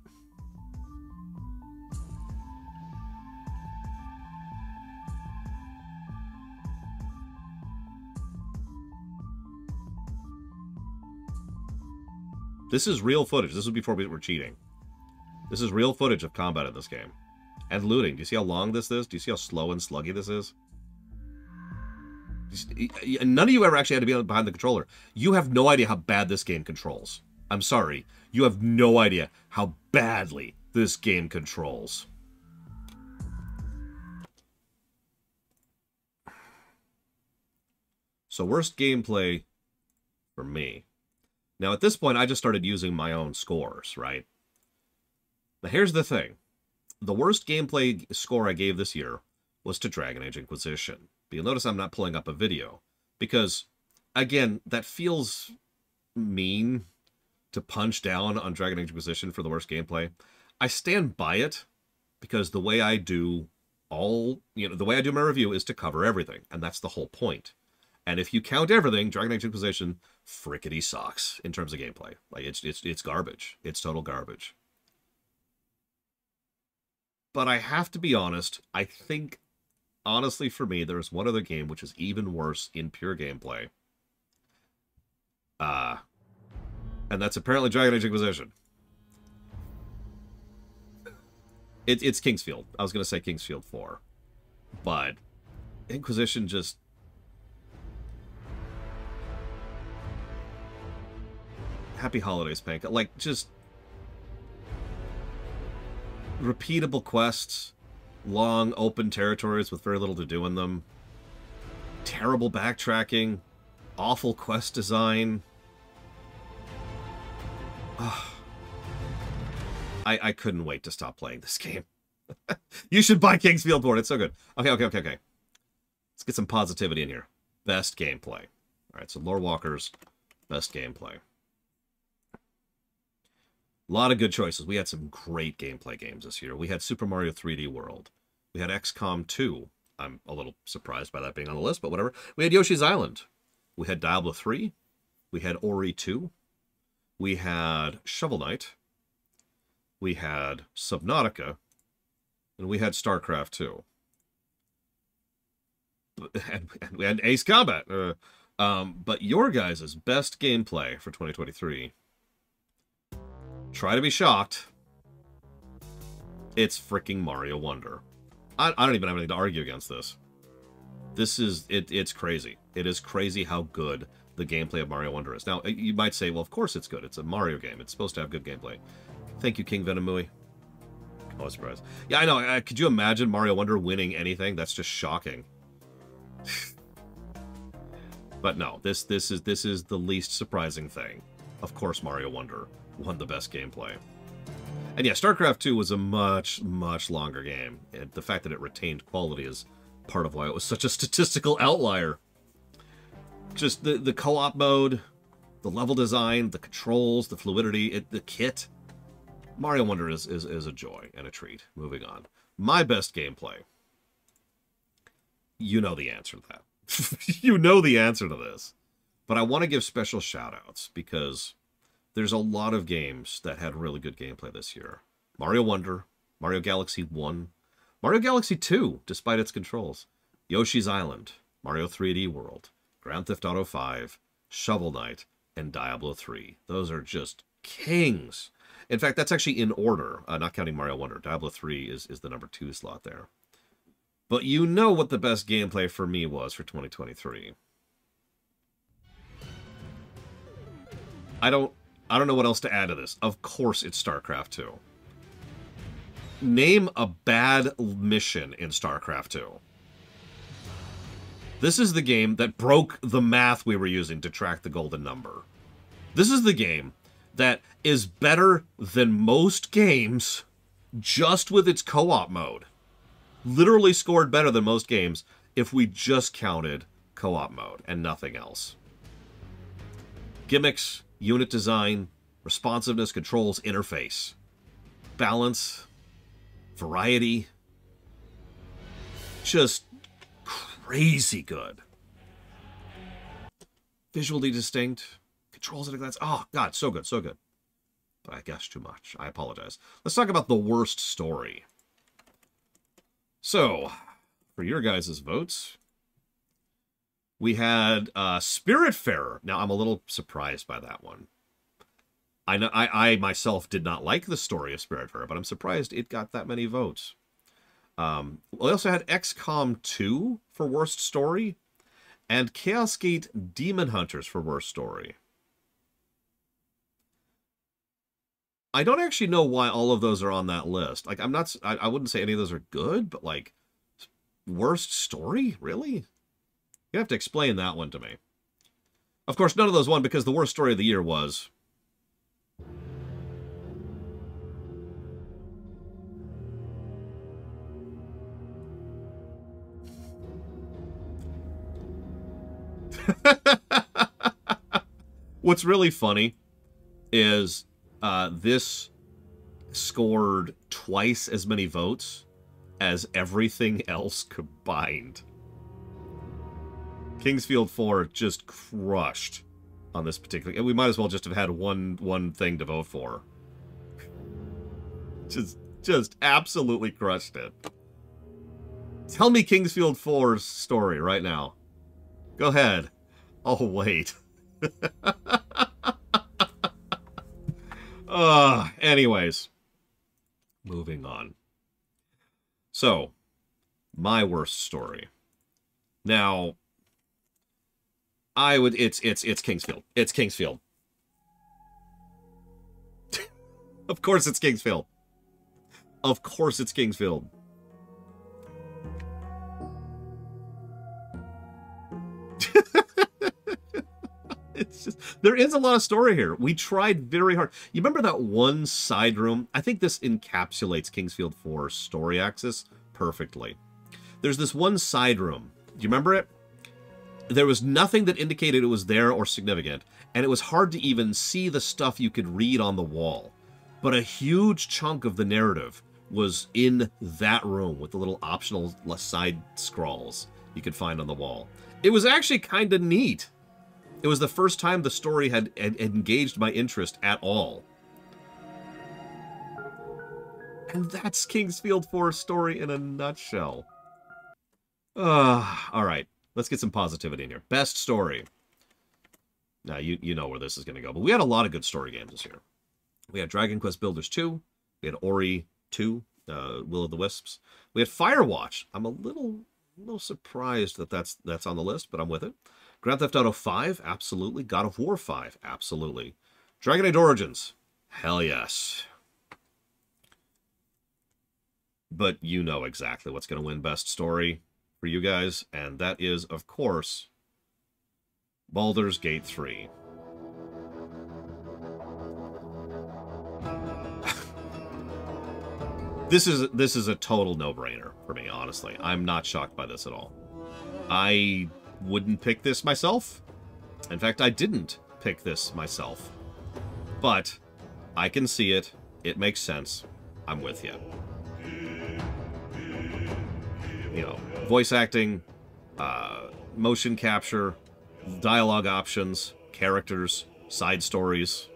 This is real footage. This was before we were cheating. This is real footage of combat in this game. And looting. Do you see how long this is? Do you see how slow and sluggy this is? None of you ever actually had to be behind the controller. You have no idea how bad this game controls. I'm sorry. You have no idea how badly this game controls. So worst gameplay for me. Now at this point, I just started using my own scores, right? Now here's the thing. The worst gameplay score I gave this year was to Dragon Age Inquisition. But you'll notice I'm not pulling up a video. Because, again, that feels mean to punch down on Dragon Age Inquisition for the worst gameplay. I stand by it because the way I do the way I do my review is to cover everything. And that's the whole point. And if you count everything, Dragon Age Inquisition frickety sucks in terms of gameplay. Like, it's garbage. It's total garbage. But I have to be honest, I think, honestly for me, there's one other game which is even worse in pure gameplay. And that's apparently Dragon Age Inquisition. It's Kingsfield. I was going to say Kingsfield 4. But Inquisition just... Happy Holidays, Panka. Like, just... repeatable quests, long open territories with very little to do in them, terrible backtracking, awful quest design. I couldn't wait to stop playing this game. You should buy Kingsfield board. It's so good. Okay. Let's get some positivity in here. Best gameplay. All right, so Lorewalkers, best gameplay. A lot of good choices. We had some great gameplay games this year. We had Super Mario 3D World. We had XCOM 2. I'm a little surprised by that being on the list, but whatever. We had Yoshi's Island. We had Diablo 3. We had Ori 2. We had Shovel Knight. We had Subnautica. And we had StarCraft 2. And we had Ace Combat. But your guys' best gameplay for 2023... try to be shocked. It's freaking Mario Wonder. I don't even have anything to argue against this. This is... It's crazy. It is crazy how good the gameplay of Mario Wonder is. Now, you might say, well, of course it's good. It's a Mario game. It's supposed to have good gameplay. Thank you, King Venomui. Oh, surprise. Yeah, I know. Could you imagine Mario Wonder winning anything? That's just shocking. But no, this is the least surprising thing. Of course, Mario Wonder won the best gameplay. And yeah, StarCraft 2 was a much, much longer game. And the fact that it retained quality is part of why it was such a statistical outlier. Just the co-op mode, the level design, the controls, the fluidity, the kit. Mario Wonder is a joy and a treat. Moving on. My best gameplay. You know the answer to that. You know the answer to this. But I want to give special shout-outs because there's a lot of games that had really good gameplay this year. Mario Wonder, Mario Galaxy 1, Mario Galaxy 2, despite its controls, Yoshi's Island, Mario 3D World, Grand Theft Auto 5, Shovel Knight, and Diablo 3. Those are just kings. In fact, that's actually in order, not counting Mario Wonder. Diablo 3 is the number 2 slot there. But you know what the best gameplay for me was for 2023. I don't know what else to add to this. Of course it's StarCraft 2. Name a bad mission in StarCraft 2. This is the game that broke the math we were using to track the golden number. This is the game that is better than most games just with its co-op mode. Literally scored better than most games if we just counted co-op mode and nothing else. Gimmicks, unit design, responsiveness, controls, interface, balance, variety, just crazy good. Visually distinct, controls at a glance. Oh, God, so good, so good. But I guess too much. I apologize. Let's talk about the worst story. So, for your guys' votes, we had Spiritfarer. Now, I'm a little surprised by that one. I know I myself did not like the story of Spiritfarer, but I'm surprised it got that many votes. We also had XCOM 2 for worst story, and Chaos Gate Demon Hunters for worst story. I don't actually know why all of those are on that list. Like, I wouldn't say any of those are good, but like, worst story? Really? You have to explain that one to me. Of course, none of those won because the worst story of the year was... What's really funny is this scored twice as many votes as everything else combined. Kingsfield 4 just crushed on this particular... And we might as well just have had one thing to vote for. Just absolutely crushed it. Tell me Kingsfield 4's story right now. Go ahead. Oh, wait. Anyways. Moving on. So, my worst story. Now, it's Kingsfield. It's Kingsfield. Of course it's Kingsfield. Of course it's Kingsfield. It's just, there is a lot of story here. We tried very hard. You remember that one side room? I think this encapsulates Kingsfield 4's story axis perfectly. There's this one side room. Do you remember it? There was nothing that indicated it was there or significant, and it was hard to even see the stuff you could read on the wall. But a huge chunk of the narrative was in that room with the little optional side scrolls you could find on the wall. It was actually kind of neat. It was the first time the story had engaged my interest at all. And that's Kingsfield 4's story in a nutshell. All right, let's get some positivity in here. Best story. Now, you know where this is going to go, but we had a lot of good story games this year. We had Dragon Quest Builders 2. We had Ori 2, Will of the Wisps. We had Firewatch. I'm a little surprised that that's on the list, but I'm with it. Grand Theft Auto 5, absolutely. God of War 5, absolutely. Dragon Age Origins, hell yes. But you know exactly what's going to win Best Story for you guys, and that is, of course, Baldur's Gate 3. This is a total no-brainer for me, honestly. I'm not shocked by this at all. I wouldn't pick this myself. In fact, I didn't pick this myself. But I can see it. It makes sense. I'm with you. You know, voice acting, motion capture, dialogue options, characters, side stories.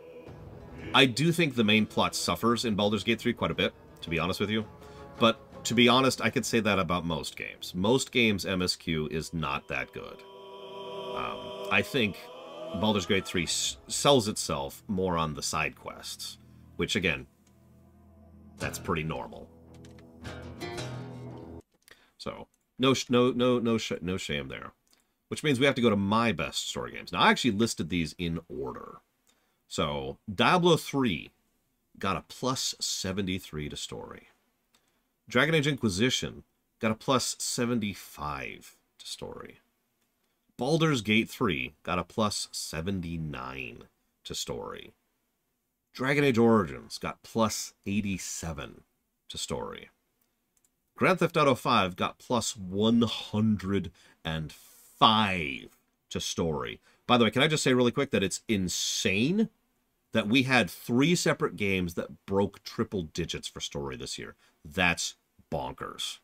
I do think the main plot suffers in Baldur's Gate 3 quite a bit, to be honest with you. But to be honest, I could say that about most games. Most games' MSQ is not that good. I think Baldur's Gate 3 sells itself more on the side quests, which, again, that's pretty normal. So, no shame there. Which means we have to go to my best story games. Now, I actually listed these in order. So, Diablo 3 got a plus 73 to story. Dragon Age Inquisition got a plus 75 to story. Baldur's Gate 3 got a plus 79 to story. Dragon Age Origins got plus 87 to story. Grand Theft Auto 5 got plus 105 to story. By the way, can I just say really quick that it's insane that we had 3 separate games that broke triple digits for story this year. That's bonkers.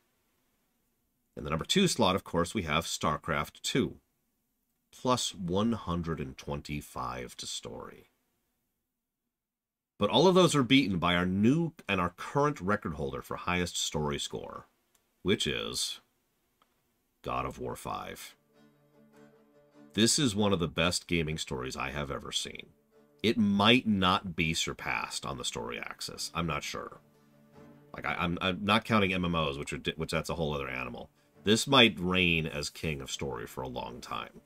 In the number 2 slot, of course, we have StarCraft 2. Plus 125 to story. But all of those are beaten by our new and our current record holder for highest story score, which is God of War 5. This is one of the best gaming stories I have ever seen. it might not be surpassed on the story axis. I'm not sure. Like, I'm not counting MMOs, which that's a whole other animal. This might reign as king of story for a long time.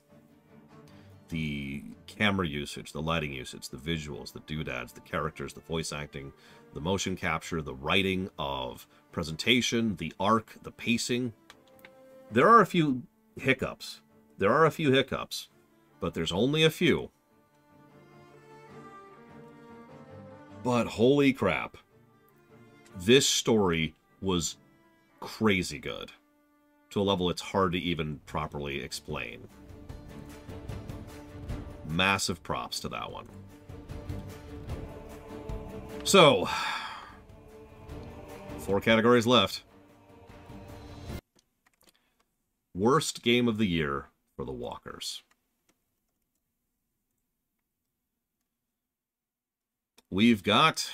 The camera usage, the lighting usage, the visuals, the doodads, the characters, the voice acting, the motion capture, the writing of presentation, the arc, the pacing. There are a few hiccups. But there's only a few. But holy crap. This story was crazy good. To a level it's hard to even properly explain. Massive props to that one. So, 4 categories left. Worst game of the year for the Walkers. We've got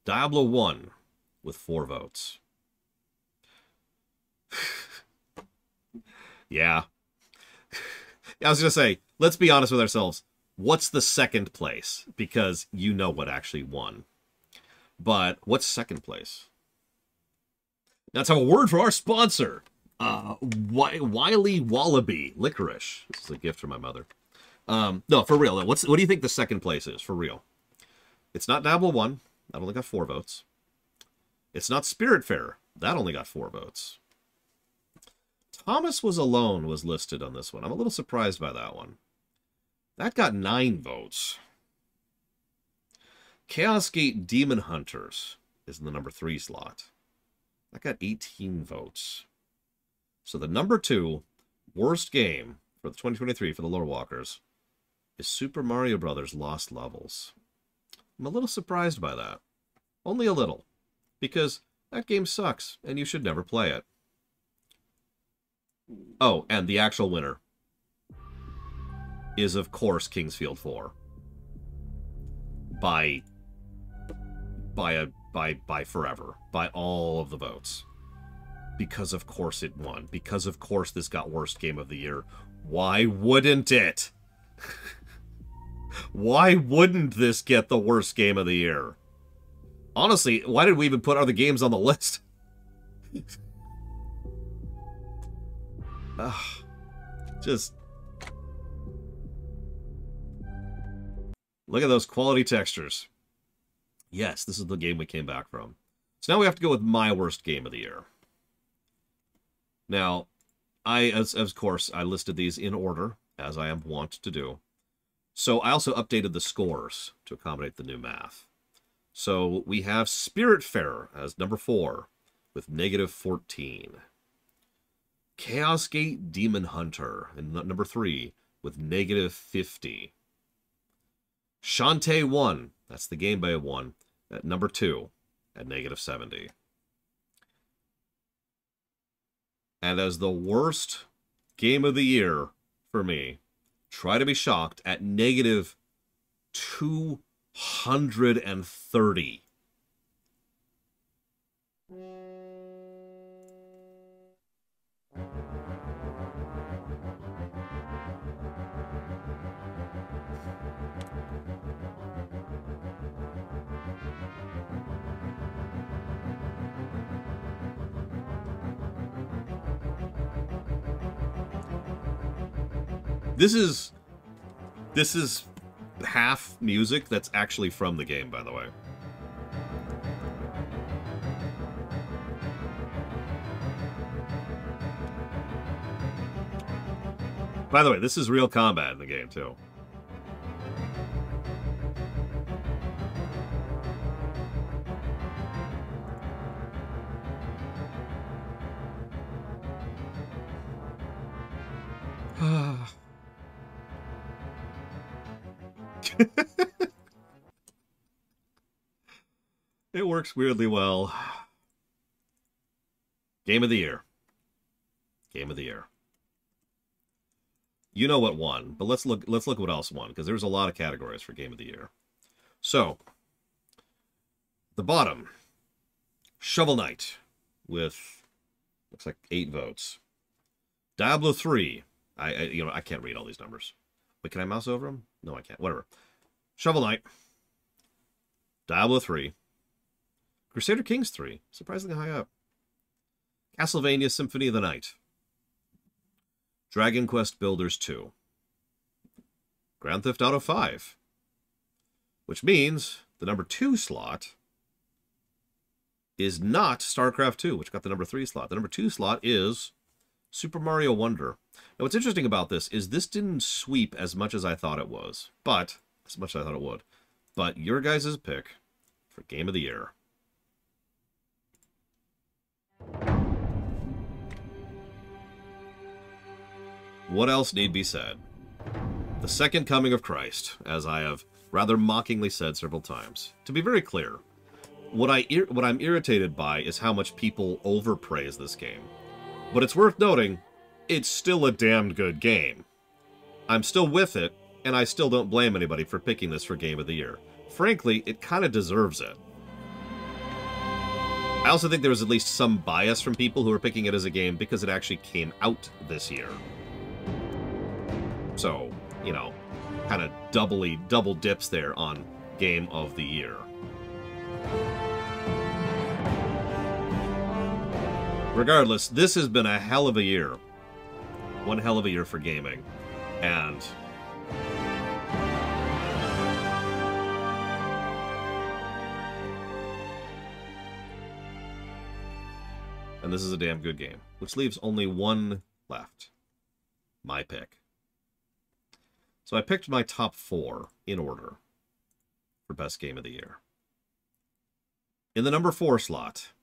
Diablo 1 with 4 votes. Yeah. I was going to say, let's be honest with ourselves. What's the second place? Because you know what actually won. But what's second place? Now let's have a word for our sponsor. Wiley Wallaby Licorice. This is a gift from my mother. No, for real. What do you think the second place is? For real. It's not Diablo 1. That only got 4 votes. It's not Spiritfarer. That only got 4 votes. Thomas Was Alone was listed on this one. I'm a little surprised by that one. That got 9 votes. Chaos Gate Demon Hunters is in the number 3 slot. That got 18 votes. So the number 2 worst game for the 2023 for the Lorewalkers is Super Mario Bros. Lost Levels. I'm a little surprised by that. Only a little. Because that game sucks, and you should never play it. Oh, and the actual winner is, of course, Kingsfield 4. By forever. By all of the votes. Because, of course, it won. Because, of course, this got worst game of the year. Why wouldn't it? Why wouldn't this get the worst game of the year? Honestly, why did we even put other games on the list? Just... look at those quality textures. Yes, this is the game we came back from. So now we have to go with my worst game of the year. Now, of course, I listed these in order, as I am wont to do. So I also updated the scores to accommodate the new math. So we have Spiritfarer as number 4 with negative 14. Chaos Gate Demon Hunter in number 3 with negative 50. Shantae 1, that's the Game Boy one, at number 2 at negative 70. And as the worst game of the year for me, Try to Be Shocked at negative 230. This is half music that's actually from the game, by the way. By the way, this is real combat in the game, too. It works weirdly well. Game of the year. Game of the year. You know what won, but let's look what else won, because there's a lot of categories for Game of the Year. So, the bottom, Shovel Knight, with looks like 8 votes. Diablo 3. I can't read all these numbers. But can I mouse over them? No, I can't. Whatever. Shovel Knight, Diablo 3, Crusader Kings 3, surprisingly high up, Castlevania Symphony of the Night, Dragon Quest Builders 2, Grand Theft Auto 5, which means the number 2 slot is not StarCraft 2, which got the number 3 slot. The number 2 slot is Super Mario Wonder. Now, what's interesting about this is this didn't sweep as much as I thought it was, but as much as I thought it would. But your guys' pick for Game of the Year. What else need be said? The second coming of Christ, as I have rather mockingly said several times. To be very clear, what I'm irritated by is how much people overpraise this game. But it's worth noting, it's still a damned good game. I'm still with it, and I still don't blame anybody for picking this for Game of the Year. Frankly, it kind of deserves it. I also think there was at least some bias from people who were picking it as a game because it actually came out this year. So, you know, kind of double dips there on Game of the Year. Regardless, this has been a hell of a year. One hell of a year for gaming. And this is a damn good game, which leaves only one left. My pick. So I picked my top 4 in order for Best Game of the Year. In the number 4 slot,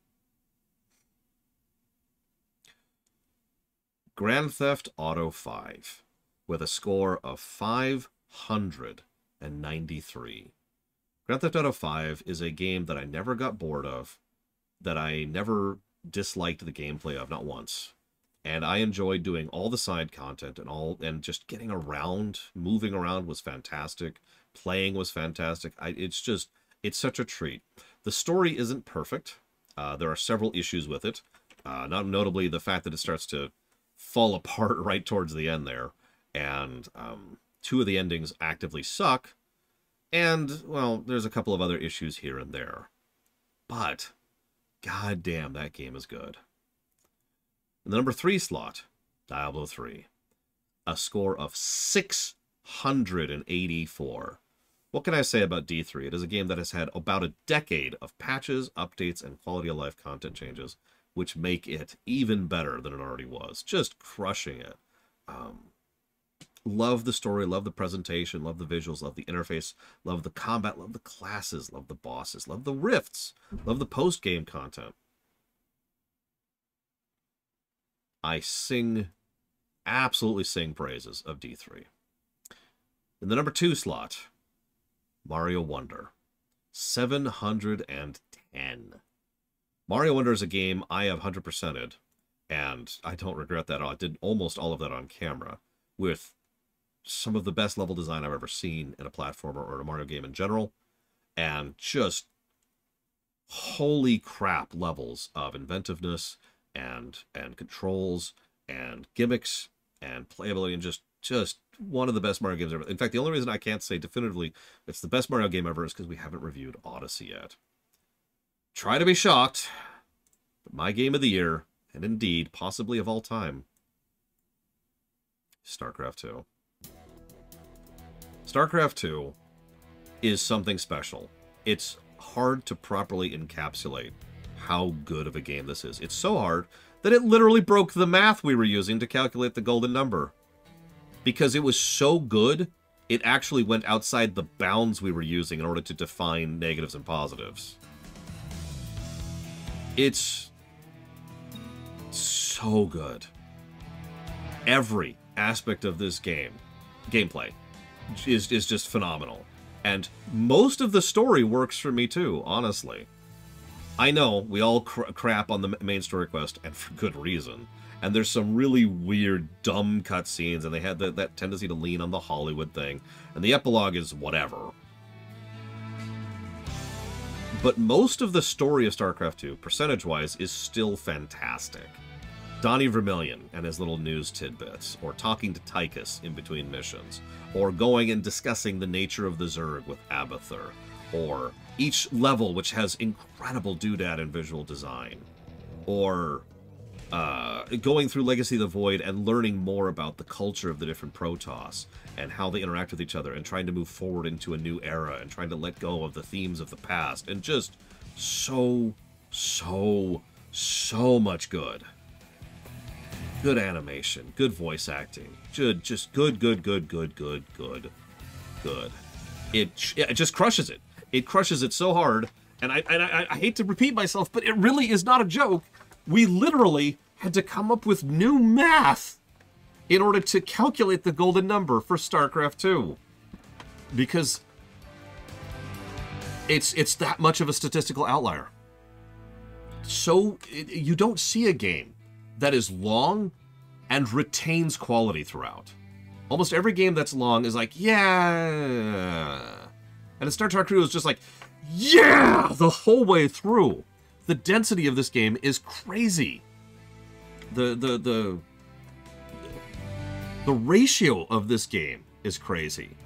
Grand Theft Auto 5, with a score of 593. Grand Theft Auto 5 is a game that I never got bored of, that I never disliked the gameplay of, not once. And I enjoyed doing all the side content and just getting around, moving around was fantastic. Playing was fantastic. It's such a treat. The story isn't perfect. There are several issues with it. Not notably the fact that it starts to fall apart right towards the end there. And 2 of the endings actively suck. And, well, there's a couple of other issues here and there. But, goddamn, that game is good. In the number 3 slot, Diablo 3. A score of 684. What can I say about D3? It is a game that has had about a decade of patches, updates, and quality of life content changes, which make it even better than it already was. Just crushing it. Love the story, love the presentation, love the visuals, love the interface, love the combat, love the classes, love the bosses, love the rifts, love the post-game content. I absolutely sing praises of D3. In the number 2 slot, Mario Wonder. 710. Mario Wonder is a game I have 100%ed, and I don't regret that at all. I did almost all of that on camera, with some of the best level design I've ever seen in a platformer or a Mario game in general, and just holy crap levels of inventiveness and controls and gimmicks and playability, and just one of the best Mario games ever. In fact, the only reason I can't say definitively it's the best Mario game ever is because we haven't reviewed Odyssey yet. Try to be shocked, but my Game of the Year, and indeed possibly of all time, StarCraft 2. StarCraft 2 is something special. It's hard to properly encapsulate how good of a game this is. It's so hard that it literally broke the math we were using to calculate the golden number. Because it was so good, it actually went outside the bounds we were using in order to define negatives and positives. It's so good. Every aspect of this gameplay, is just phenomenal. And most of the story works for me too, honestly. I know we all crap on the main story quest, and for good reason. And there's some really weird, dumb cutscenes, and they had that tendency to lean on the Hollywood thing. And the epilogue is whatever. But most of the story of StarCraft 2, percentage-wise, is still fantastic. Donnie Vermillion and his little news tidbits, or talking to Tychus in between missions, or going and discussing the nature of the Zerg with Abathur, or each level which has incredible doodad and visual design, or going through Legacy of the Void and learning more about the culture of the different Protoss and how they interact with each other and trying to move forward into a new era and trying to let go of the themes of the past, and just so much good. Good animation, good voice acting, just good. It just crushes it. It crushes it so hard, and I hate to repeat myself, but it really is not a joke. We literally had to come up with new math in order to calculate the golden number for StarCraft 2. Because it's that much of a statistical outlier. So you don't see a game that is long and retains quality throughout. Almost every game that's long is like, yeah. And a Star Trek Crew is just like, yeah, the whole way through. The density of this game is crazy. The ratio of this game is crazy.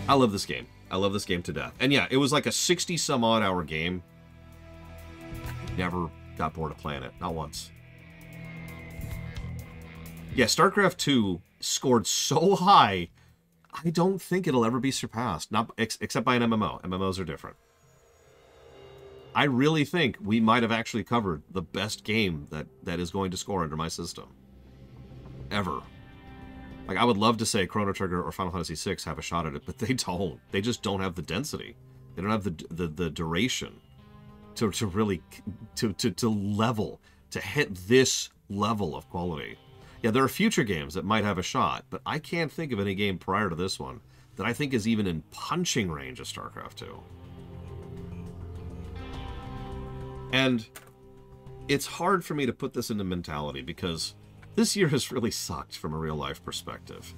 I love this game. I love this game to death. And yeah, it was like a 60-some-odd hour game. Never got bored of playing it. Not once. Yeah, StarCraft 2 scored so high, I don't think it'll ever be surpassed. Not except by an MMO. MMOs are different. I really think we might have actually covered the best game that is going to score under my system. Ever. Like, I would love to say Chrono Trigger or Final Fantasy VI have a shot at it, but they don't. They just don't have the density. They don't have the duration to really to level, to hit this level of quality. Yeah, there are future games that might have a shot, but I can't think of any game prior to this one that I think is even in punching range of StarCraft 2. And it's hard for me to put this into mentality because this year has really sucked from a real-life perspective.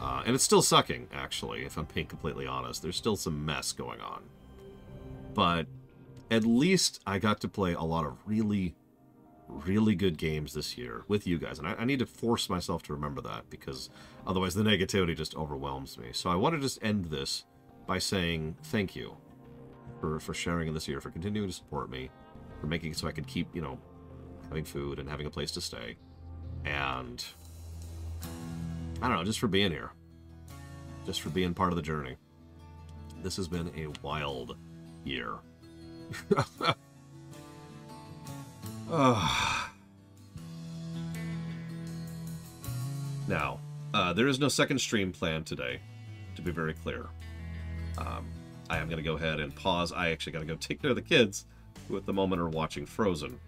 And it's still sucking, actually, if I'm being completely honest. There's still some mess going on. But at least I got to play a lot of really good games this year with you guys. And I need to force myself to remember that because otherwise the negativity just overwhelms me. So I want to just end this by saying thank you for sharing in this year, for continuing to support me, for making it so I could keep, you know, having food and having a place to stay. And I don't know, just for being here. Just for being part of the journey. This has been a wild year. Now, there is no second stream planned today, to be very clear. I am going to go ahead and pause. I actually got to go take care of the kids, who at the moment are watching Frozen.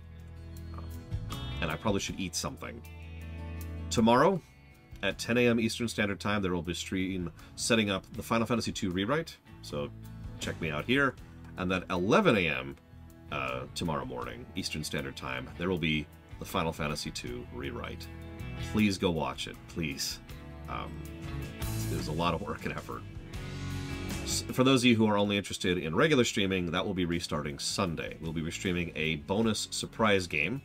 And I probably should eat something. Tomorrow, at 10 a.m. Eastern Standard Time, there will be a stream setting up the Final Fantasy II rewrite. So check me out here. And then 11 a.m. Tomorrow morning, Eastern Standard Time, there will be the Final Fantasy II rewrite. Please go watch it, please. There's a lot of work and effort. For those of you who are only interested in regular streaming, that will be restarting Sunday. We'll be restreaming a bonus surprise game,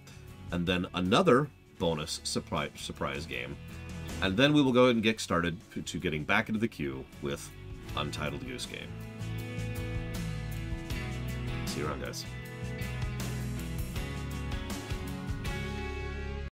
and then another bonus surprise game, and then we will go ahead and get started to getting back into the queue with Untitled Goose Game. See you around, guys.